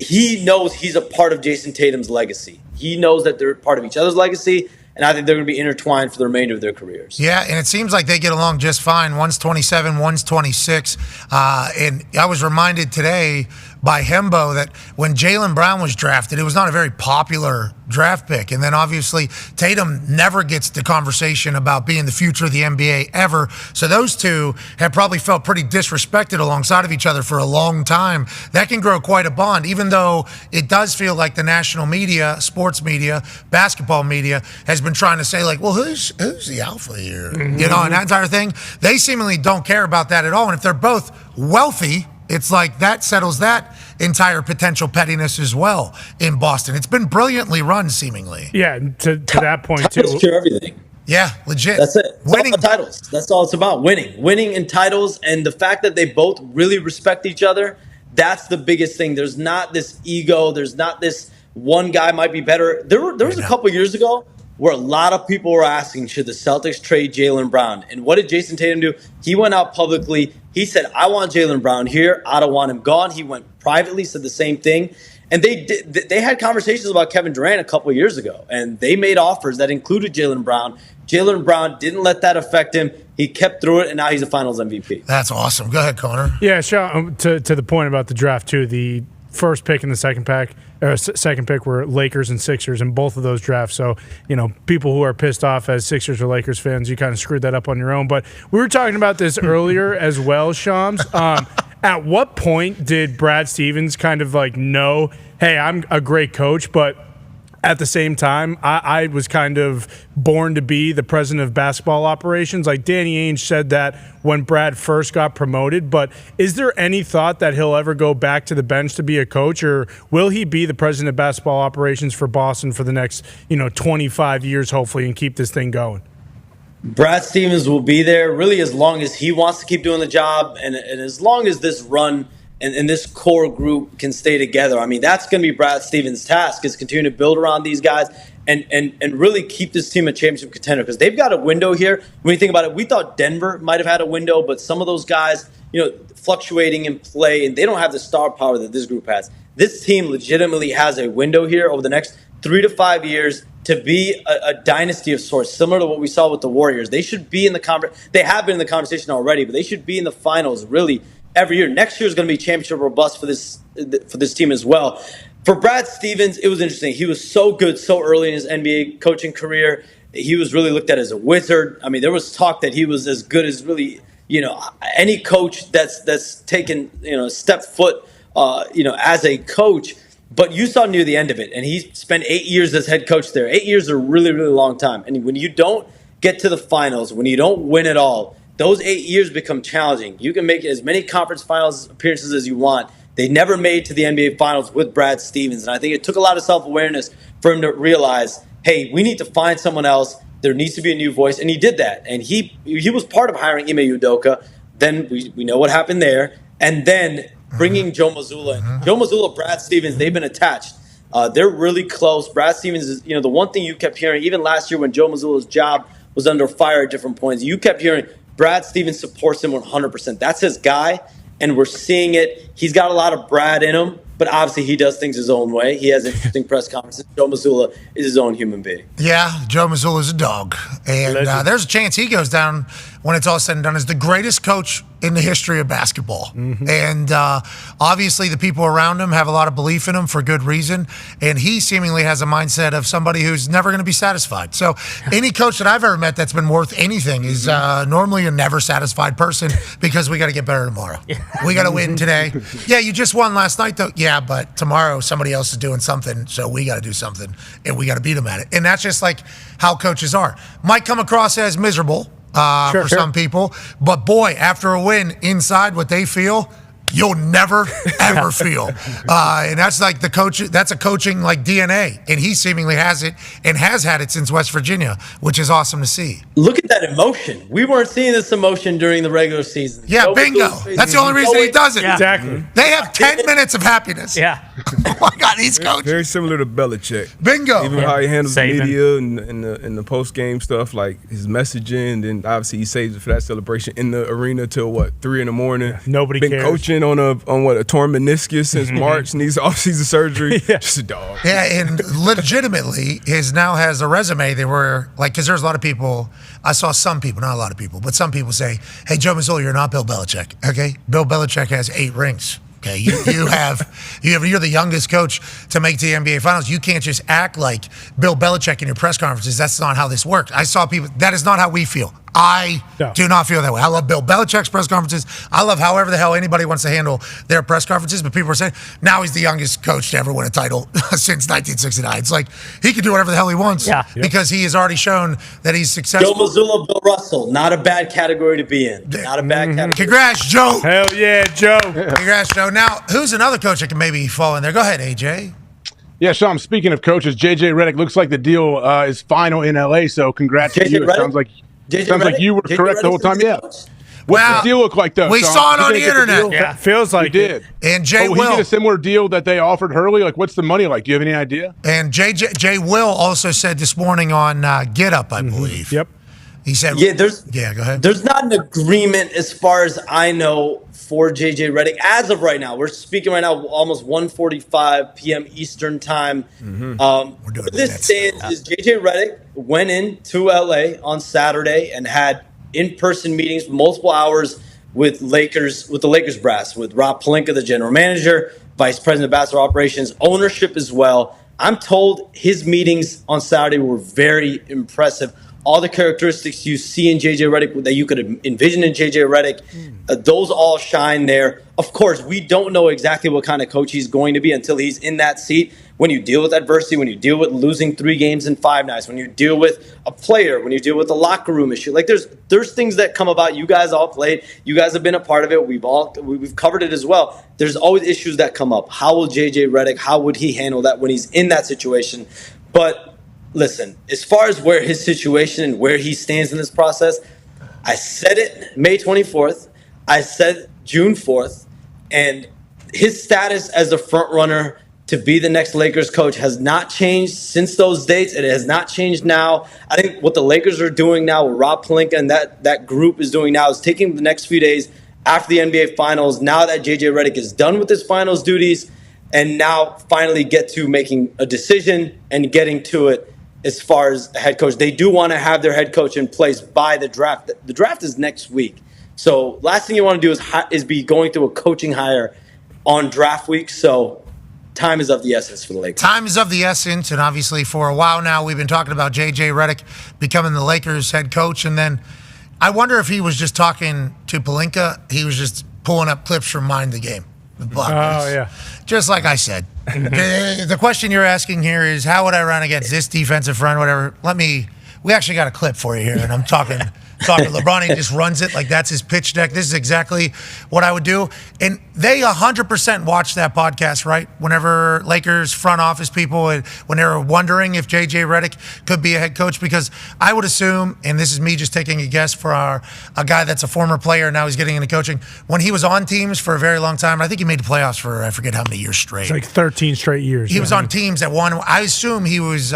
he knows he's a part of Jason Tatum's legacy. He knows that they're part of each other's legacy, and I think they're going to be intertwined for the remainder of their careers. Yeah, and it seems like they get along just fine. One's 27, one's 26. And I was reminded today by Hembo that when Jaylen Brown was drafted, it was not a very popular draft pick. And then obviously Tatum never gets the conversation about being the future of the NBA ever. So those two have probably felt pretty disrespected alongside of each other for a long time. That can grow quite a bond, even though it does feel like the national media, sports media, basketball media has been trying to say, like, well, who's the alpha here? Mm-hmm. You know, and that entire thing. They seemingly don't care about that at all. And if they're both wealthy, it's like that settles that entire potential pettiness as well in Boston. It's been brilliantly run, seemingly. Yeah, to that point, too. Titles cure everything. Yeah, legit. That's it. It's winning all about titles. That's all it's about. Winning in titles, and the fact that they both really respect each other, that's the biggest thing. There's not this ego. There's not this one guy might be better. There was a couple years ago where a lot of people were asking, should the Celtics trade Jaylen Brown? And what did Jason Tatum do? He went out publicly. He said, I want Jaylen Brown here. I don't want him gone. He went privately, said the same thing. And they had conversations about Kevin Durant a couple of years ago, and they made offers that included Jaylen Brown. Jaylen Brown didn't let that affect him. He kept through it, and now he's a Finals MVP. That's awesome. Go ahead, Connor. Yeah, Sean, to the point about the draft, too, the first pick and the second pick were Lakers and Sixers in both of those drafts. So, you know, people who are pissed off as Sixers or Lakers fans, you kind of screwed that up on your own. But we were talking about this earlier as well, Shams. At what point did Brad Stevens kind of like know, hey, I'm a great coach, but at the same time, I was kind of born to be the president of basketball operations. Like Danny Ainge said that when Brad first got promoted. But is there any thought that he'll ever go back to the bench to be a coach, or will he be the president of basketball operations for Boston for the next, 25 years, hopefully, and keep this thing going? Brad Stevens will be there really as long as he wants to keep doing the job, and as long as this run and this core group can stay together. I mean, that's going to be Brad Stevens' task, is continue to build around these guys and really keep this team a championship contender, because they've got a window here. When you think about it, we thought Denver might have had a window, but some of those guys, fluctuating in play, and they don't have the star power that this group has. This team legitimately has a window here over the next 3 to 5 years to be a dynasty of sorts, similar to what we saw with the Warriors. They should be in the They have been in the conversation already, but they should be in the finals really every year. Next year is going to be championship robust for this team as well. For Brad Stevens, it was interesting. He was so good so early in his NBA coaching career. He was really looked at as a wizard. I mean, there was talk that he was as good as really, any coach that's taken, step foot, as a coach. But you saw near the end of it, and he spent 8 years as head coach there. 8 years is a really, really long time. And when you don't get to the finals, when you don't win at all, those 8 years become challenging. You can make as many conference finals appearances as you want. They never made to the NBA finals with Brad Stevens. And I think it took a lot of self-awareness for him to realize, hey, we need to find someone else. There needs to be a new voice. And he did that. And he was part of hiring Ime Udoka. Then we know what happened there. And then bringing Joe Mazzulla in. Joe Mazzulla, Brad Stevens, they've been attached. They're really close. Brad Stevens is, the one thing you kept hearing, even last year when Joe Mazzulla's job was under fire at different points, you kept hearing Brad Stevens supports him 100%. That's his guy, and we're seeing it. He's got a lot of Brad in him, but obviously he does things his own way. He has interesting press conferences. Joe Mazzulla is his own human being. Yeah, Joe Mazzulla's a dog. And there's a chance he goes down when it's all said and done, is the greatest coach in the history of basketball. And obviously the people around him have a lot of belief in him for good reason. And he seemingly has a mindset of somebody who's never going to be satisfied. So any coach that I've ever met that's been worth anything is normally a never satisfied person because we got to get better tomorrow. We got to win today. Yeah, you just won last night though. Yeah, but tomorrow somebody else is doing something. So we got to do something and we got to beat them at it. And that's just like how coaches are. Might come across as miserable. For some people. But boy, after a win, inside what they feel, you'll never, ever feel. And that's like the coach, that's a coaching like DNA. And he seemingly has it and has had it since West Virginia, which is awesome to see. Look at that emotion. We weren't seeing this emotion during the regular season. Yeah, bingo. That's the only reason he does it. Yeah. Exactly. They have 10 minutes of happiness. Yeah. Oh my God, these coaches. Very similar to Belichick. Bingo. Even how he handles the Saban. media and the post game stuff, like his messaging. And then obviously he saves it for that celebration in the arena till 3 in the morning. Nobody Been cares. coaching on a torn meniscus since March, and he's off-season surgery. Just a dog. Yeah, and legitimately, now has a resume. They were like, because there's a lot of people. I saw some people, not a lot of people, but some people say, "Hey, Joe Mazzulla, you're not Bill Belichick." Okay, Bill Belichick has 8 rings. Okay, you're the youngest coach to make the NBA Finals. You can't just act like Bill Belichick in your press conferences. That's not how this works. I saw people. That is not how we feel. I do not feel that way. I love Bill Belichick's press conferences. I love however the hell anybody wants to handle their press conferences. But people are saying now he's the youngest coach to ever win a title since 1969. It's like he can do whatever the hell he wants because he has already shown that he's successful. Joe Mazzulla, Bill Russell, not a bad category to be in. Not a bad category. Congrats, Joe. Hell yeah, Joe. Congrats, Joe. Now, who's another coach that can maybe fall in there? Go ahead, AJ. Yeah, Sean, speaking of coaches, JJ Redick looks like the deal is final in LA, so congrats to you. It sounds like you were correct the whole time. Yeah. What's the deal look like, though? We Sean? saw it on the internet. Yeah, feels like you did. And Jay Will he Will. get a similar deal that they offered Hurley? Like, what's the money like? Do you have any idea? And Jay Will also said this morning on Get Up, I believe. Yep. He said, go ahead. There's not an agreement as far as I know for JJ Redick as of right now. We're speaking right now, almost 1:45 p.m. Eastern time. Where this stands is JJ Redick went into LA on Saturday and had in-person meetings, multiple hours with the Lakers brass, with Rob Pelinka, the general manager, vice president of basketball operations, ownership as well. I'm told his meetings on Saturday were very impressive. All the characteristics you see in JJ Redick that you could envision in JJ Redick, those all shine there. Of course, we don't know exactly what kind of coach he's going to be until he's in that seat. When you deal with adversity, when you deal with losing 3 games in 5 nights, when you deal with a player, when you deal with the locker room issue, like there's things that come about. You guys all played. You guys have been a part of it. We've covered it as well. There's always issues that come up. How will JJ Redick? How would he handle that when he's in that situation? But listen, as far as where his situation and where he stands in this process, I said it May 24th. I said June 4th. And his status as the front runner to be the next Lakers coach has not changed since those dates. It has not changed now. I think what the Lakers are doing now, what Rob Pelinka and that group is doing now, is taking the next few days after the NBA Finals, now that JJ Redick is done with his finals duties, and now finally get to making a decision and getting to it. As far as the head coach, they do want to have their head coach in place by the draft. The draft is next week. So last thing you want to do is be going through a coaching hire on draft week. So time is of the essence for the Lakers. Time is of the essence, and obviously for a while now we've been talking about J.J. Redick becoming the Lakers head coach, and then I wonder if he was just talking to Pelinka. He was just pulling up clips from Mind the Game. Just like I said. The question you're asking here is, how would I run against this defensive front, whatever? We actually got a clip for you here, and I'm talking LeBron. He just runs it like that's his pitch deck. This is exactly what I would do. And they 100% watched that podcast, right? Whenever Lakers front office people, when they were wondering if J.J. Redick could be a head coach, because I would assume, and this is me just taking a guess for a guy that's a former player, now he's getting into coaching. When he was on teams for a very long time, I think he made the playoffs for I forget how many years straight. It's like 13 straight years. He was on teams that won. I assume he was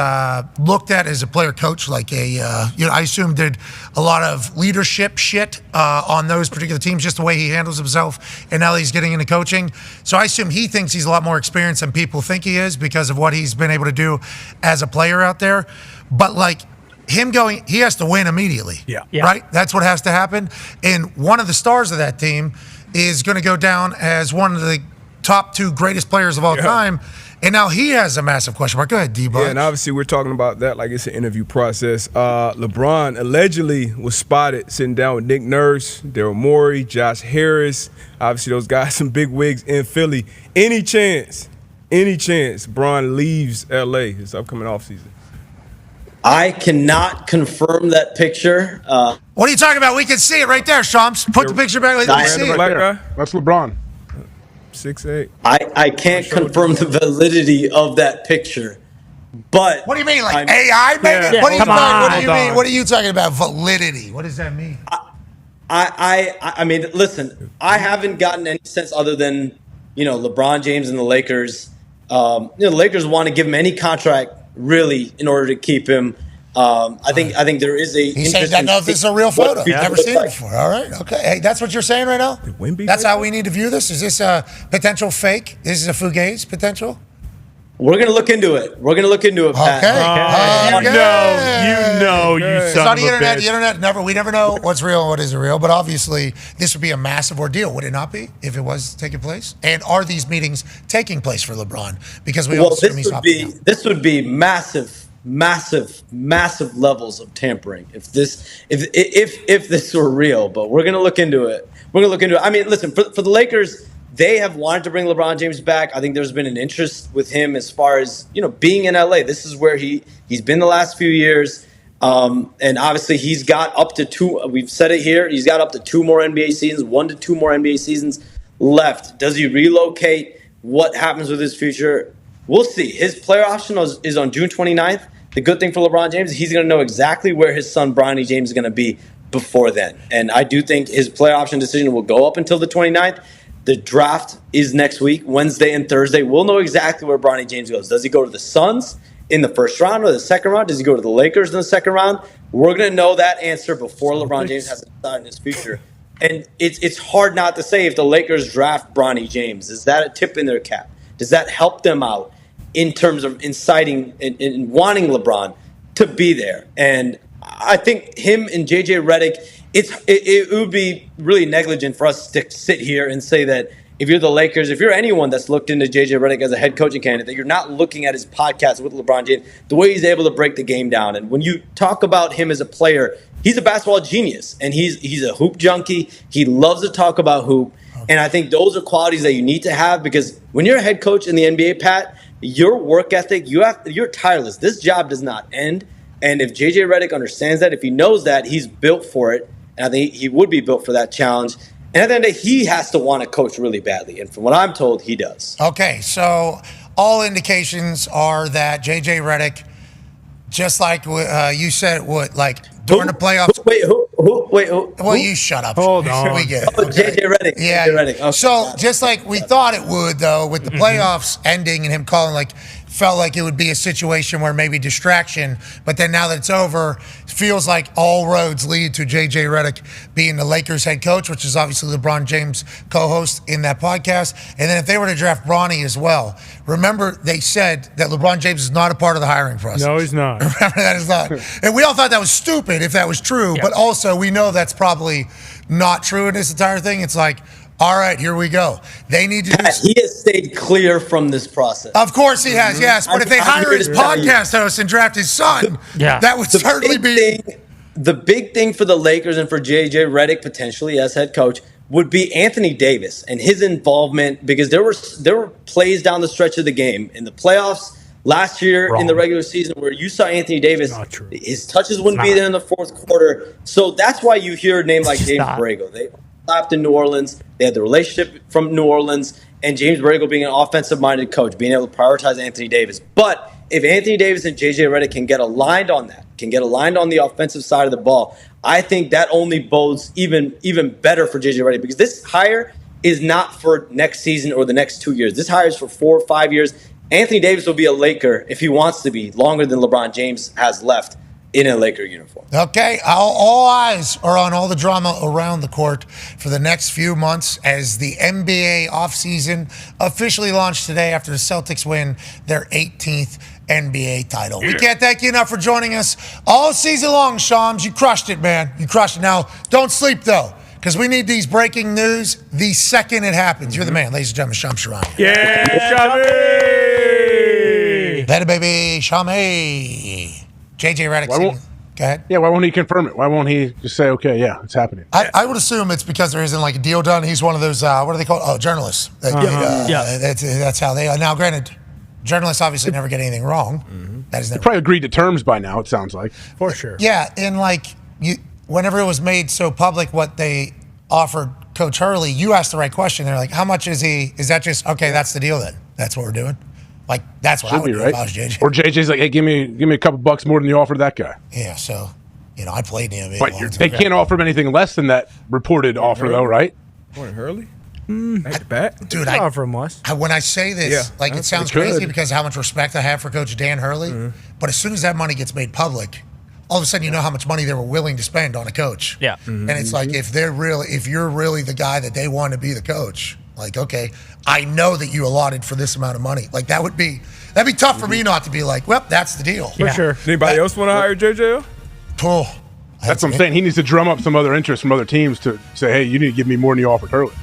looked at as a player coach, like I assume did a lot of leadership shit on those particular teams, just the way he handles himself. And now he's getting into coaching. So I assume he thinks he's a lot more experienced than people think he is because of what he's been able to do as a player out there. But him going, he has to win immediately. Yeah. Right? That's what has to happen. And one of the stars of that team is going to go down as one of the top 2 greatest players of all time. And now he has a massive question mark. Go ahead, D-Bunch. Yeah, and obviously we're talking about that like it's an interview process. LeBron allegedly was spotted sitting down with Nick Nurse, Daryl Morey, Josh Harris. Obviously those guys, some big wigs in Philly. Any chance Bron leaves L.A. this upcoming offseason? I cannot confirm that picture. What are you talking about? We can see it right there, Shams. Put the picture back. Let me see it. Black guy? That's LeBron. 6'8". I can't confirm the validity of that picture, but what do you mean, like AI? Maybe? Yeah. What do you Come on, What do you mean? Dahn. What are you talking about? Validity? What does that mean? I mean, listen, I haven't gotten any sense other than LeBron James and the Lakers. The Lakers want to give him any contract really in order to keep him. I think there is a. He said, "I know if this is a real photo. Never seen it before." All right, okay. Hey, that's what you're saying right now. That's how we need to view this. Is this a potential fake? This is a fugazi potential. We're gonna look into it. Pat. Okay. You know, you It's son on of the a internet. bitch. The internet we never know what's real and what isn't real. But obviously, this would be a massive ordeal, would it not be, if it was taking place? And are these meetings taking place for LeBron? Because we all assume he's opting out. This would be massive levels of tampering if this were real. But we're gonna look into it. I mean, listen, for the Lakers, they have wanted to bring LeBron James back. I think there's been an interest with him as far as being in LA. This is where he's been the last few years, and obviously he's got up to 2. We've said it here. He's got up to 2 more NBA seasons, 1 to 2 more NBA seasons left. Does he relocate? What happens with his future? We'll see. His player option is on June 29th. The good thing for LeBron James is he's going to know exactly where his son, Bronny James, is going to be before then. And I do think his player option decision will go up until the 29th. The draft is next week, Wednesday and Thursday. We'll know exactly where Bronny James goes. Does he go to the Suns in the first round or the second round? Does he go to the Lakers in the second round? We're going to know that answer before LeBron James has to decide in his future. And it's hard not to say if the Lakers draft Bronny James. Is that a tip in their cap? Does that help them out in terms of inciting and wanting LeBron to be there? And I think him and JJ Redick, it would be really negligent for us to sit here and say that if you're the Lakers, if you're anyone that's looked into JJ Redick as a head coaching candidate, that you're not looking at his podcast with LeBron James, the way he's able to break the game down. And when you talk about him as a player, he's a basketball genius, and he's a hoop junkie. He loves to talk about hoop. And I think those are qualities that you need to have, because when you're a head coach in the NBA, Pat, your work ethic, you're tireless. This job does not end. And if JJ Redick understands that, if he knows that, he's built for it. And I think he would be built for that challenge. And at the end of the day, he has to want to coach really badly. And from what I'm told, he does. Okay, so all indications are that JJ Redick, just like you said, during the playoffs. Wait, who? Well, you shut up. Hold on. We get it. Oh, JJ Redick. Yeah. JJ Redick. Okay. So just like we thought it would, though, with the playoffs ending and him calling, felt like it would be a situation where maybe distraction. But then now that it's over, it feels like all roads lead to JJ Redick being the Lakers head coach, which is obviously LeBron James co-host in that podcast. And then if they were to draft Bronny as well, remember they said that LeBron James is not a part of the hiring process. No, he's not. Remember that is not. And we all thought that was stupid if that was true, but also we know that's probably not true in this entire thing. It's like, all right, here we go. They need to do. He has stayed clear from this process. Of course he has, yes. But if they hire his podcast host and draft his son, that would certainly be. The big thing for the Lakers and for JJ Redick potentially as head coach would be Anthony Davis and his involvement, because there were plays down the stretch of the game in the playoffs last year in the regular season where you saw Anthony Davis, his touches wouldn't be there in the fourth quarter. So that's why you hear a name like James Borrego. They stopped in New Orleans. They had the relationship from New Orleans, and James Borrego being an offensive-minded coach, being able to prioritize Anthony Davis. But if Anthony Davis and JJ Redick can get aligned on that, can get aligned on the offensive side of the ball, I think that only bodes even better for JJ Redick, because this hire is not for next season or the next 2 years. This hire is for 4 or 5 years. Anthony Davis will be a Laker if he wants to be longer than LeBron James has left. in a Laker uniform. Okay, all eyes are on all the drama around the court for the next few months as the NBA offseason officially launched today after the Celtics win their 18th NBA title. We can't thank you enough for joining us all season long, Shams. You crushed it, man. You crushed it. Now, don't sleep, though, because we need these breaking news the second it happens. You're the man, ladies and gentlemen, Shams Charania. Yeah, Shami! That baby, Shami. JJ Redick. Go ahead. Yeah, why won't he confirm it? Why won't he just say, okay, yeah, it's happening? I would assume it's because there isn't like a deal done. He's one of those, what are they called? Oh, journalists. That's how they are. Now, granted, journalists obviously never get anything wrong. That is They never. probably agreed to terms by now, it sounds like. For sure. Yeah, and like whenever it was made so public what they offered Coach Hurley, you asked the right question. They're like, how much is he? Is that just, okay, that's the deal then? That's what we're doing? Like, that's what I would do if I was JJ. Or JJ's like, hey, give me a couple bucks more than you offered that guy. Yeah, so, I played in the NBA. But they can't offer him anything less than that reported offer, though, right? Morning, Hurley. Back. Dude, offer him less. When I say this, it sounds crazy because how much respect I have for Coach Dan Hurley. But as soon as that money gets made public, all of a sudden you know how much money they were willing to spend on a coach. Yeah. And it's like if you're really the guy that they want to be the coach, like, okay, I know that you allotted for this amount of money. Like that'd be tough for me not to be like, well, that's the deal. For sure. Anybody else want to hire JJ? Oh, that's what I'm saying. He needs to drum up some other interest from other teams to say, hey, you need to give me more than you offered Hurley.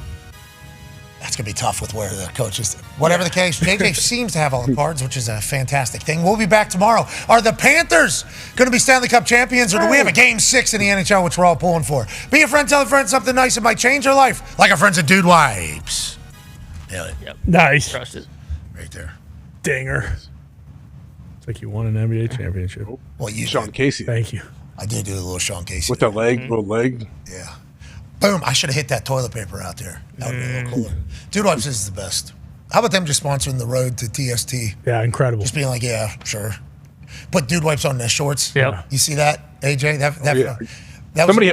That's going to be tough with where the coach is. Whatever the case, JJ seems to have all the cards, which is a fantastic thing. We'll be back tomorrow. Are the Panthers going to be Stanley Cup champions, or do we have a Game 6 in the NHL, which we're all pulling for? Be a friend, tell a friend something nice that might change their life, like our friends at Dude Wipes. Yep. Nice. Trust it. Right there. Dinger. It's like you won an NBA championship. Well, you Sean Casey. Thank you. I did do a little Sean Casey. With the little leg. Yeah. Boom. I should have hit that toilet paper out there. That would be a little cooler. Dude Wipes is the best. How about them just sponsoring the road to TST? Yeah, incredible. Just being like, yeah, sure. Put Dude Wipes on their shorts. Yep. You see that, AJ?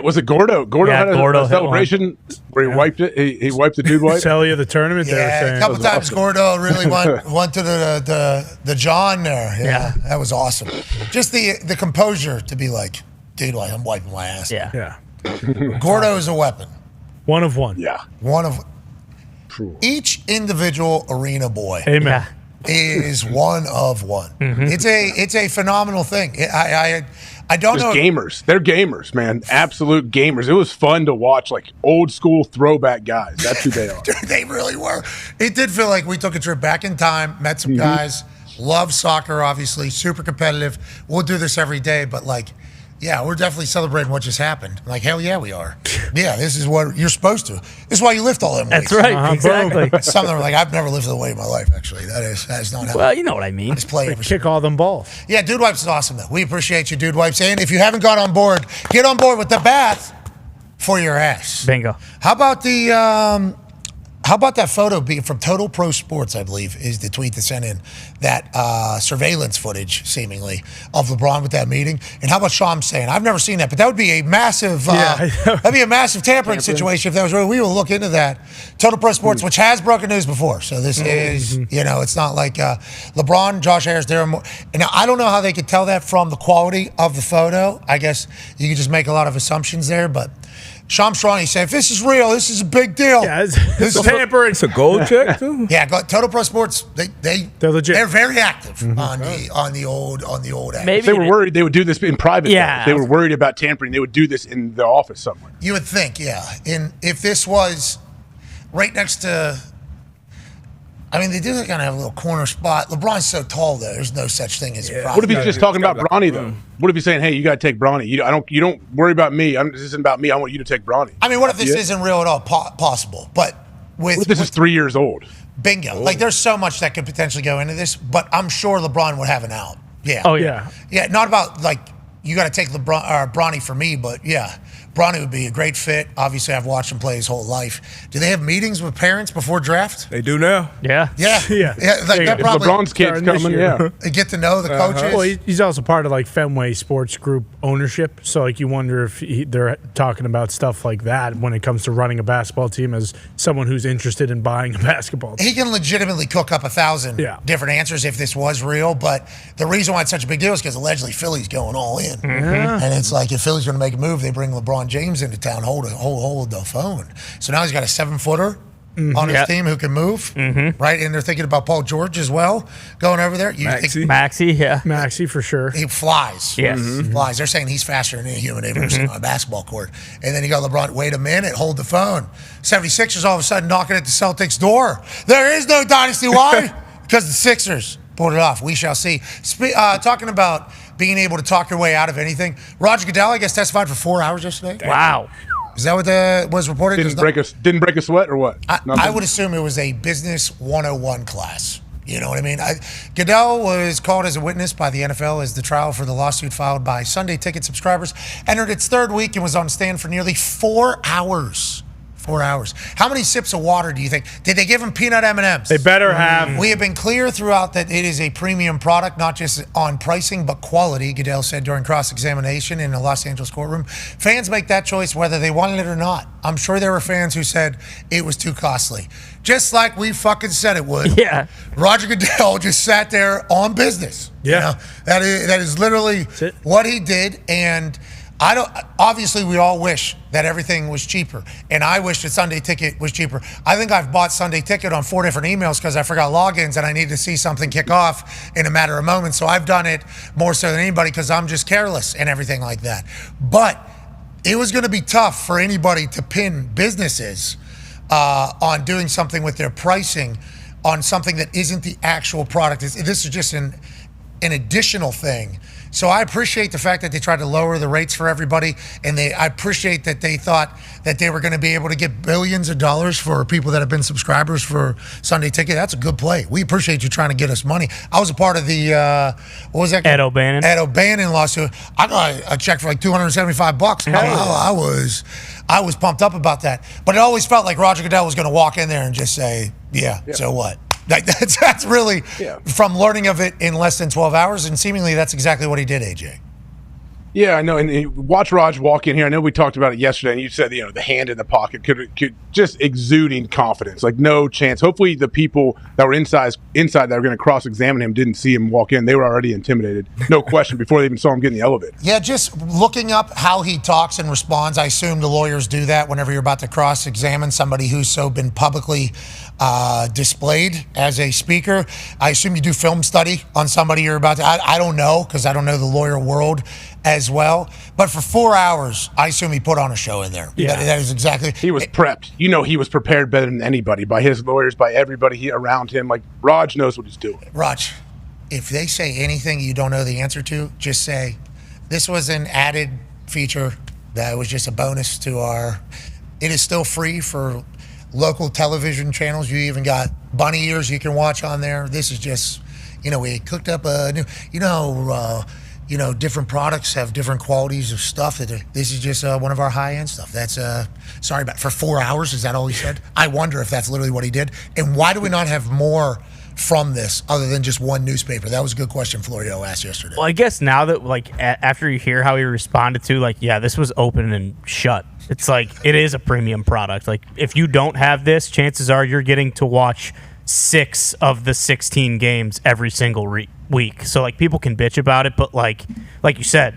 Was it Gordo? Gordo had Gordo a celebration where he wiped it. He wiped the Dude Wipe. Sally of the tournament. Yeah, they were saying. a couple times Gordo really went to the John there. Yeah, that was awesome. Just the composure to be like, dude, I'm wiping my ass. Yeah. Gordo is a weapon. One of one. Yeah. One of each individual arena boy. Amen. Is one of one. It's a phenomenal thing. I don't know. Gamers. They're gamers, man. Absolute gamers. It was fun to watch, like old school throwback guys. That's who they are. Dude, they really were. It did feel like we took a trip back in time, met some guys, love soccer, obviously, super competitive. We'll do this every day, but like, yeah, we're definitely celebrating what just happened. Like, hell yeah, we are. Yeah, this is what you're supposed to. This is why you lift all them weights. That's right. Exactly. Some of them are like, I've never lifted a weight in my life, actually. That is not how. Well, you know what I mean. Just play every Kick all them balls. Yeah, Dude Wipes is awesome, though. We appreciate you, Dude Wipes. And if you haven't got on board, get on board with the bath for your ass. Bingo. How about that photo from Total Pro Sports, I believe, is the tweet that sent in that surveillance footage, seemingly, of LeBron with that meeting. And how about Shams saying, I've never seen that, but that would be a massive that'd be a massive tampering situation if that was real. We will look into that. Total Pro Sports, which has broken news before. So this is, it's not like LeBron, Josh Harris, Darren Moore. And now, I don't know how they could tell that from the quality of the photo. I guess you could just make a lot of assumptions there, but Shams Charania said, if this is real, this is a big deal. Yeah, it's tampering. It's a gold check too. Yeah, Total Pro Sports, they're legit. They're very active on the old app. Maybe They were worried they would do this in private. Yeah. Though. They were worried about tampering. They would do this in the office somewhere. You would think, yeah. And if this was right next to, I mean, they do kind of have a little corner spot. LeBron's so tall, though. There's no such thing as a problem. What if he's just talking about Bronny though? What if he's saying, "Hey, you got to take Bronny. You don't worry about me. This isn't about me. I want you to take Bronny." I mean, what if this isn't real at all possible? But what if this is 3 years old? Bingo. Like, there's so much that could potentially go into this, but I'm sure LeBron would have an out. Yeah. Oh, yeah. Yeah, not about, like, you got to take LeBron or Bronny for me, but, yeah. Bronny would be a great fit. Obviously, I've watched him play his whole life. Do they have meetings with parents before draft? They do now. Yeah. Yeah. Yeah. Like that probably LeBron's kids coming, yeah. they get to know the coaches. Well, he's also part of like Fenway Sports Group ownership, so like you wonder if they're talking about stuff like that when it comes to running a basketball team as someone who's interested in buying a basketball team. He can legitimately cook up 1,000 different answers if this was real, but the reason why it's such a big deal is because allegedly Philly's going all in. And it's like if Philly's going to make a move, they bring LeBron James into town, hold the phone. So now he's got a 7-footer on his team who can move, right? And they're thinking about Paul George as well going over there. Maxey for sure. He flies. Yes. He flies. They're saying he's faster than any human they've ever seen on a basketball court. And then you got LeBron, wait a minute, hold the phone. 76ers all of a sudden knocking at the Celtics door. There is no dynasty. Why? Because the Sixers pulled it off. We shall see. Talking about being able to talk your way out of anything, Roger Goodell, I guess, testified for 4 hours yesterday. Wow. Is that what was reported? Didn't break a sweat or what? I would assume it was a business 101 class. You know what I mean? Goodell was called as a witness by the NFL as the trial for the lawsuit filed by Sunday Ticket subscribers entered its third week and was on stand for nearly 4 hours. 4 hours. How many sips of water do you think? Did they give him peanut M&Ms? They better have. We have been clear throughout that it is a premium product, not just on pricing, but quality, Goodell said during cross-examination in a Los Angeles courtroom. Fans make that choice whether they wanted it or not. I'm sure there were fans who said it was too costly. Just like we fucking said it would. Yeah. Roger Goodell just sat there on business. Yeah. You know, that is literally what he did, and obviously, we all wish that everything was cheaper, and I wish that Sunday Ticket was cheaper. I think I've bought Sunday Ticket on 4 different emails because I forgot logins and I need to see something kick off in a matter of moments. So I've done it more so than anybody because I'm just careless and everything like that. But it was going to be tough for anybody to pin businesses on doing something with their pricing on something that isn't the actual product. This is just an additional thing. So I appreciate the fact that they tried to lower the rates for everybody, and I appreciate that they thought that they were going to be able to get billions of dollars for people that have been subscribers for Sunday Ticket. That's a good play. We appreciate you trying to get us money. I was a part of the what was that? Ed O'Bannon. Ed O'Bannon lawsuit. I got a check for like $275. I was pumped up about that, but it always felt like Roger Goodell was going to walk in there and just say, "Yeah. So what?" Like that's really from learning of it in less than 12 hours, and seemingly that's exactly what he did, AJ. Yeah, I know. And watch Raj walk in here. I know we talked about it yesterday, and you said, the hand in the pocket could just exuding confidence, like no chance. Hopefully, the people that were inside that were going to cross-examine him didn't see him walk in. They were already intimidated, no question, before they even saw him get in the elevator. Yeah, just looking up how he talks and responds. I assume the lawyers do that whenever you're about to cross-examine somebody who's so been publicly displayed as a speaker. I assume you do film study on somebody you're about to. I don't know because I don't know the lawyer world as well. But for 4 hours, I assume he put on a show in there. Yeah. That is exactly. He was prepped. He was prepared better than anybody by his lawyers, by everybody around him. Like, Raj knows what he's doing. Raj, if they say anything you don't know the answer to, just say, this was an added feature that was just a bonus to our. It is still free for local television channels. You even got bunny ears you can watch on there. This is just, we cooked up a new, different products have different qualities of stuff. This is just one of our high-end stuff. That's, sorry about for 4 hours. Is that all he said? I wonder if that's literally what he did. And why do we not have more from this other than just one newspaper? That was a good question Florio asked yesterday. Well, I guess now that, after you hear how he responded to, this was open and shut. It's it is a premium product. If you don't have this, chances are you're getting to watch 6 of the 16 games every single week. So people can bitch about it, but like you said,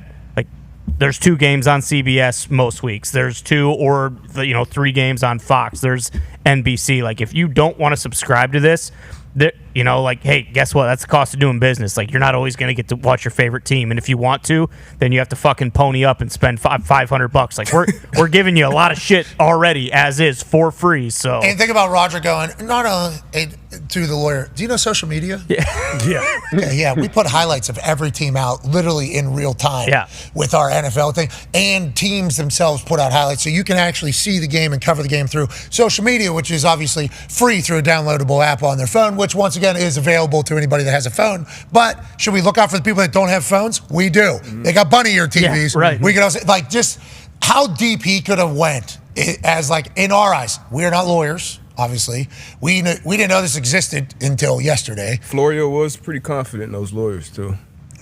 there's 2 games on CBS most weeks. There's 2 or 3 games on Fox. There's NBC. If you don't want to subscribe to this, hey, guess what? That's the cost of doing business. You're not always going to get to watch your favorite team, and if you want to, then you have to fucking pony up and spend $500. We're giving you a lot of shit already as is for free. So and think about Roger going to the lawyer. Do you know social media? Yeah. Yeah. We put highlights of every team out literally in real time. Yeah. With our NFL thing, and teams themselves put out highlights, so you can actually see the game and cover the game through social media, which is obviously free through a downloadable app on their phone, which once again is available to anybody that has a phone. But should we look out for the people that don't have phones? We do. They got bunny ear TVs. Yeah, right. We can also how deep he could have went as like in our eyes. We're not lawyers, obviously. We didn't know this existed until yesterday. Florio was pretty confident in those lawyers too.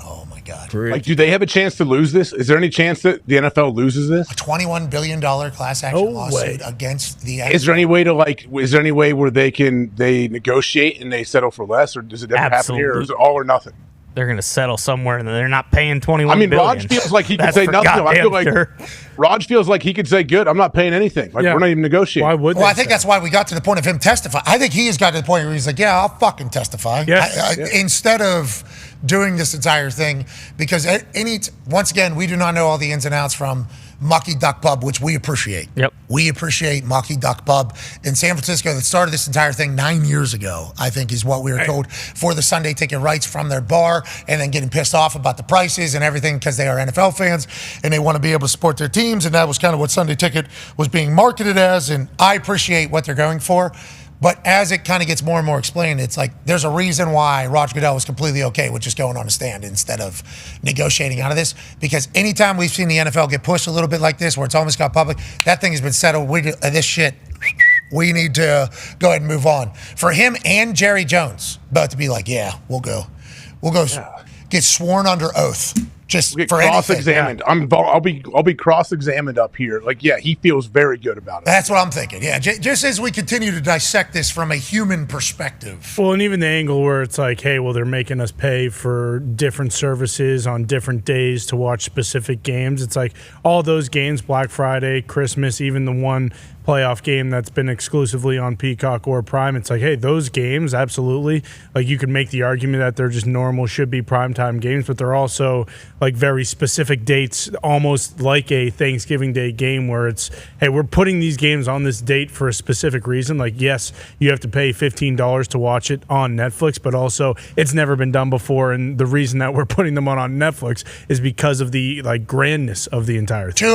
Oh my God! Like, do they have a chance to lose this? Is there any chance that the NFL loses this? A $21 billion class action lawsuit against the NFL. Is there any way to Is there any way where they negotiate and they settle for less, or does it ever happen here, or is it all or nothing? They're going to settle somewhere, and they're not paying $21 I mean, billion. Raj feels like he could That's say for nothing. I feel like goddamn sure. Raj feels like he could say, "Good, I'm not paying anything. Like we're not even negotiating." Why would? Well, I think that's why we got to the point of him testifying. I think he has got to the point where he's like, "Yeah, I'll fucking testify." Yes. Instead of doing this entire thing, because once again, we do not know all the ins and outs from Mucky Duck Pub, which we appreciate. Yep. We appreciate Mucky Duck Pub in San Francisco that started this entire thing 9 years ago, I think is what we were told, for the Sunday ticket rights from their bar, and then getting pissed off about the prices and everything because they are NFL fans and they want to be able to support their teams, and that was kind of what Sunday ticket was being marketed as, and I appreciate what they're going for. But as it kind of gets more and more explained, it's like there's a reason why Roger Goodell was completely okay with just going on a stand instead of negotiating out of this. Because anytime we've seen the NFL get pushed a little bit like this, where it's almost got public, that thing has been settled. This shit, we need to go ahead and move on. For him and Jerry Jones both to be like, yeah, we'll go get sworn under oath. Just We'll get for cross-examined. I'll be cross-examined up here. Like, yeah, he feels very good about it. That's what I'm thinking. Yeah, just as we continue to dissect this from a human perspective. Well, and even the angle where it's like, hey, well, they're making us pay for different services on different days to watch specific games. It's like all those games, Black Friday, Christmas, even the one playoff game that's been exclusively on Peacock or Prime. It's like, hey, those games, absolutely. Like, you could make the argument that they're just normal, should be primetime games, but they're also like very specific dates, almost like a Thanksgiving Day game where it's, hey, we're putting these games on this date for a specific reason. Like, yes, you have to pay $15 to watch it on Netflix, but also it's never been done before. And the reason that we're putting them on Netflix is because of the like grandness of the entire thing.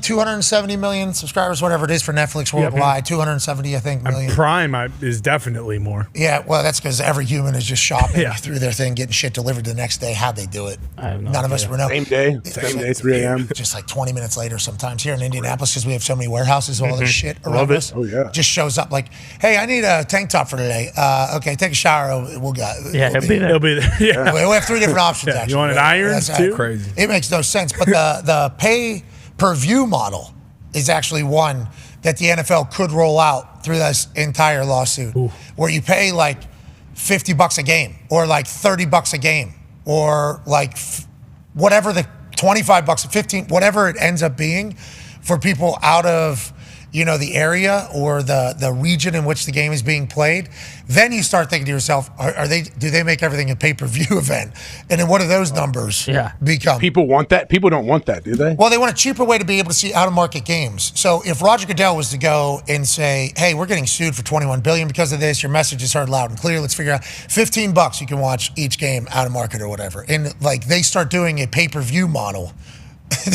270 million subscribers, whatever it is for Netflix worldwide, 270, I think, million. Prime is definitely more. Yeah, well, that's because every human is just shopping through their thing, getting shit delivered the next day. How'd they do it? None of us would know. Same day, 3 a.m. Just like 20 minutes later sometimes here in Indianapolis, because we have so many warehouses, all this shit around us. Oh, yeah. Just shows up like, hey, I need a tank top for today. Okay, take a shower. We'll go. Yeah, he'll be there. He'll be there. Yeah. We have 3 different options, actually. You want it iron too? Crazy. It makes no sense. But the pay-per-view model is actually one that the NFL could roll out through this entire lawsuit, where you pay like $50 a game, or like $30 a game, or like whatever the $25, 15, whatever it ends up being, for people out of the area or the region in which the game is being played. Then you start thinking to yourself, do they make everything a pay-per-view event? And then what do those numbers become? People want that? People don't want that, do they? Well, they want a cheaper way to be able to see out-of-market games. So if Roger Goodell was to go and say, hey, we're getting sued for $21 billion because of this, your message is heard loud and clear, let's figure out $15 you can watch each game out-of-market or whatever. And like they start doing a pay-per-view model,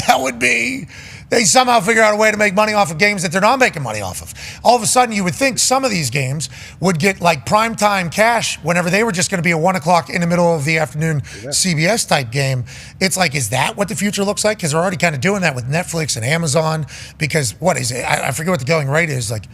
that would be, they somehow figure out a way to make money off of games that they're not making money off of. All of a sudden, you would think some of these games would get like primetime cash whenever they were just going to be a 1 o'clock in the middle of the afternoon CBS type game. It's like, is that what the future looks like? Because they're already kind of doing that with Netflix and Amazon. Because what is it? I forget what the going rate is. Like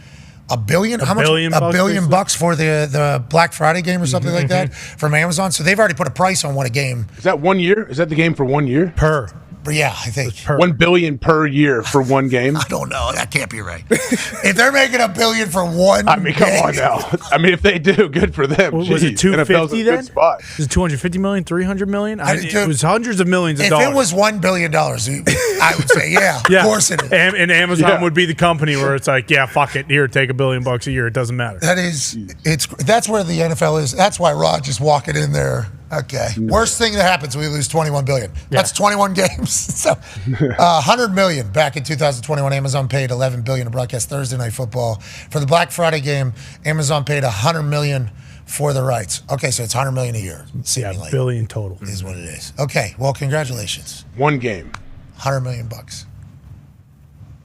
$1 billion? How much? $1 billion bucks for the Black Friday game or something like that from Amazon. So they've already put a price on what a game. Is that 1 year? Is that the game for 1 year? Per. Yeah, I think. $1 billion per year for one game? I don't know. That can't be right. If they're making $1 billion for one I mean, come on now. I mean, if they do, good for them. Was it 250 then? Was it 250 million, 300 million? It was hundreds of millions of dollars. If it was $1 billion, I would say, of course it is. And Amazon would be the company where it's like, yeah, fuck it. Here, take $1 billion a year. It doesn't matter. That's where the NFL is. That's why Rod just walking in there. Okay. Worst thing that happens, we lose $21 billion. That's 21 games. So, $100 million back in 2021. Amazon paid $11 billion to broadcast Thursday Night Football. For the Black Friday game, Amazon paid $100 million for the rights. Okay, so it's $100 million a year. Yeah, $1 billion total is what it is. Okay, well, congratulations. One game. $100 million bucks.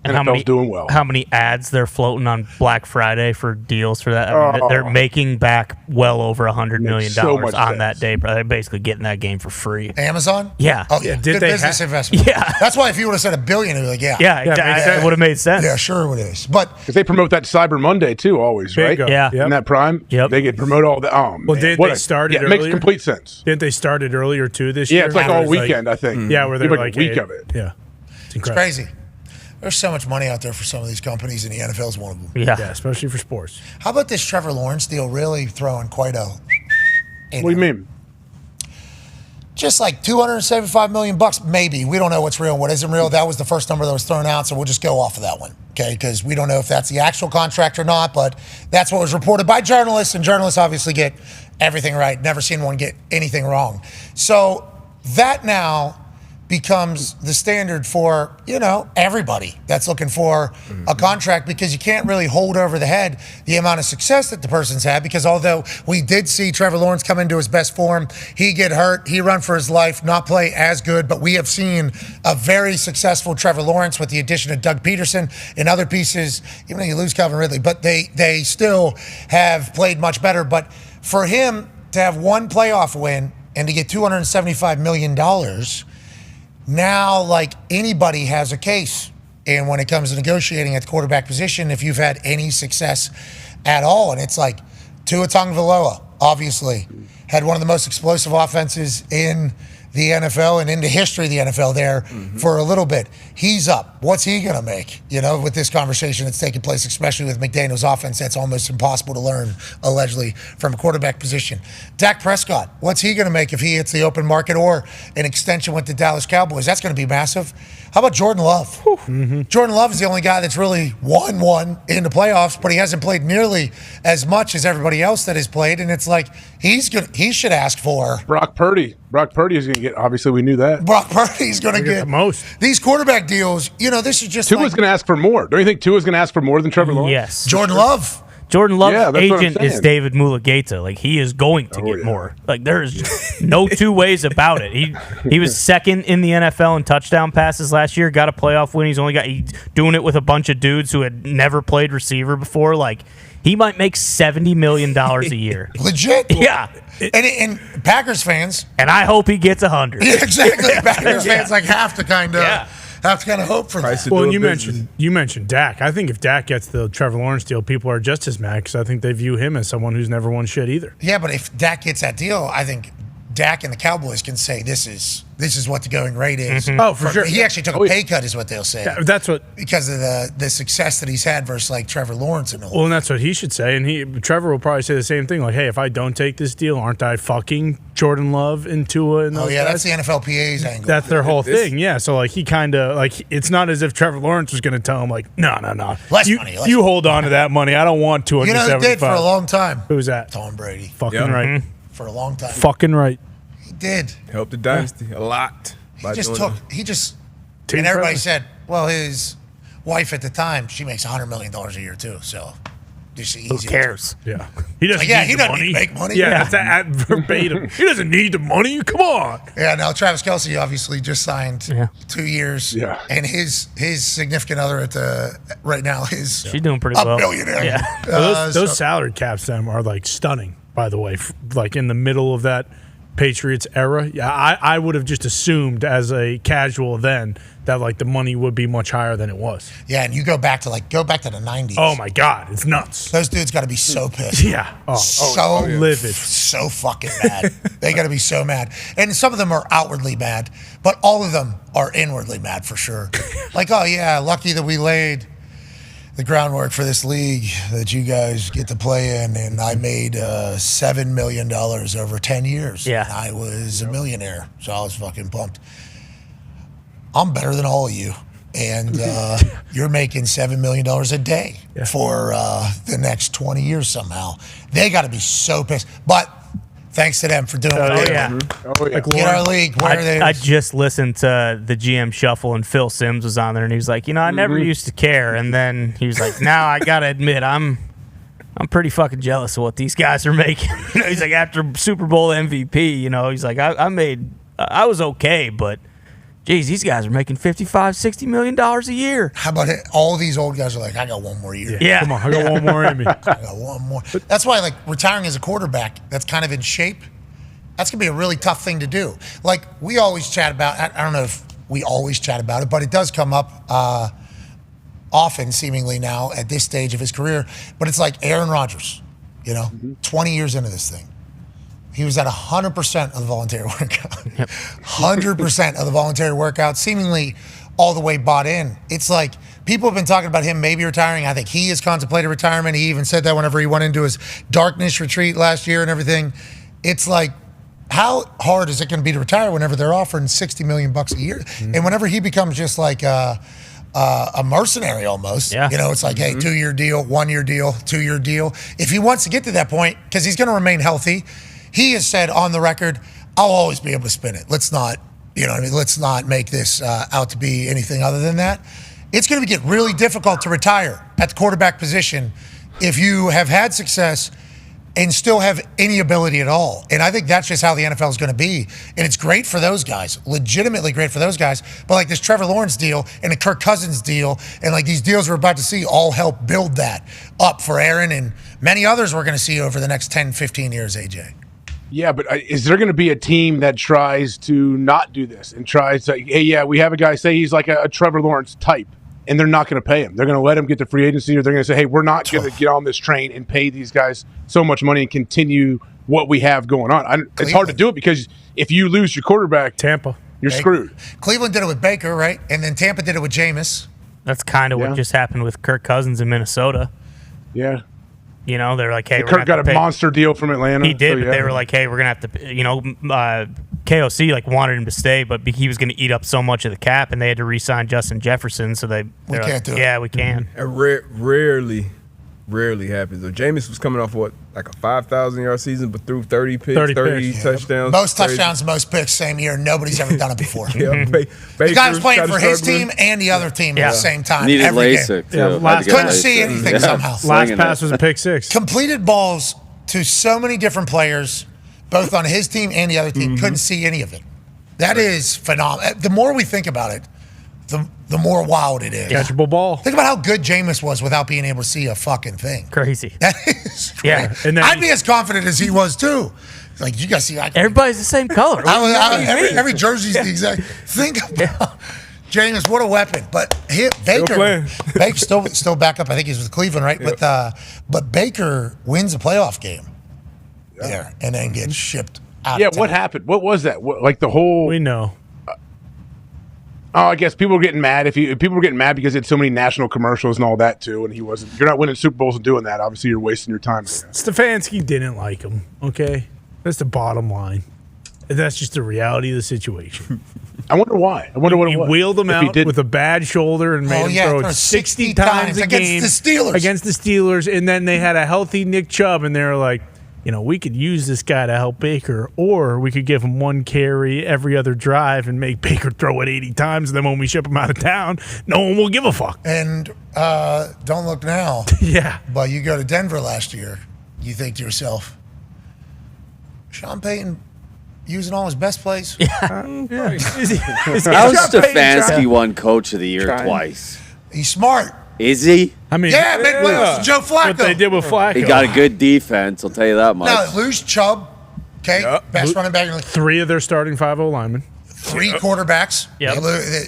And NFL's doing well. How many ads they're floating on Black Friday for deals for that? I mean, they're making back well over $100 million on that day. They're basically getting that game for free. Amazon? Yeah. Oh, yeah. Good business investment. Yeah. That's why if you would have said $1 billion, you'd be like, yeah. Yeah, exactly. It would have made sense. Yeah, sure it is. But because they promote that Cyber Monday too, always, right? Yeah. In that Prime, they get promote all the. Oh, Well, did they start it It earlier? makes complete sense. Didn't they start it earlier too this year? Yeah, it's like all weekend, I think. Yeah, where they're like like a week hey, of it. Yeah, it's crazy. There's so much money out there for some of these companies, and the NFL is one of them. Yeah, especially for sports. How about this Trevor Lawrence deal really throwing quite a... What do you mean? Just like $275 million, maybe. We don't know what's real and what isn't real. That was the first number that was thrown out, so we'll just go off of that one, okay? Because we don't know if that's the actual contract or not, but that's what was reported by journalists, and journalists obviously get everything right. Never seen one get anything wrong. So that now becomes the standard for, everybody that's looking for a contract, because you can't really hold over the head the amount of success that the person's had, because although we did see Trevor Lawrence come into his best form, he get hurt, he run for his life, not play as good, but we have seen a very successful Trevor Lawrence with the addition of Doug Peterson and other pieces, even though you lose Calvin Ridley, but they still have played much better. But for him to have one playoff win and to get $275 million, now, like, anybody has a case. And when it comes to negotiating at the quarterback position, if you've had any success at all, and it's like Tua Tagovailoa, obviously, had one of the most explosive offenses in the NFL and into history of the NFL there for a little bit. He's up. What's he going to make? With this conversation that's taking place, especially with McDaniel's offense, that's almost impossible to learn, allegedly, from a quarterback position. Dak Prescott, what's he going to make if he hits the open market or an extension with the Dallas Cowboys? That's going to be massive. How about Jordan Love? Jordan Love is the only guy that's really won one in the playoffs, but he hasn't played nearly as much as everybody else that has played. And it's like he should ask for Brock Purdy. Brock Purdy is going to get. Obviously, we knew that. Brock Purdy's going to get the most. These quarterback deals. This is just Tua's going to ask for more. Don't you think Tua's going to ask for more than Trevor Lawrence? Yes. Jordan Love. Jordan Love's Yeah, that's what I'm agent is saying. David Mulugeta. Like, he is going to get more. Like, there's no two ways about it. He was second in the NFL in touchdown passes last year. Got a playoff win. He's doing it with a bunch of dudes who had never played receiver before. Like, he might make $70 million a year. Legit. Yeah. And Packers fans. And I hope he gets 100. Yeah, exactly. Packers fans have to kind of hope for that. Well, you mentioned Dak. I think if Dak gets the Trevor Lawrence deal, people are just as mad because I think they view him as someone who's never won shit either. Yeah, but if Dak gets that deal, I think Dak and the Cowboys can say this is what the going rate is. Oh, for sure. He actually took a pay cut, is what they'll say. Yeah, that's what because of the success that he's had versus like Trevor Lawrence and all. Well, and that's what he should say. And Trevor will probably say the same thing. Like, hey, if I don't take this deal, aren't I fucking Jordan Love and Tua and those that's guys? the NFLPA's angle. That's their whole thing. Yeah. So like he kind of like it's not as if Trevor Lawrence was going to tell him like, no, less you, money. You hold on to that money. I don't want 275. Who did for a long time? Who's that? Tom Brady. Fucking right. For a long time. Fucking right. He did. Helped the dynasty a lot. And everybody said, well, his wife at the time, she makes $100 million a year too. So just easy. Who cares? Yeah. He doesn't he doesn't need to make money. Yeah, that's at verbatim. He doesn't need the money. Come on. Yeah, now Travis Kelce obviously just signed 2 years. Yeah. And his significant other right now is she's doing pretty a well. billionaire. Yeah. Those salary caps them are like stunning, by the way. Like in the middle of that Patriots era. Yeah, I would have just assumed as a casual then that like the money would be much higher than it was. Yeah, and you go back to the 90s. Oh my God, it's nuts. Those dudes got to be so pissed. Yeah. So livid. So fucking mad. They got to be so mad. And some of them are outwardly mad, but all of them are inwardly mad for sure. Like, oh yeah, lucky that we laid the groundwork for this league that you guys get to play in, and I made $7 million over 10 years. Yeah. And I was a millionaire, so I was fucking pumped. I'm better than all of you, and you're making $7 million a day for the next 20 years somehow. They got to be so pissed. But thanks to them for doing what they do. Oh, yeah. Get our league where they I just listened to the GM Shuffle, and Phil Simms was on there, and he was like, I never used to care. And then he was like, now I got to admit, I'm pretty fucking jealous of what these guys are making. He's like, after Super Bowl MVP, he's like, I was okay, but Geez, these guys are making $55-60 million a year. How about it? All these old guys are like, I got one more year. Yeah. Come on, I got one more in me. I got one more. That's why, like, retiring as a quarterback that's kind of in shape, that's going to be a really tough thing to do. Like, we always chat about, I don't know if we always chat about it, but it does come up often, seemingly now, at this stage of his career. But it's like Aaron Rodgers, 20 years into this thing. He was at 100% of the voluntary workout. 100% of the voluntary workout, seemingly all the way bought in. It's like people have been talking about him maybe retiring. I think he has contemplated retirement. He even said that whenever he went into his darkness retreat last year and everything. It's like, how hard is it going to be to retire whenever they're offering $60 million a year? And whenever he becomes just like a mercenary almost, it's like, hey, 2-year deal, 1-year deal, 2-year deal. If he wants to get to that point, because he's going to remain healthy, he has said on the record, I'll always be able to spin it. Let's not, let's not make this out to be anything other than that. It's going to get really difficult to retire at the quarterback position if you have had success and still have any ability at all. And I think that's just how the NFL is going to be. And it's great for those guys, legitimately great for those guys. But like this Trevor Lawrence deal and the Kirk Cousins deal and like these deals we're about to see all help build that up for Aaron and many others we're going to see over the next 10, 15 years, AJ. Yeah, but is there going to be a team that tries to not do this and tries to, hey, yeah, we have a guy, say he's like a Trevor Lawrence type, and they're not going to pay him. They're going to let him get to free agency, or they're going to say, hey, we're not going to get on this train and pay these guys so much money and continue what we have going on. It's hard to do it because if you lose your quarterback, Tampa, you're screwed. Cleveland did it with Baker, right? And then Tampa did it with Jameis. That's kind of what just happened with Kirk Cousins in Minnesota. Yeah. They're like, hey, Kirk got a monster deal from Atlanta. He did, but they were like, hey, we're going to have to, KOC like wanted him to stay, but he was going to eat up so much of the cap, and they had to re-sign Justin Jefferson, so we can't do it. Yeah, we can. It rarely happens. So Jameis was coming off like a 5,000-yard season, but threw 30 picks, 30 touchdowns. Most touchdowns, most picks, same year. Nobody's ever done it before. The guy was playing for his team and the other team at the same time. Needed every LASIK, game. too. Couldn't see anything somehow. Last pass was a pick six. Completed balls to so many different players, both on his team and the other team. Couldn't see any of it. That is phenomenal. The more we think about it, the more wild it is. Catchable ball. Think about how good Jameis was without being able to see a fucking thing. Crazy. That is crazy. Yeah. And then I'd be as confident as he was too. Like, you guys see, everybady's the same color. Every jersey's the exact. Think about Jameis, what a weapon. But Baker still back up. I think he's with Cleveland, right? Yep. But Baker wins a playoff game there and then gets shipped out. Yeah, what happened? What was that? Like the whole. We know. I guess people were getting mad. People were getting mad because it's so many national commercials and all that too, and he wasn't. You're not winning Super Bowls and doing that. Obviously, you're wasting your time. Stefanski didn't like him. Okay, that's the bottom line. And that's just the reality of the situation. I wonder why. I wonder what it was. He wheeled him out with a bad shoulder and made him throw it 60 times a game against the Steelers. And then they had a healthy Nick Chubb, and they were like, we could use this guy to help Baker, or we could give him one carry every other drive and make Baker throw it 80 times. And then when we ship him out of town, no one will give a fuck. And don't look now. Yeah. But you go to Denver last year, you think to yourself, Sean Payton using all his best plays? Yeah. How Stefanski won Coach of the Year twice? He's smart. Is he? I mean, Joe Flacco. What they did with Flacco. He got a good defense, I'll tell you that much. No, lose Chubb, best running back in the league. 3 of their starting 5-0 linemen. 3 quarterbacks. Yep.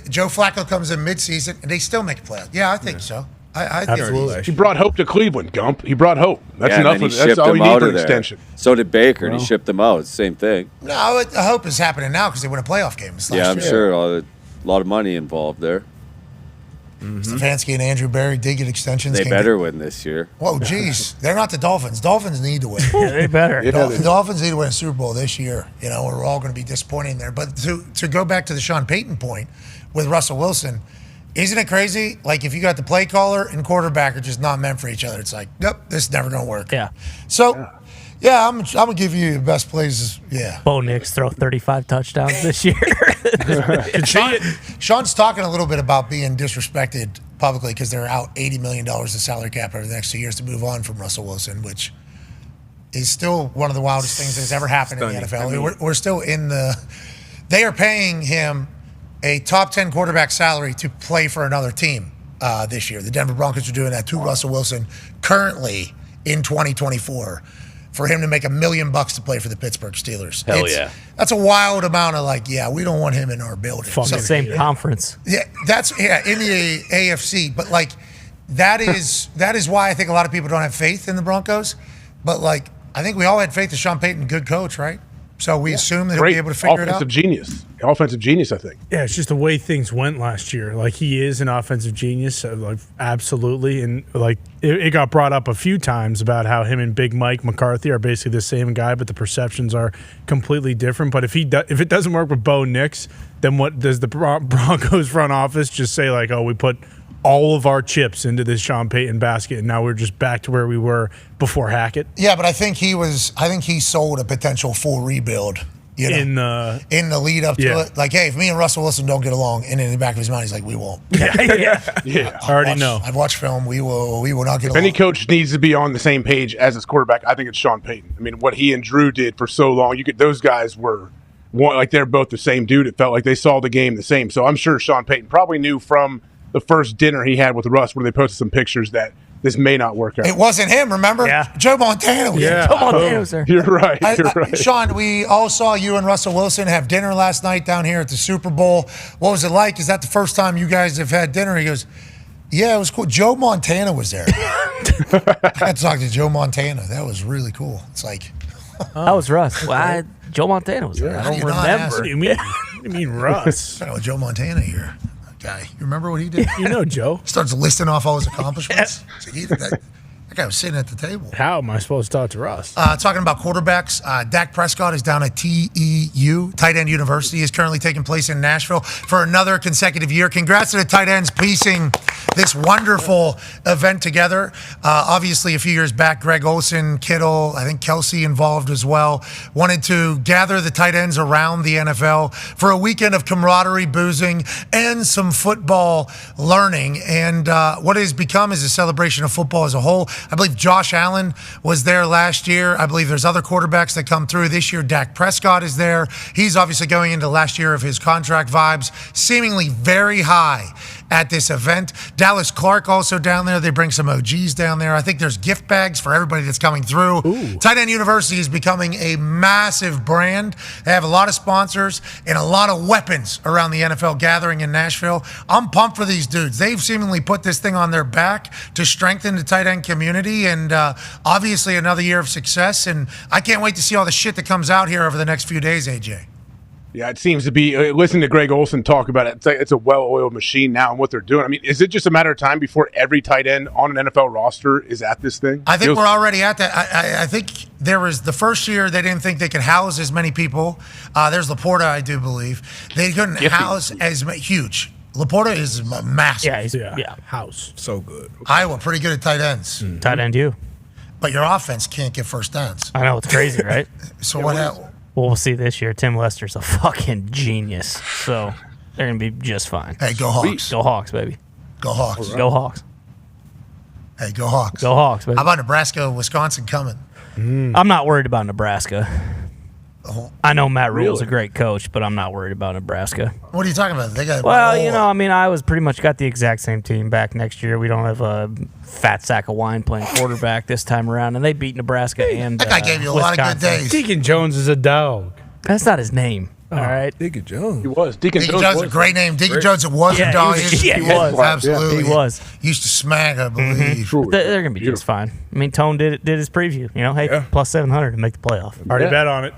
Joe Flacco comes in midseason, and they still make a play. Yeah, I think so. I think Absolutely. He brought hope to Cleveland, Gump. He brought hope. That's enough. That's all you need for an there. extension. So did Baker, and he shipped them out. It's the same thing. No, the hope is happening now because they win a playoff game. I'm sure. A lot of money involved there. Stefanski and Andrew Berry did get extensions. They better win this year. Whoa, geez. They're not the Dolphins. Dolphins need to win. Yeah, they better. The Dolphins need to win a Super Bowl this year. We're all going to be disappointed there. But to go back to the Sean Payton point with Russell Wilson, isn't it crazy? Like, if you got the play caller and quarterback are just not meant for each other, it's like, nope, this is never going to work. Yeah. So, I'm going to give you the best plays. Yeah. Bo Nix throw 35 touchdowns this year. Sean's talking a little bit about being disrespected publicly because they're out $80 million of salary cap over the next 2 years to move on from Russell Wilson, which is still one of the wildest things that's ever happened in the NFL. We're still in the – they are paying him a top 10 quarterback salary to play for another team this year. The Denver Broncos are doing that to Russell Wilson currently in 2024 for him to make $1 million to play for the Pittsburgh Steelers. Hell yeah. That's a wild amount of we don't want him in our building. Fucking same conference. Yeah, in the AFC. But that is why I think a lot of people don't have faith in the Broncos. But I think we all had faith in Sean Payton, good coach, right? So we assume that he'll be able to figure it out. Offensive genius, I think. Yeah, it's just the way things went last year. He is an offensive genius, absolutely. And it got brought up a few times about how him and Big Mike McCarthy are basically the same guy, but the perceptions are completely different. But if it doesn't work with Bo Nix, then what does the Broncos front office just say? We put all of our chips into this Sean Payton basket, and now we're just back to where we were before Hackett. Yeah, but I think he sold a potential full rebuild. In the lead up to it, hey, if me and Russell Wilson don't get along, and in the back of his mind, he's like, we won't. I already know. I've watched film. We will not get along. If any coach needs to be on the same page as his quarterback, I think it's Sean Payton. I mean, what he and Drew did for so long, those guys were they're both the same dude. It felt like they saw the game the same. So I'm sure Sean Payton probably knew from the first dinner he had with Russ, where they posted some pictures, that this may not work out. It wasn't him, remember? Yeah. Joe Montana was there. Joe Montana was there. You're right. Sean, we all saw you and Russell Wilson have dinner last night down here at the Super Bowl. What was it like? Is that the first time you guys have had dinner? He goes, yeah, it was cool. Joe Montana was there. I got to talk to Joe Montana. That was really cool. It's that was Russ. Well, Joe Montana was there. I don't remember. What do you mean Russ? Joe Montana here. Guy. You remember what he did? Joe. Starts listing off all his accomplishments. So that guy was sitting at the table. How am I supposed to talk to Russ? Talking about quarterbacks, Dak Prescott is down at TEU, Tight End University, is currently taking place in Nashville for another consecutive year. Congrats to the tight ends piecing this wonderful event together. Obviously, a few years back, Greg Olsen, Kittle, I think Kelsey involved as well, wanted to gather the tight ends around the NFL for a weekend of camaraderie, boozing, and some football learning. And what it has become is a celebration of football as a whole. I believe Josh Allen was there last year. I believe there's other quarterbacks that come through this year. Dak Prescott is there. He's obviously going into last year of his contract vibes, seemingly very high at this event. Dallas Clark also down there. They bring some OGs down there. I think there's gift bags for everybody that's coming through. Ooh. Tight End University is becoming a massive brand. They have a lot of sponsors and a lot of weapons around the NFL gathering in Nashville. I'm pumped for these dudes. They've seemingly put this thing on their back to strengthen the tight end community, and obviously another year of success. And I can't wait to see all the shit that comes out here over the next few days, AJ. Yeah, it seems to be, listening to Greg Olsen talk about it, it's a well-oiled machine now and what they're doing. I mean, is it just a matter of time before every tight end on an NFL roster is at this thing? I think we're already at that. I think there was the first year they didn't think they could house as many people. There's Laporta, I do believe. They couldn't house as many. Huge. Laporta is massive. Yeah, he's house. So good. Iowa, pretty good at tight ends. Mm-hmm. Tight end you. But your offense can't get first downs. I know, it's crazy, right? So what happened? Well, we'll see this year. Tim Lester's a fucking genius. So they're going to be just fine. Hey, go Hawks. Go Hawks, baby. Go Hawks. Go Hawks. Hey, go Hawks. Go Hawks, baby. How about Nebraska, Wisconsin coming? I'm not worried about Nebraska. I know Matt Rule's a great coach, but I'm not worried about Nebraska. What are you talking about? They got I was pretty much got the exact same team back next year. We don't have a fat sack of wine playing quarterback this time around, and they beat Nebraska and that guy gave you a lot of good days. Deacon Jones is a dog. That's not his name. All right, Deacon Jones. He was. Deacon Jones is a great name. Deacon Jones was a dog. He was. Absolutely. He was. Used to smack, I believe. Mm-hmm. They're going to be just fine. I mean, Tone did his preview. Plus 700 to make the playoff. Already bet on it.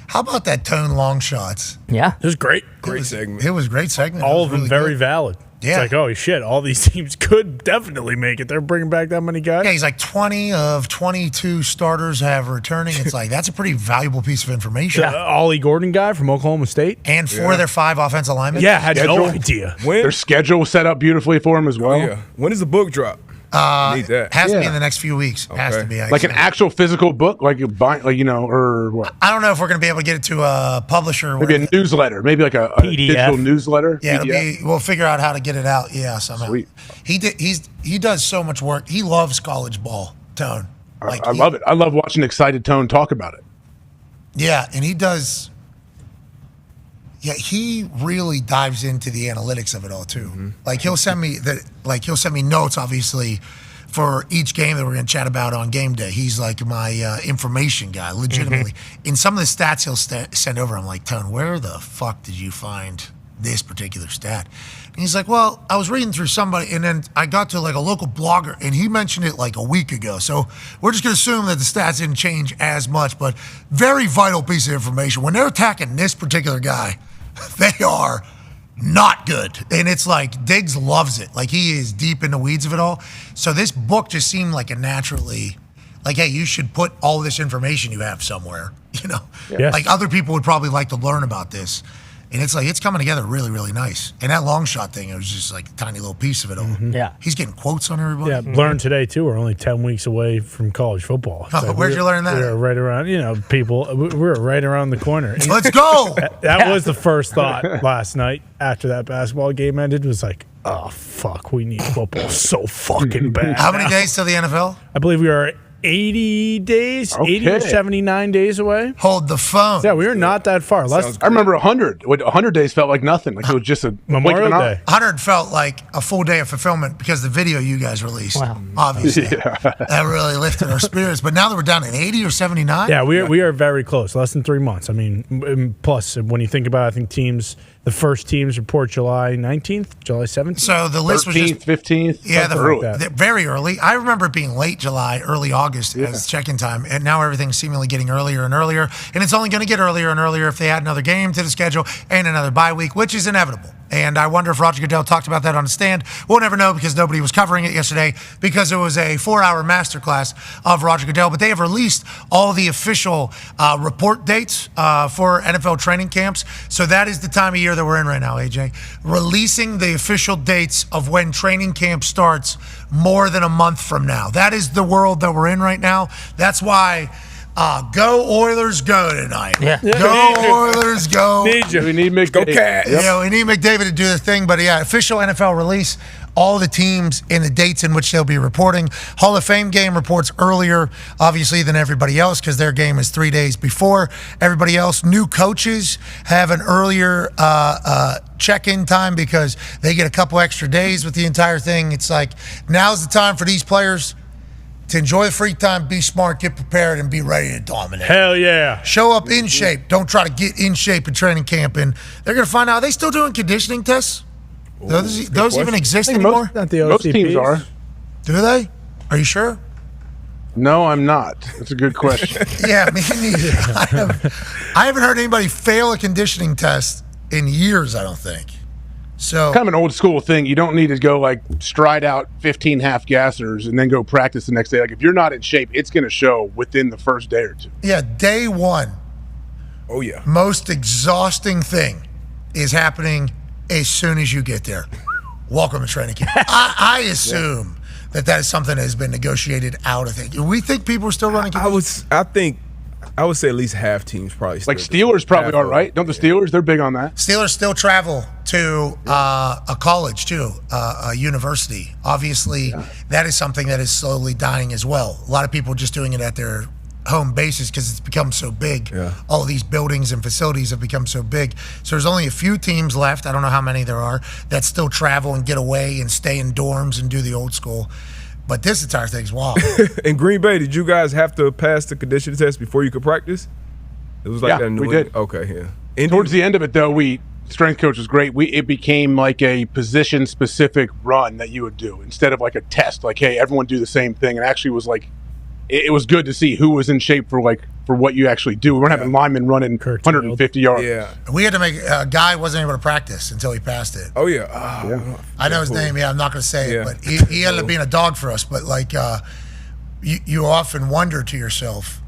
How about that Tone long shots? Yeah. It was great. Great segment. It was a great segment. All of them very valid. Yeah. It's like, oh, shit, all these teams could definitely make it. They're bringing back that many guys. Yeah, he's like 20 of 22 starters have returning. It's like, that's a pretty valuable piece of information. The Ollie Gordon guy from Oklahoma State. And 4 of their 5 offensive linemen. Yeah, had no idea. Their schedule was set up beautifully for him as well. Oh, yeah. When does the book drop? Need that. Has to be in the next few weeks. Okay. Has to be. Like an actual physical book, or what? I don't know if we're going to be able to get it to a publisher. Maybe a newsletter. Maybe like a digital newsletter. Yeah, we'll figure out how to get it out. Yeah, somehow. Sweet. He does so much work. He loves college ball, Tone. I love it. I love watching excited Tone talk about it. Yeah, and he does. Yeah, he really dives into the analytics of it all too. Like he'll send me notes, obviously, for each game that we're going to chat about on game day. He's like my information guy, legitimately. In some of the stats he'll send over, I'm like, Tone, where the fuck did you find this particular stat? And he's like, well, I was reading through somebody, and then I got to like a local blogger, and he mentioned it like a week ago. So we're just going to assume that the stats didn't change as much, but very vital piece of information. When they're attacking this particular guy, they are not good. And it's like Diggs loves it. Like he is deep in the weeds of it all. So this book just seemed like a naturally, like, hey, you should put all this information you have somewhere, you know? Yes. Like other people would probably like to learn about this. And it's like, it's coming together really, really nice. And that long shot thing, it was just like a tiny little piece of it all. Yeah. He's getting quotes on everybody. Yeah, learned today, too. We're only 10 weeks away from college football. Oh, where'd you learn that? We're right around, we're right around the corner. Let's go! That was the first thought last night after that basketball game ended, was like, oh, fuck, we need football so fucking bad. How many days till the NFL? I believe we are 80 days, 80 to 79 days away. Hold the phone. Yeah, we were not that far. I remember 100. 100 days felt like nothing. Like it was just a Memorial Day. 100 felt like a full day of fulfillment because the video you guys released, obviously, that really lifted our spirits. But now that we're down at 80 or 79? Yeah, we are very close. Less than 3 months. I mean, plus, when you think about it, I think the first teams report July 19th, July 17th. So the list was just 15th. Yeah, like very early. I remember it being late July, early August as check-in time, and now everything's seemingly getting earlier and earlier, and it's only going to get earlier and earlier if they add another game to the schedule and another bye week, which is inevitable. And I wonder if Roger Goodell talked about that on the stand. We'll never know because nobody was covering it yesterday because it was a 4-hour masterclass of Roger Goodell. But they have released all the official report dates for NFL training camps. So that is the time of year that we're in right now, AJ. Releasing the official dates of when training camp starts more than a month from now. That is the world that we're in right now. That's why... go Oilers, go tonight. Yeah. Go Oilers, go. We need McDavid. Go Cats. Yeah, we need McDavid to do the thing, but yeah, official NFL release, all the teams and the dates in which they'll be reporting. Hall of Fame game reports earlier, obviously, than everybody else because their game is 3 days before everybody else. New coaches have an earlier check-in time because they get a couple extra days with the entire thing. It's like, now's the time for these players to enjoy the free time, be smart, get prepared, and be ready to dominate. Hell yeah. Show up in shape. Don't try to get in shape in training camp. And they're going to find out, are they still doing conditioning tests? Those even exist anymore? Most teams are. Do they? Are you sure? No, I'm not. That's a good question. Yeah, me neither. I haven't heard anybody fail a conditioning test in years, I don't think. So kind of an old school thing. You don't need to go like stride out 15 half gassers and then go practice the next day. Like if you're not in shape, it's going to show within the first day or two. Yeah, day one. Oh yeah. Most exhausting thing is happening as soon as you get there. Welcome to training camp. I assume that is something that has been negotiated out of it. We think people are still running. I would say at least half teams probably. Like Steelers probably are, right? Don't the Steelers? They're big on that. Steelers still travel to a college too, a university. Obviously, that is something that is slowly dying as well. A lot of people just doing it at their home bases because it's become so big. Yeah. All of these buildings and facilities have become so big. So there's only a few teams left. I don't know how many there are that still travel and get away and stay in dorms and do the old school. But this entire thing's wild. In Green Bay, did you guys have to pass the conditioning test before you could practice? It was like that in New we did. Okay, yeah. Towards the end of it, though, strength coach was great. It became like a position-specific run that you would do instead of like a test. Like, hey, everyone do the same thing. And actually was like, it was good to see who was in shape for what you actually do. We weren't having linemen running 150 yards. Yeah, we had to make a guy wasn't able to practice until he passed it. Oh yeah, I know his name. Yeah, I'm not going to say it, but he ended up being a dog for us. But like, you often wonder to yourself,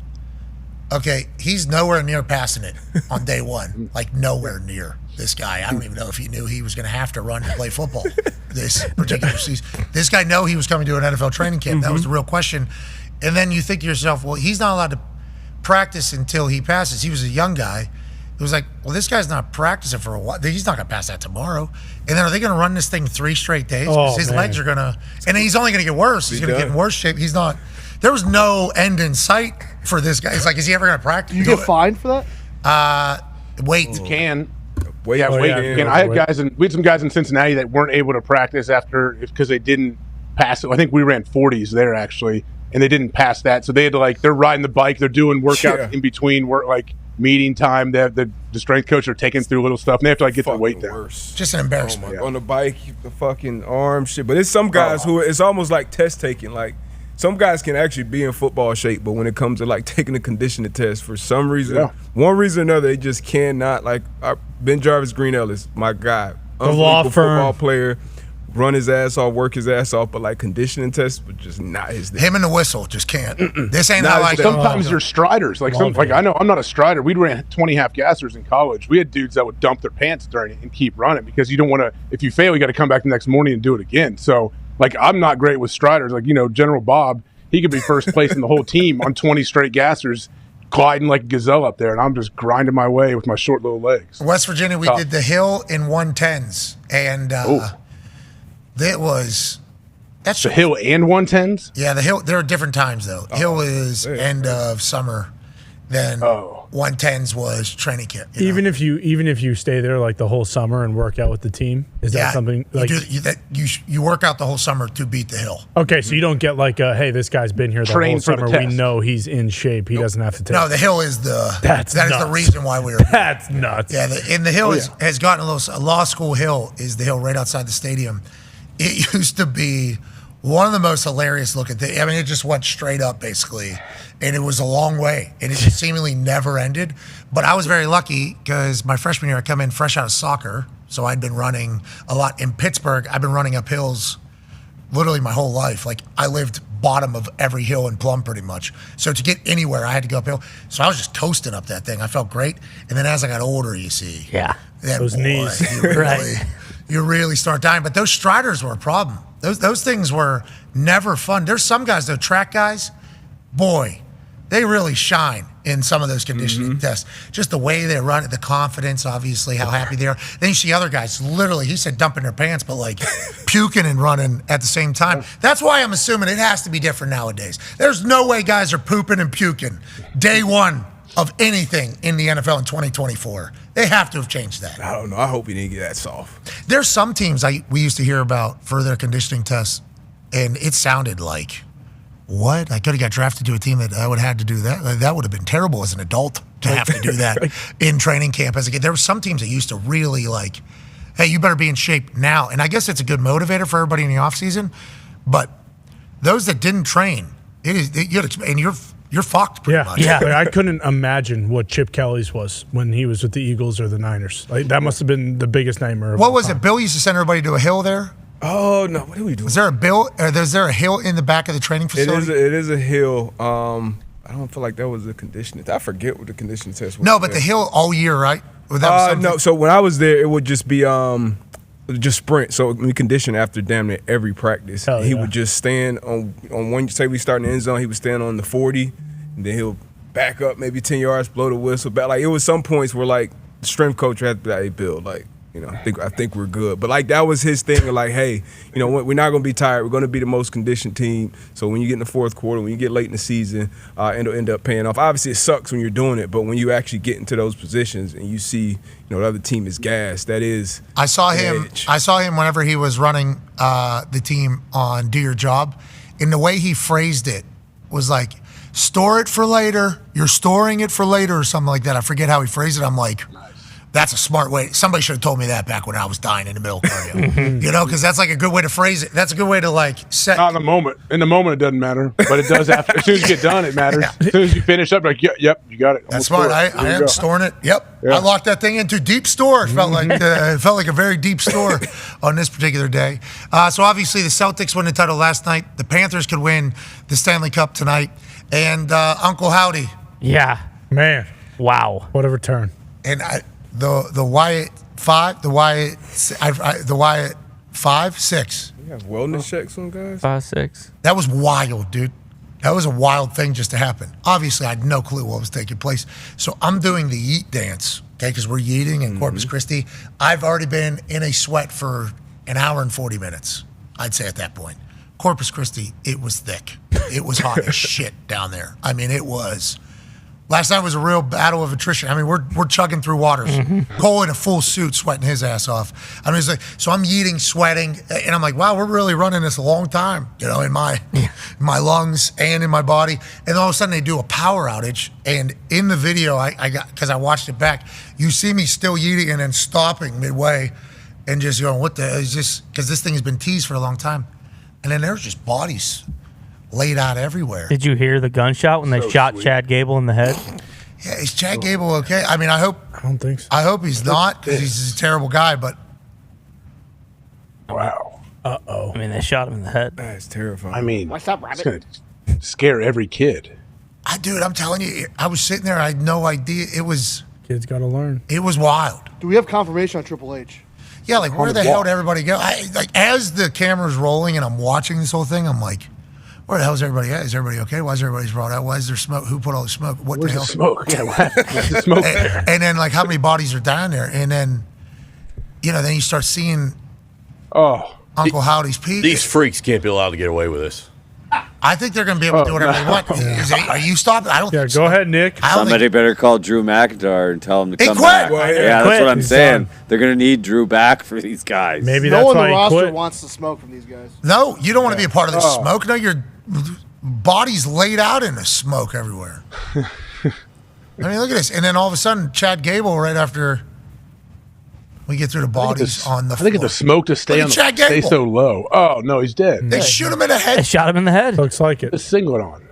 okay, he's nowhere near passing it on day one. Like nowhere near. This guy, I don't even know if he knew he was going to have to run to play football this particular season. This guy knew he was coming to an NFL training camp. That was the real question. And then you think to yourself, well, he's not allowed to practice until he passes. He was a young guy. It was like, well, this guy's not practicing for a while. He's not going to pass that tomorrow. And then are they going to run this thing 3 straight days? Because his legs are going to, and he's only going to get worse. He's going to get in worse shape. He's not, there was no end in sight for this guy. It's like, is he ever going to practice? You get fined for that? Wait. You can. weight. Yeah, weight. gain. And I had we had some guys in Cincinnati that weren't able to practice because they didn't pass it. I think we ran 40s there actually, and they didn't pass that. So they had to they're riding the bike, they're doing workouts in between work, meeting time. They have the strength coach are taking through little stuff, and they have to get their weight down. Worse. Just an embarrassment. On the bike, the fucking arm shit. But it's some guys who it's almost like test taking. Like some guys can actually be in football shape, but when it comes to taking a conditioning test, for some reason, one reason or another, they just cannot. Ben Jarvis Green Ellis, my guy, the law firm football player. Run his ass off, work his ass off, but conditioning tests, but just not his thing. Him and the whistle just can't. This ain't how sometimes you're striders. I know I'm not a strider. We ran 20 half gassers in college. We had dudes that would dump their pants during it and keep running because you don't want to. If you fail, you got to come back the next morning and do it again. So I'm not great with striders. General Bob, he could be first place in the whole team on 20 straight gassers, gliding like a gazelle up there, and I'm just grinding my way with my short little legs. West Virginia, we did the hill in 110s, and. That's the hill and 110s? Yeah, the hill. There are different times though. Hill is end of summer, then 110s was training camp. Even if you stay there the whole summer and work out with the team, is that something you work out the whole summer to beat the hill? Okay, so you don't get hey, this guy's been here the whole summer. We know he's in shape. He doesn't have to take. No, the hill is that is the reason why we were. That's nuts. Yeah, the hill has gotten a law school hill is the hill right outside the stadium. It used to be one of the most hilarious looking things. I mean, it just went straight up basically, and it was a long way, and it just seemingly never ended. But I was very lucky because my freshman year I come in fresh out of soccer, so I'd been running a lot in Pittsburgh. I've been running up hills literally my whole life. I lived bottom of every hill in Plum pretty much. So to get anywhere, I had to go uphill. So I was just toasting up that thing. I felt great. And then as I got older, you see, those knees, you really start dying. But those striders were a problem. Those things were never fun. There's some guys, though, track guys, boy, they really shine in some of those conditioning tests. Just the way they run it, the confidence, obviously, how happy they are. Then you see other guys, literally, he said dumping their pants, but puking and running at the same time. That's why I'm assuming it has to be different nowadays. There's no way guys are pooping and puking day one of anything in the NFL in 2024. They have to have changed that. I don't know. I hope he didn't get that soft. There's some teams we used to hear about for their conditioning tests, and it sounded like, what? I could have got drafted to a team that I would have had to do that. That would have been terrible as an adult to have to do that in training camp as a kid. There were some teams that used to really hey, you better be in shape now. And I guess it's a good motivator for everybody in the offseason. But those that didn't train, you're fucked pretty much. Yeah. I couldn't imagine what Chip Kelly's was when he was with the Eagles or the Niners. That must have been the biggest nightmare. What was it? Bill used to send everybody to a hill there? Oh, no. What are we doing? Is there a hill in the back of the training facility? It is a hill. I don't feel like that was a conditioning. I forget what the conditioning test was. No, but the hill all year, right? No. So when I was there, it would just be just sprint. So we conditioned after damn near every practice. He would just stand on one. Say we start in the end zone, he would stand on the 40, and then he'll back up maybe 10 yards, blow the whistle back. It was some points where the strength coach had to be hey, Bill, I think we're good. But that was his thing of hey, we're not going to be tired. We're going to be the most conditioned team. So when you get in the fourth quarter, when you get late in the season, it'll end up paying off. Obviously, it sucks when you're doing it, but when you actually get into those positions and you see, the other team is gassed, that is. I saw him whenever he was running the team on Do Your Job, and the way he phrased it was store it for later. You're storing it for later or something like that. I forget how he phrased it. I'm like, that's a smart way. Somebody should have told me that back when I was dying in the middle of cardio. Because that's a good way to phrase it. That's a good way to set. Not in the moment. In the moment, it doesn't matter. But it does after. As soon as you get done, it matters. As soon as you finish up, yep, you got it. That's smart. I am storing it. Yep. Yeah. I locked that thing into deep store. It felt like a very deep store on this particular day. So obviously the Celtics won the title last night. The Panthers could win the Stanley Cup tonight. And Uncle Howdy. Yeah. Man. Wow. What a return. And the Wyatt 5, the Wyatt 5-6. You have wellness checks on guys? 5-6. That was wild, dude. That was a wild thing just to happen. Obviously, I had no clue what was taking place. So I'm doing the yeet dance, okay, because we're yeeting in Corpus Christi. I've already been in a sweat for an hour and 40 minutes, I'd say at that point. Corpus Christi, it was thick. It was hot as shit down there. I mean, it was Last night was a real battle of attrition. I mean, we're chugging through waters. Cole in a full suit, sweating his ass off. I mean, it's like, so I'm yeeting, sweating, and I'm like, wow, we're really running this a long time, in my lungs and in my body. And all of a sudden, they do a power outage, and in the video, I got, because I watched it back, you see me still yeeting and then stopping midway, and just going, what the? It's just because this thing has been teased for a long time, and then there's just bodies laid out everywhere. Did you hear the gunshot when they shot Chad Gable in the head? Yeah, is Chad Gable okay? I mean, I don't think so. I hope he's not, because he's a terrible guy, but. Wow. Uh-oh. I mean, they shot him in the head. That's terrifying. I mean, What's up, it's Rabbit? going to scare every kid. Dude, I'm telling you, I was sitting there, I had no idea. It was Kids got to learn. It was wild. Do we have confirmation on Triple H? Yeah, like where the hell did everybody go? As the camera's rolling and I'm watching this whole thing, I'm like, where the hell is everybody at? Is everybody okay? Why is everybody brought out? Why is there smoke? Who put all the smoke? What Where's the hell? the smoke? Yeah, what happened? Where's the smoke there? And then, like, how many bodies are down there? And then, then you start seeing Uncle Howdy's peak. These freaks can't be allowed to get away with this. I think they're going to be able to do whatever they want. Are you stopping? I don't think so. Go ahead, Nick. Somebody better call Drew McIntyre and tell him to come quit. back. Well, yeah, quit. that's what I'm He's saying. done. They're going to need Drew back for these guys. Maybe No that's one on why the he roster quit. wants the smoke from these guys. No, you don't want to be a part of this smoke. No, your body's laid out in the smoke everywhere. I mean, look at this. And then all of a sudden, Chad Gable, right after we get through the bodies on the floor. I think it's the smoke to stay Chad stay Gable. so low. Oh, no, he's dead. They shoot him in the head. They shot him in the head. Looks like it. The singlet on.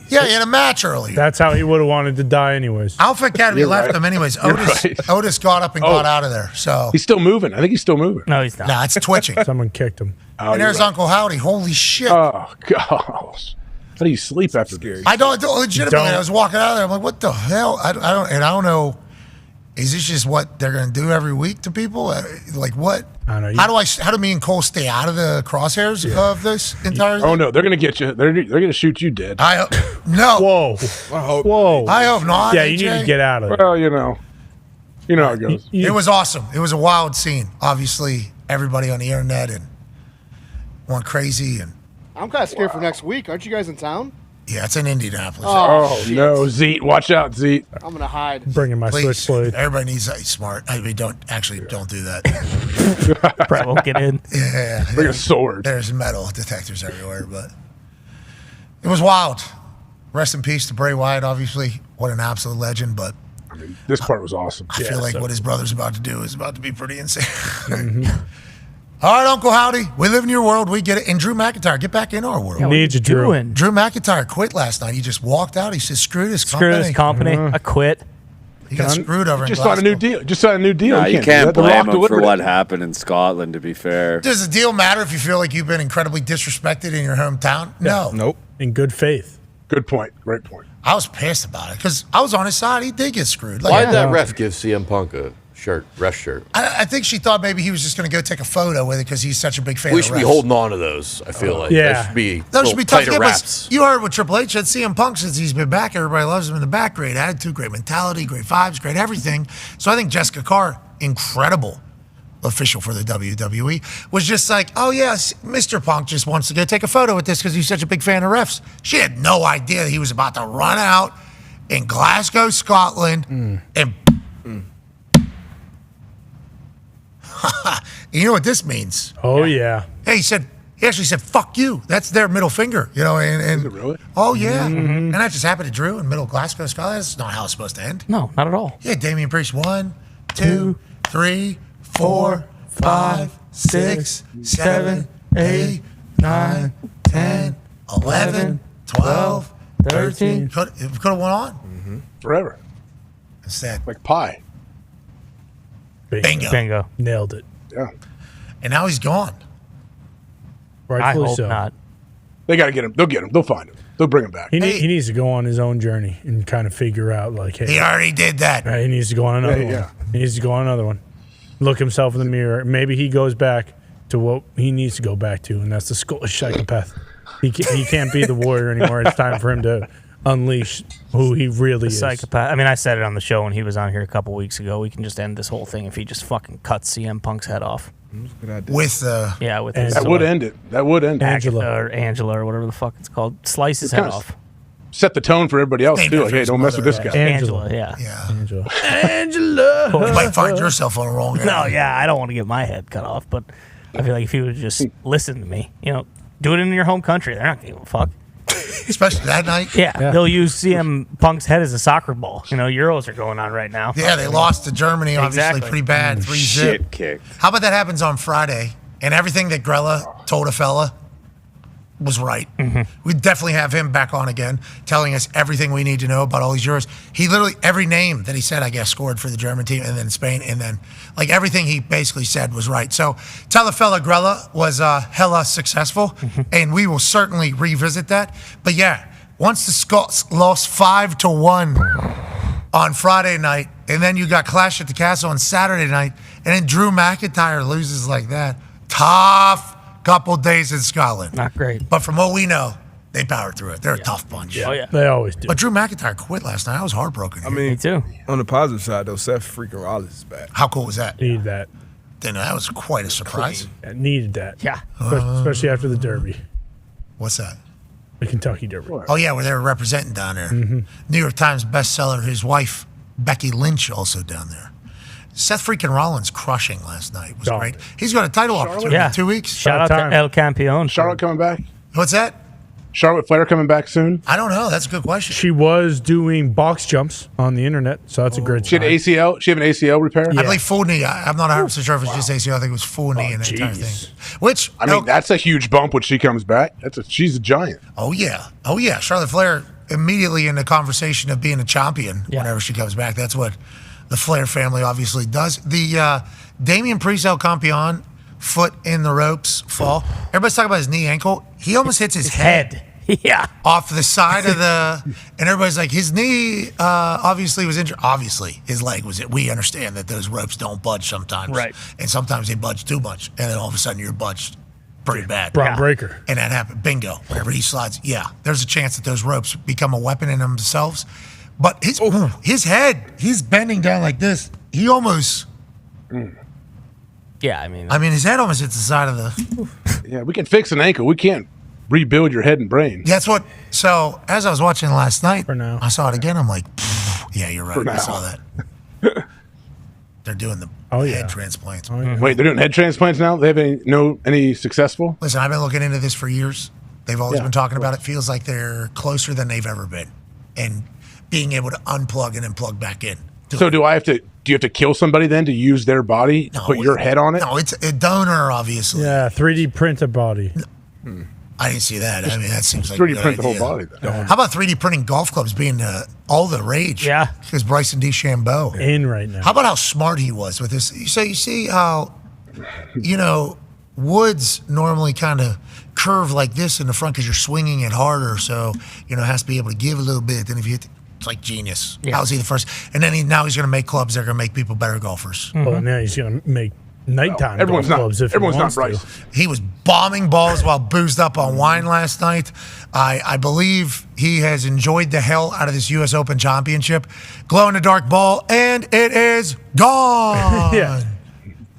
Yeah, he had a match earlier. That's how he would have wanted to die anyways. Alpha Academy You're left right. him anyways. You're Otis, right. Otis got up and got out of there. So He's still moving. I think he's still moving. No, he's not. nah, it's twitching. Someone kicked him. Oh, And you're there's right. Uncle Howdy. Holy shit. Oh, gosh. How do you sleep after this? I don't legitimately. Don't. I was walking out of there. I'm like, what the hell? I don't know. Is this just what they're going to do every week to people? Like what? I don't know. How do me and Cole stay out of the crosshairs of this entire? Oh, no, they're going to get you. They're going to shoot you dead. No. Whoa. Whoa. I hope not. Yeah, you AJ. need to get out of it. Well, you know how it goes. It was awesome. It was a wild scene. Obviously, everybody on the internet and went crazy. And I'm kind of scared for next week. Aren't you guys in town? yeah, it's in Indianapolis. Oh, no, Zeet. Watch out, Zeet. I'm going to hide. Bringing my Please, switchblade. everybody needs to be smart. I mean, don't do that. Brett won't get in. Yeah, Bring a sword. there's metal detectors everywhere, but it was wild. Rest in peace to Bray Wyatt. Obviously, what an absolute legend. But I mean, this part was awesome. I feel like what his brother's about to do is about to be pretty insane. All right, Uncle Howdy, we live in your world. We get it. And Drew McIntyre, get back in our world. Needs you, Drew. Doing? Drew McIntyre quit last night. He just walked out. He said, "Screw this company." Screw this company. I quit. He got screwed over. Just in signed a new Glasgow. deal. Just signed a new deal. No, you do can't that. The blame Rock him for delivered what it. happened in Scotland, to be fair. Does the deal matter if you feel like you've been incredibly disrespected in your hometown? No. Nope. In good faith. Good point. Great point. I was pissed about it because I was on his side. He did get screwed. Like, Why did that ref give CM Punk a ref shirt? I think she thought maybe he was just going to go take a photo with it because he's such a big fan We of should be refs. holding on to those, I feel like. Yeah. That should be, Those should be tough. tighter Yeah, but wraps. you heard what Triple H said. CM Punk, since he's been back, everybody loves him in the back. Great attitude, great mentality, great vibes, great everything. So I think Jessica Carr, incredible official for the WWE, was just like, oh, yes, Mr. Punk just wants to go take a photo with this because he's such a big fan of refs. She had no idea that he was about to run out in Glasgow, Scotland, and you know what this means? Oh, yeah. Hey, he actually said, fuck you. That's their middle finger, and Is it really? oh, yeah. And that just happened to Drew in middle Glasgow, Scotland. That's not how it's supposed to end. No, not at all. Yeah, Damian Priest, 1, 2, 3, 4, 5, 6, 7, 8, 9, 10, 11, 12, 13. It could have went on. Forever. Instead, Like pie. bingo. Bingo. Nailed it. Yeah. And now he's gone. I Rightfully hope so. not. They got to get him. They'll get him. They'll find him. They'll bring him back. He needs to go on his own journey and kind of figure out, like, hey, He already did that. he needs to go on another Yeah. one. He needs to go on another one. Look himself in the mirror. Maybe he goes back to what he needs to go back to, and that's the Scottish psychopath. He can't be the warrior anymore. It's time for him to unleash who he really is. Psychopath. I mean, I said it on the show when he was on here a couple weeks ago. We can just end this whole thing if he just fucking cuts CM Punk's head off. With Yeah, with And his That would end it. That would end it. Angela. or Angela or whatever the fuck it's called. Slice his head Kinda off. set the tone for everybody else too. Like, hey, don't mess with this guy. Angela, Yeah. Angela. You might find yourself on a wrong end. No, yeah, I don't want to get my head cut off, but I feel like if you would just listen to me, do it in your home country. They're not going to give a fuck. Especially that night. Yeah, they'll use CM Punk's head as a soccer ball. Euros are going on right now. Yeah, they lost to Germany, obviously pretty bad, 3-0. Shit kicked. How about that happens on Friday, and everything that Grella told a fella was right. We definitely have him back on again, telling us everything we need to know about all these Euros. He literally, every name that he said, I guess, scored for the German team, and then Spain, and then, everything he basically said was right. So tell the fella Grella was hella successful, and we will certainly revisit that. But yeah, once the Scots lost 5-1 on Friday night, and then you got Clash at the Castle on Saturday night, and then Drew McIntyre loses like that. Tough couple days in Scotland. Not great. But from what we know, they powered through it. They're a tough bunch. Oh, yeah. They always do. But Drew McIntyre quit last night. I was heartbroken. I mean, Me too. On the positive side, though, Seth freaking Rollins is back. How cool was that? Needed that. Then that was quite a surprise. Needed that. Yeah. Especially after the Derby. What's that? The Kentucky Derby. Oh, yeah, where they were representing down there. New York Times bestseller. His wife, Becky Lynch, also down there. Seth freaking Rollins crushing last night was great. He's got a title opportunity in 2 weeks. Shout out to El Campeon. Charlotte coming back? What's that? Charlotte Flair coming back soon? I don't know. That's a good question. She was doing box jumps on the internet, so that's a great She had sign. ACL. She have an ACL repair? I believe full knee. I'm not 100% sure if it was just ACL. I think it was full knee and that entire thing. Which, I mean, that's a huge bump when she comes back. She's a giant. Oh, yeah. Charlotte Flair immediately in the conversation of being a champion whenever she comes back. That's what the Flair family obviously does. The Damian Priest El Campeon foot in the ropes fall. Everybody's talking about his knee ankle. He almost hits his head. Yeah. Off the side of the, and everybody's like, his knee obviously was injured. Obviously, his leg was it. We understand that those ropes don't budge sometimes. Right. And sometimes they budge too much. And then all of a sudden you're budged pretty bad. Braun Breaker. And that happened. Bingo. Whenever he slides, there's a chance that those ropes become a weapon in themselves. But his head, he's bending down like this. He almost. Yeah, I mean, his head almost hits the side of the. Yeah, we can fix an ankle. We can't rebuild your head and brain. That's what. So as I was watching last night, For now. I saw it again. I'm like, yeah, you're right. For I now. saw that. They're doing the head transplants. Wait, they're doing head transplants now? They have any successful? Listen, I've been looking into this for years. They've always been talking about it. Feels like they're closer than they've ever been, and being able to unplug and then plug back in. So do you have to kill somebody then to use their body to put your head on it? No, it's a donor, obviously. Yeah, 3D print a body. I didn't see that. I mean, that seems like 3D a good print the whole idea. body. Then. How about 3D printing golf clubs being all the rage? Yeah. Because Bryson DeChambeau. In right now. How about how smart he was with this? So you see how, woods normally kind of curve like this in the front because you're swinging it harder. So, it has to be able to give a little bit. Then if you hit, it's like genius. Yeah. How is he the first? And then now he's going to make clubs that are going to make people better golfers. Well, now he's going to make nighttime Everyone's golf not- clubs if everyone's he not wants Bryce. to. He was bombing balls while boozed up on wine last night. I believe he has enjoyed the hell out of this U.S. Open Championship. Glow in the dark ball, and it is gone. Yeah.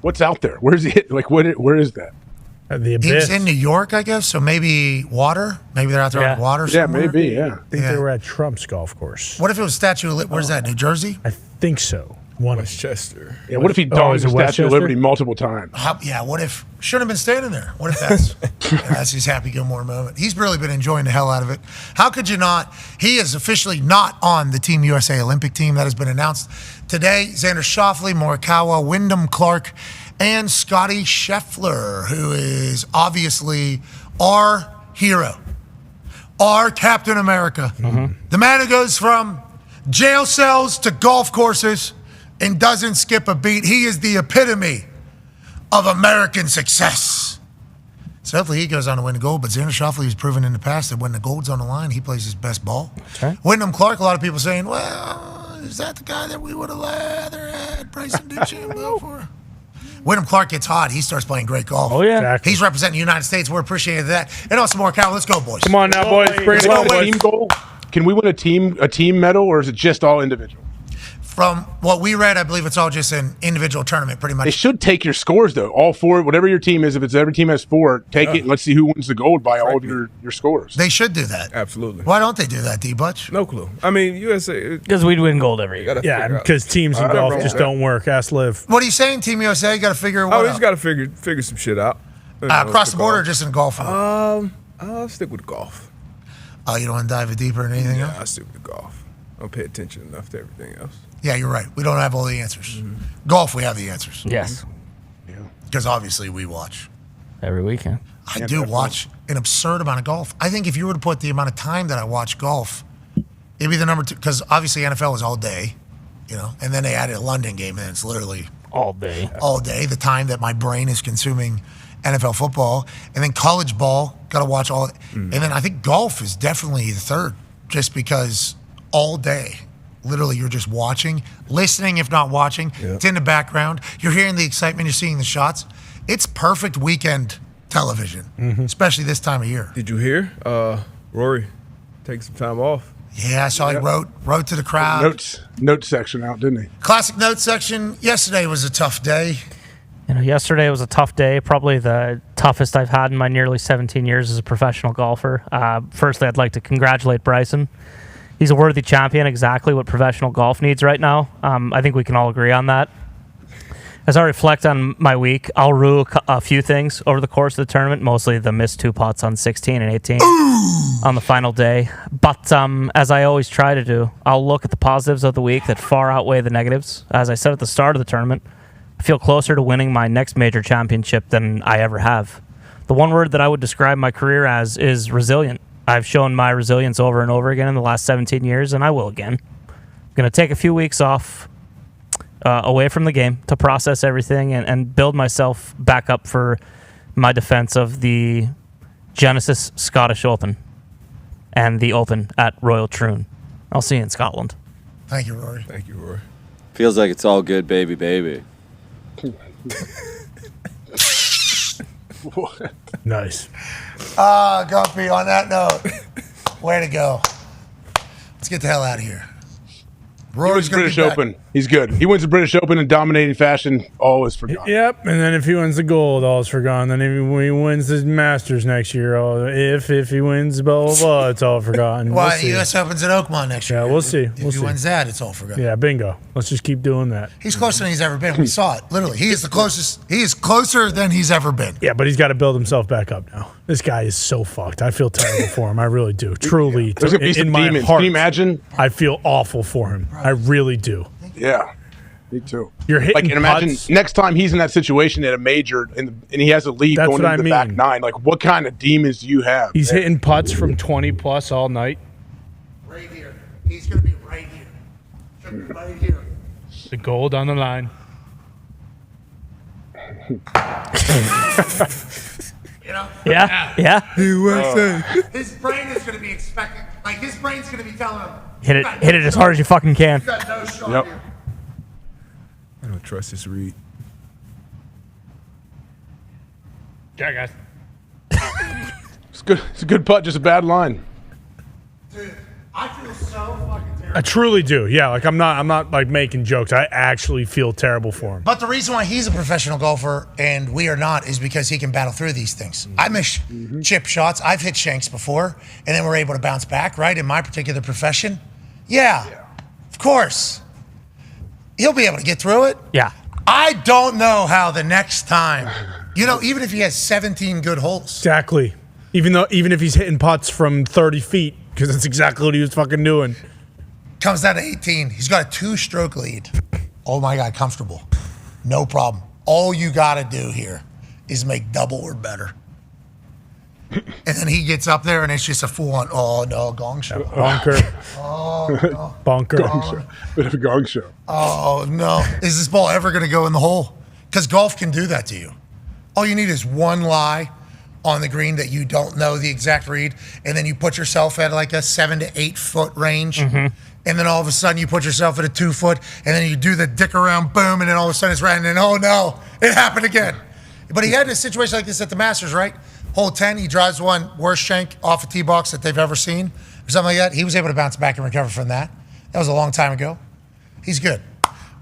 What's out there? Where's he? Where is that? The He abyss. was in New York, I guess, so maybe water. Maybe they're out there on water Yeah, somewhere. maybe. Yeah. I think they were at Trump's golf course. What if it was Statue of Where's that, New Jersey? I think so. One of Westchester. Yeah. What if he is dogs it the Statue Westchester? of Liberty multiple times? What if shouldn't have been standing there? What if that's his Happy Gilmore moment? He's really been enjoying the hell out of it. How could you not? He is officially not on the Team USA Olympic team. That has been announced today. Xander Schauffele, Morikawa, Wyndham Clark, and Scotty Scheffler, who is obviously our hero, our Captain America. The man who goes from jail cells to golf courses and doesn't skip a beat. He is the epitome of American success. So hopefully he goes on to win the gold, but Xander Schauffele has proven in the past that when the gold's on the line, he plays his best ball. right. Wyndham Clark, a lot of people saying, well, is that the guy that we would have rather had Bryson DeChambeau for? Wyndham Clark gets hot. He starts playing great golf. Oh, yeah. Exactly. He's representing the United States. We're appreciative of that. And also more Cal. Let's go, boys. Come on now, boys. Bring it Is it on, a boys. team goal? Can we win a team medal, or is it just all individual? From what we read, I believe it's all just an individual tournament, pretty much. They should take your scores, though. All four, whatever your team is, if it's every team has 4, take it and let's see who wins the gold by all of your scores. They should do that. Absolutely. Why don't they do that, D-Butch? No clue. I mean, USA. Because we'd win gold every year. Yeah, because teams in golf just don't work. Ask Liv. What are you saying, Team USA? You got to figure what He's got to figure some shit out. across the border or just in golf? I'll stick with golf. Oh, you don't want to dive deeper in anything else? I'll stick with golf. I don't pay attention enough to everything else. Yeah, you're right. We don't have all the answers. Golf, we have the answers. Yes. Because obviously we watch. Every weekend. I do watch an absurd amount of golf. I think if you were to put the amount of time that I watch golf, it'd be the number 2. Because obviously NFL is all day, and then they added a London game, and it's literally all day. All day, the time that my brain is consuming NFL football. And then college ball, got to watch all. And then I think golf is definitely the third, just because all day. Literally, you're just watching, listening, if not watching. Yep. It's in the background. You're hearing the excitement. You're seeing the shots. It's perfect weekend television, especially this time of year. Did you hear Rory take some time off? Yeah, I saw he wrote to the crowd. Notes section out, didn't he? Classic notes section. Yesterday was a tough day. Yesterday was a tough day, probably the toughest I've had in my nearly 17 years as a professional golfer. Firstly, I'd like to congratulate Bryson. He's a worthy champion, exactly what professional golf needs right now. I think we can all agree on that. As I reflect on my week, I'll rue a few things over the course of the tournament, mostly the missed 2 putts on 16 and 18 on the final day. But as I always try to do, I'll look at the positives of the week that far outweigh the negatives. As I said at the start of the tournament, I feel closer to winning my next major championship than I ever have. The one word that I would describe my career as is resilient. I've shown my resilience over and over again in the last 17 years, and I will again. I'm going to take a few weeks off away from the game to process everything and build myself back up for my defense of the Genesis Scottish Open and the Open at Royal Troon. I'll see you in Scotland. Thank you, Rory. Thank you, Rory. Feels like it's all good, baby. Nice. Guppy, on that note, way to go. Let's get the hell out of here. Rory's going to British Open. He's good. He wins the British Open in dominating fashion. All is forgotten. Yep, and then if he wins the gold, all is forgotten. Then if he wins the Masters next year, if he wins blah, blah, blah, it's all forgotten. Why, the U.S. Opens at Oakmont next year. Yeah, we'll see. If he wins that, it's all forgotten. Yeah, bingo. Let's just keep doing that. He's closer than he's ever been. We saw it. Literally, he is the closest. He is closer than he's ever been. Yeah, but he's got to build himself back up now. This guy is so fucked. I feel terrible for him. I really do. Truly. There's going to be some my demons. heart, Can you imagine? I feel awful for him. I really do. Yeah. Me too. You're hitting and imagine putts. next time he's in that situation at a major and he has a lead going into the back nine. Like, what kind of demons do you have? He's hitting putts from 20 plus all night. Right here. He's going to be right here. Right here. The gold on the line. Yeah. USA. His brain is going to be expecting. Like, his brain's going to be telling him. Hit it as hard as you fucking can. You got no shot here. I don't trust this Reed. Yeah, guys. It's good. It's a good putt, just a bad line. Dude, I feel so fucking terrible. I truly do. Yeah, like I'm not like making jokes. I actually feel terrible for him. But the reason why he's a professional golfer and we are not is because he can battle through these things. I miss chip shots. I've hit shanks before, and then we're able to bounce back, right? In my particular profession. Yeah. Of course. He'll be able to get through it. Yeah. I don't know how the next time, even if he has 17 good holes. Exactly. Even if he's hitting putts from 30 feet, because that's exactly what he was fucking doing. Comes down to 18. He's got a 2-stroke lead. Oh my God, comfortable. No problem. All you got to do here is make double or better. And then he gets up there and it's just a full-on, oh no, gong show. Bonker. Oh no. Bonker. Gong show. Bit of a gong show. Oh no. Is this ball ever going to go in the hole? Because golf can do that to you. All you need is one lie on the green that you don't know the exact read, and then you put yourself at like a 7 to 8 foot range. And then all of a sudden you put yourself at a 2 foot, and then you do the dick around, boom, and then all of a sudden it's right, and then, oh no, it happened again. But he had a situation like this at the Masters, right? Hole 10, he drives one worst shank off a tee box that they've ever seen, or something like that. He was able to bounce back and recover from that. That was a long time ago. He's good.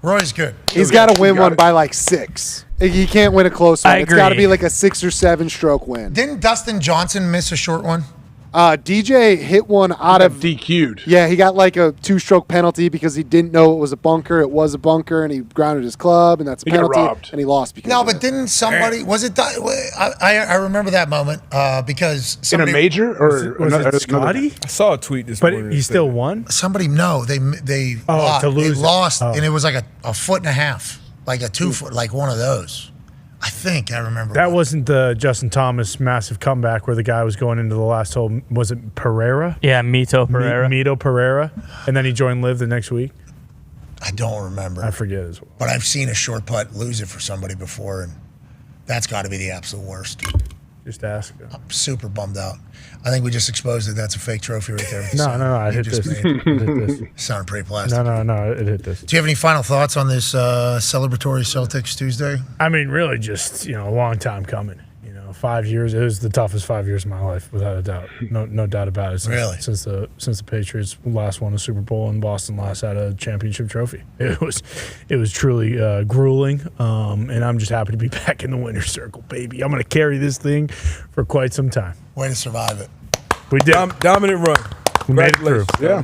Roy's good. He's got to win one by like 6. He can't win a close one. It's got to be like a 6 or 7 stroke win. Didn't Dustin Johnson miss a short one? DJ hit one out of DQ'd. Yeah, he got like a 2-stroke penalty because he didn't know it was a bunker. It was a bunker, and he grounded his club, and that's a He got penalty. robbed. And he lost because No, of but it. didn't somebody? Was it? I remember that moment because somebody, in a major or Was another- it Scotty? I saw a tweet this But morning. he still won? Somebody they lost, to lose they it. lost, Oh. and it was like a foot and a half, like a 2 foot, like one of those. I think I remember That wasn't the Justin Thomas massive comeback where the guy was going into the last hole. Was it Pereira? Yeah, Mito Pereira. Mito Pereira. And then he joined Liv the next week. I don't remember. I forget as well. But I've seen a short putt lose it for somebody before, and that's got to be the absolute worst. Just ask. I'm super bummed out. I think we just exposed that that's a fake trophy right there. No, I You hit just this. made. It hit this. Sounded pretty plastic. No, it hit this. Do you have any final thoughts on this celebratory Celtics Tuesday? I mean, really, just a long time coming. 5 years. It was the toughest 5 years of my life, without a doubt. No doubt about it. Since the Patriots last won a Super Bowl and Boston last had a championship trophy, it was truly grueling. And I'm just happy to be back in the winner's circle, baby. I'm gonna carry this thing for quite some time. Way to survive it. We did. Dominant run. We made it through. Yeah.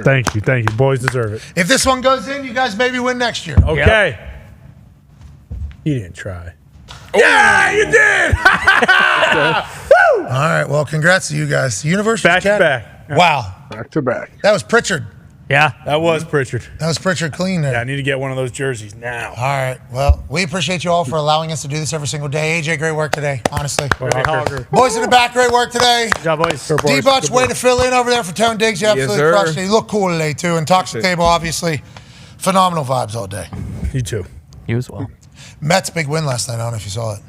Thank you. Boys deserve it. If this one goes in, you guys maybe win next year. Okay. You didn't try. Yeah, you did. All right. Well, congrats to you guys. University Back to Academy. back. Wow. Back to back. That was Pritchard. Yeah. That was Pritchard. That was Pritchard clean there. Yeah, I need to get one of those jerseys now. All right. Well, we appreciate you all for allowing us to do this every single day. AJ, great work today, honestly. Boys in the back, great work today. Good job, boys. D-Butch, way to fill in over there for Tone Diggs. You absolutely sir. crushed it. You look cool today, too. And Talks the Table, obviously, phenomenal vibes all day. You too. You as well. Mets, big win last night. I don't know if you saw it.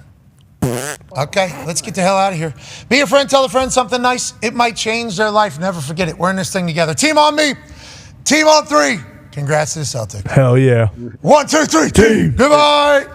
Okay, let's get the hell out of here. Be a friend, tell a friend something nice. It might change their life. Never forget it. We're in this thing together. Team on me. Team on 3. Congrats to the Celtics. Hell yeah. 1, 2, 3. Team. Goodbye.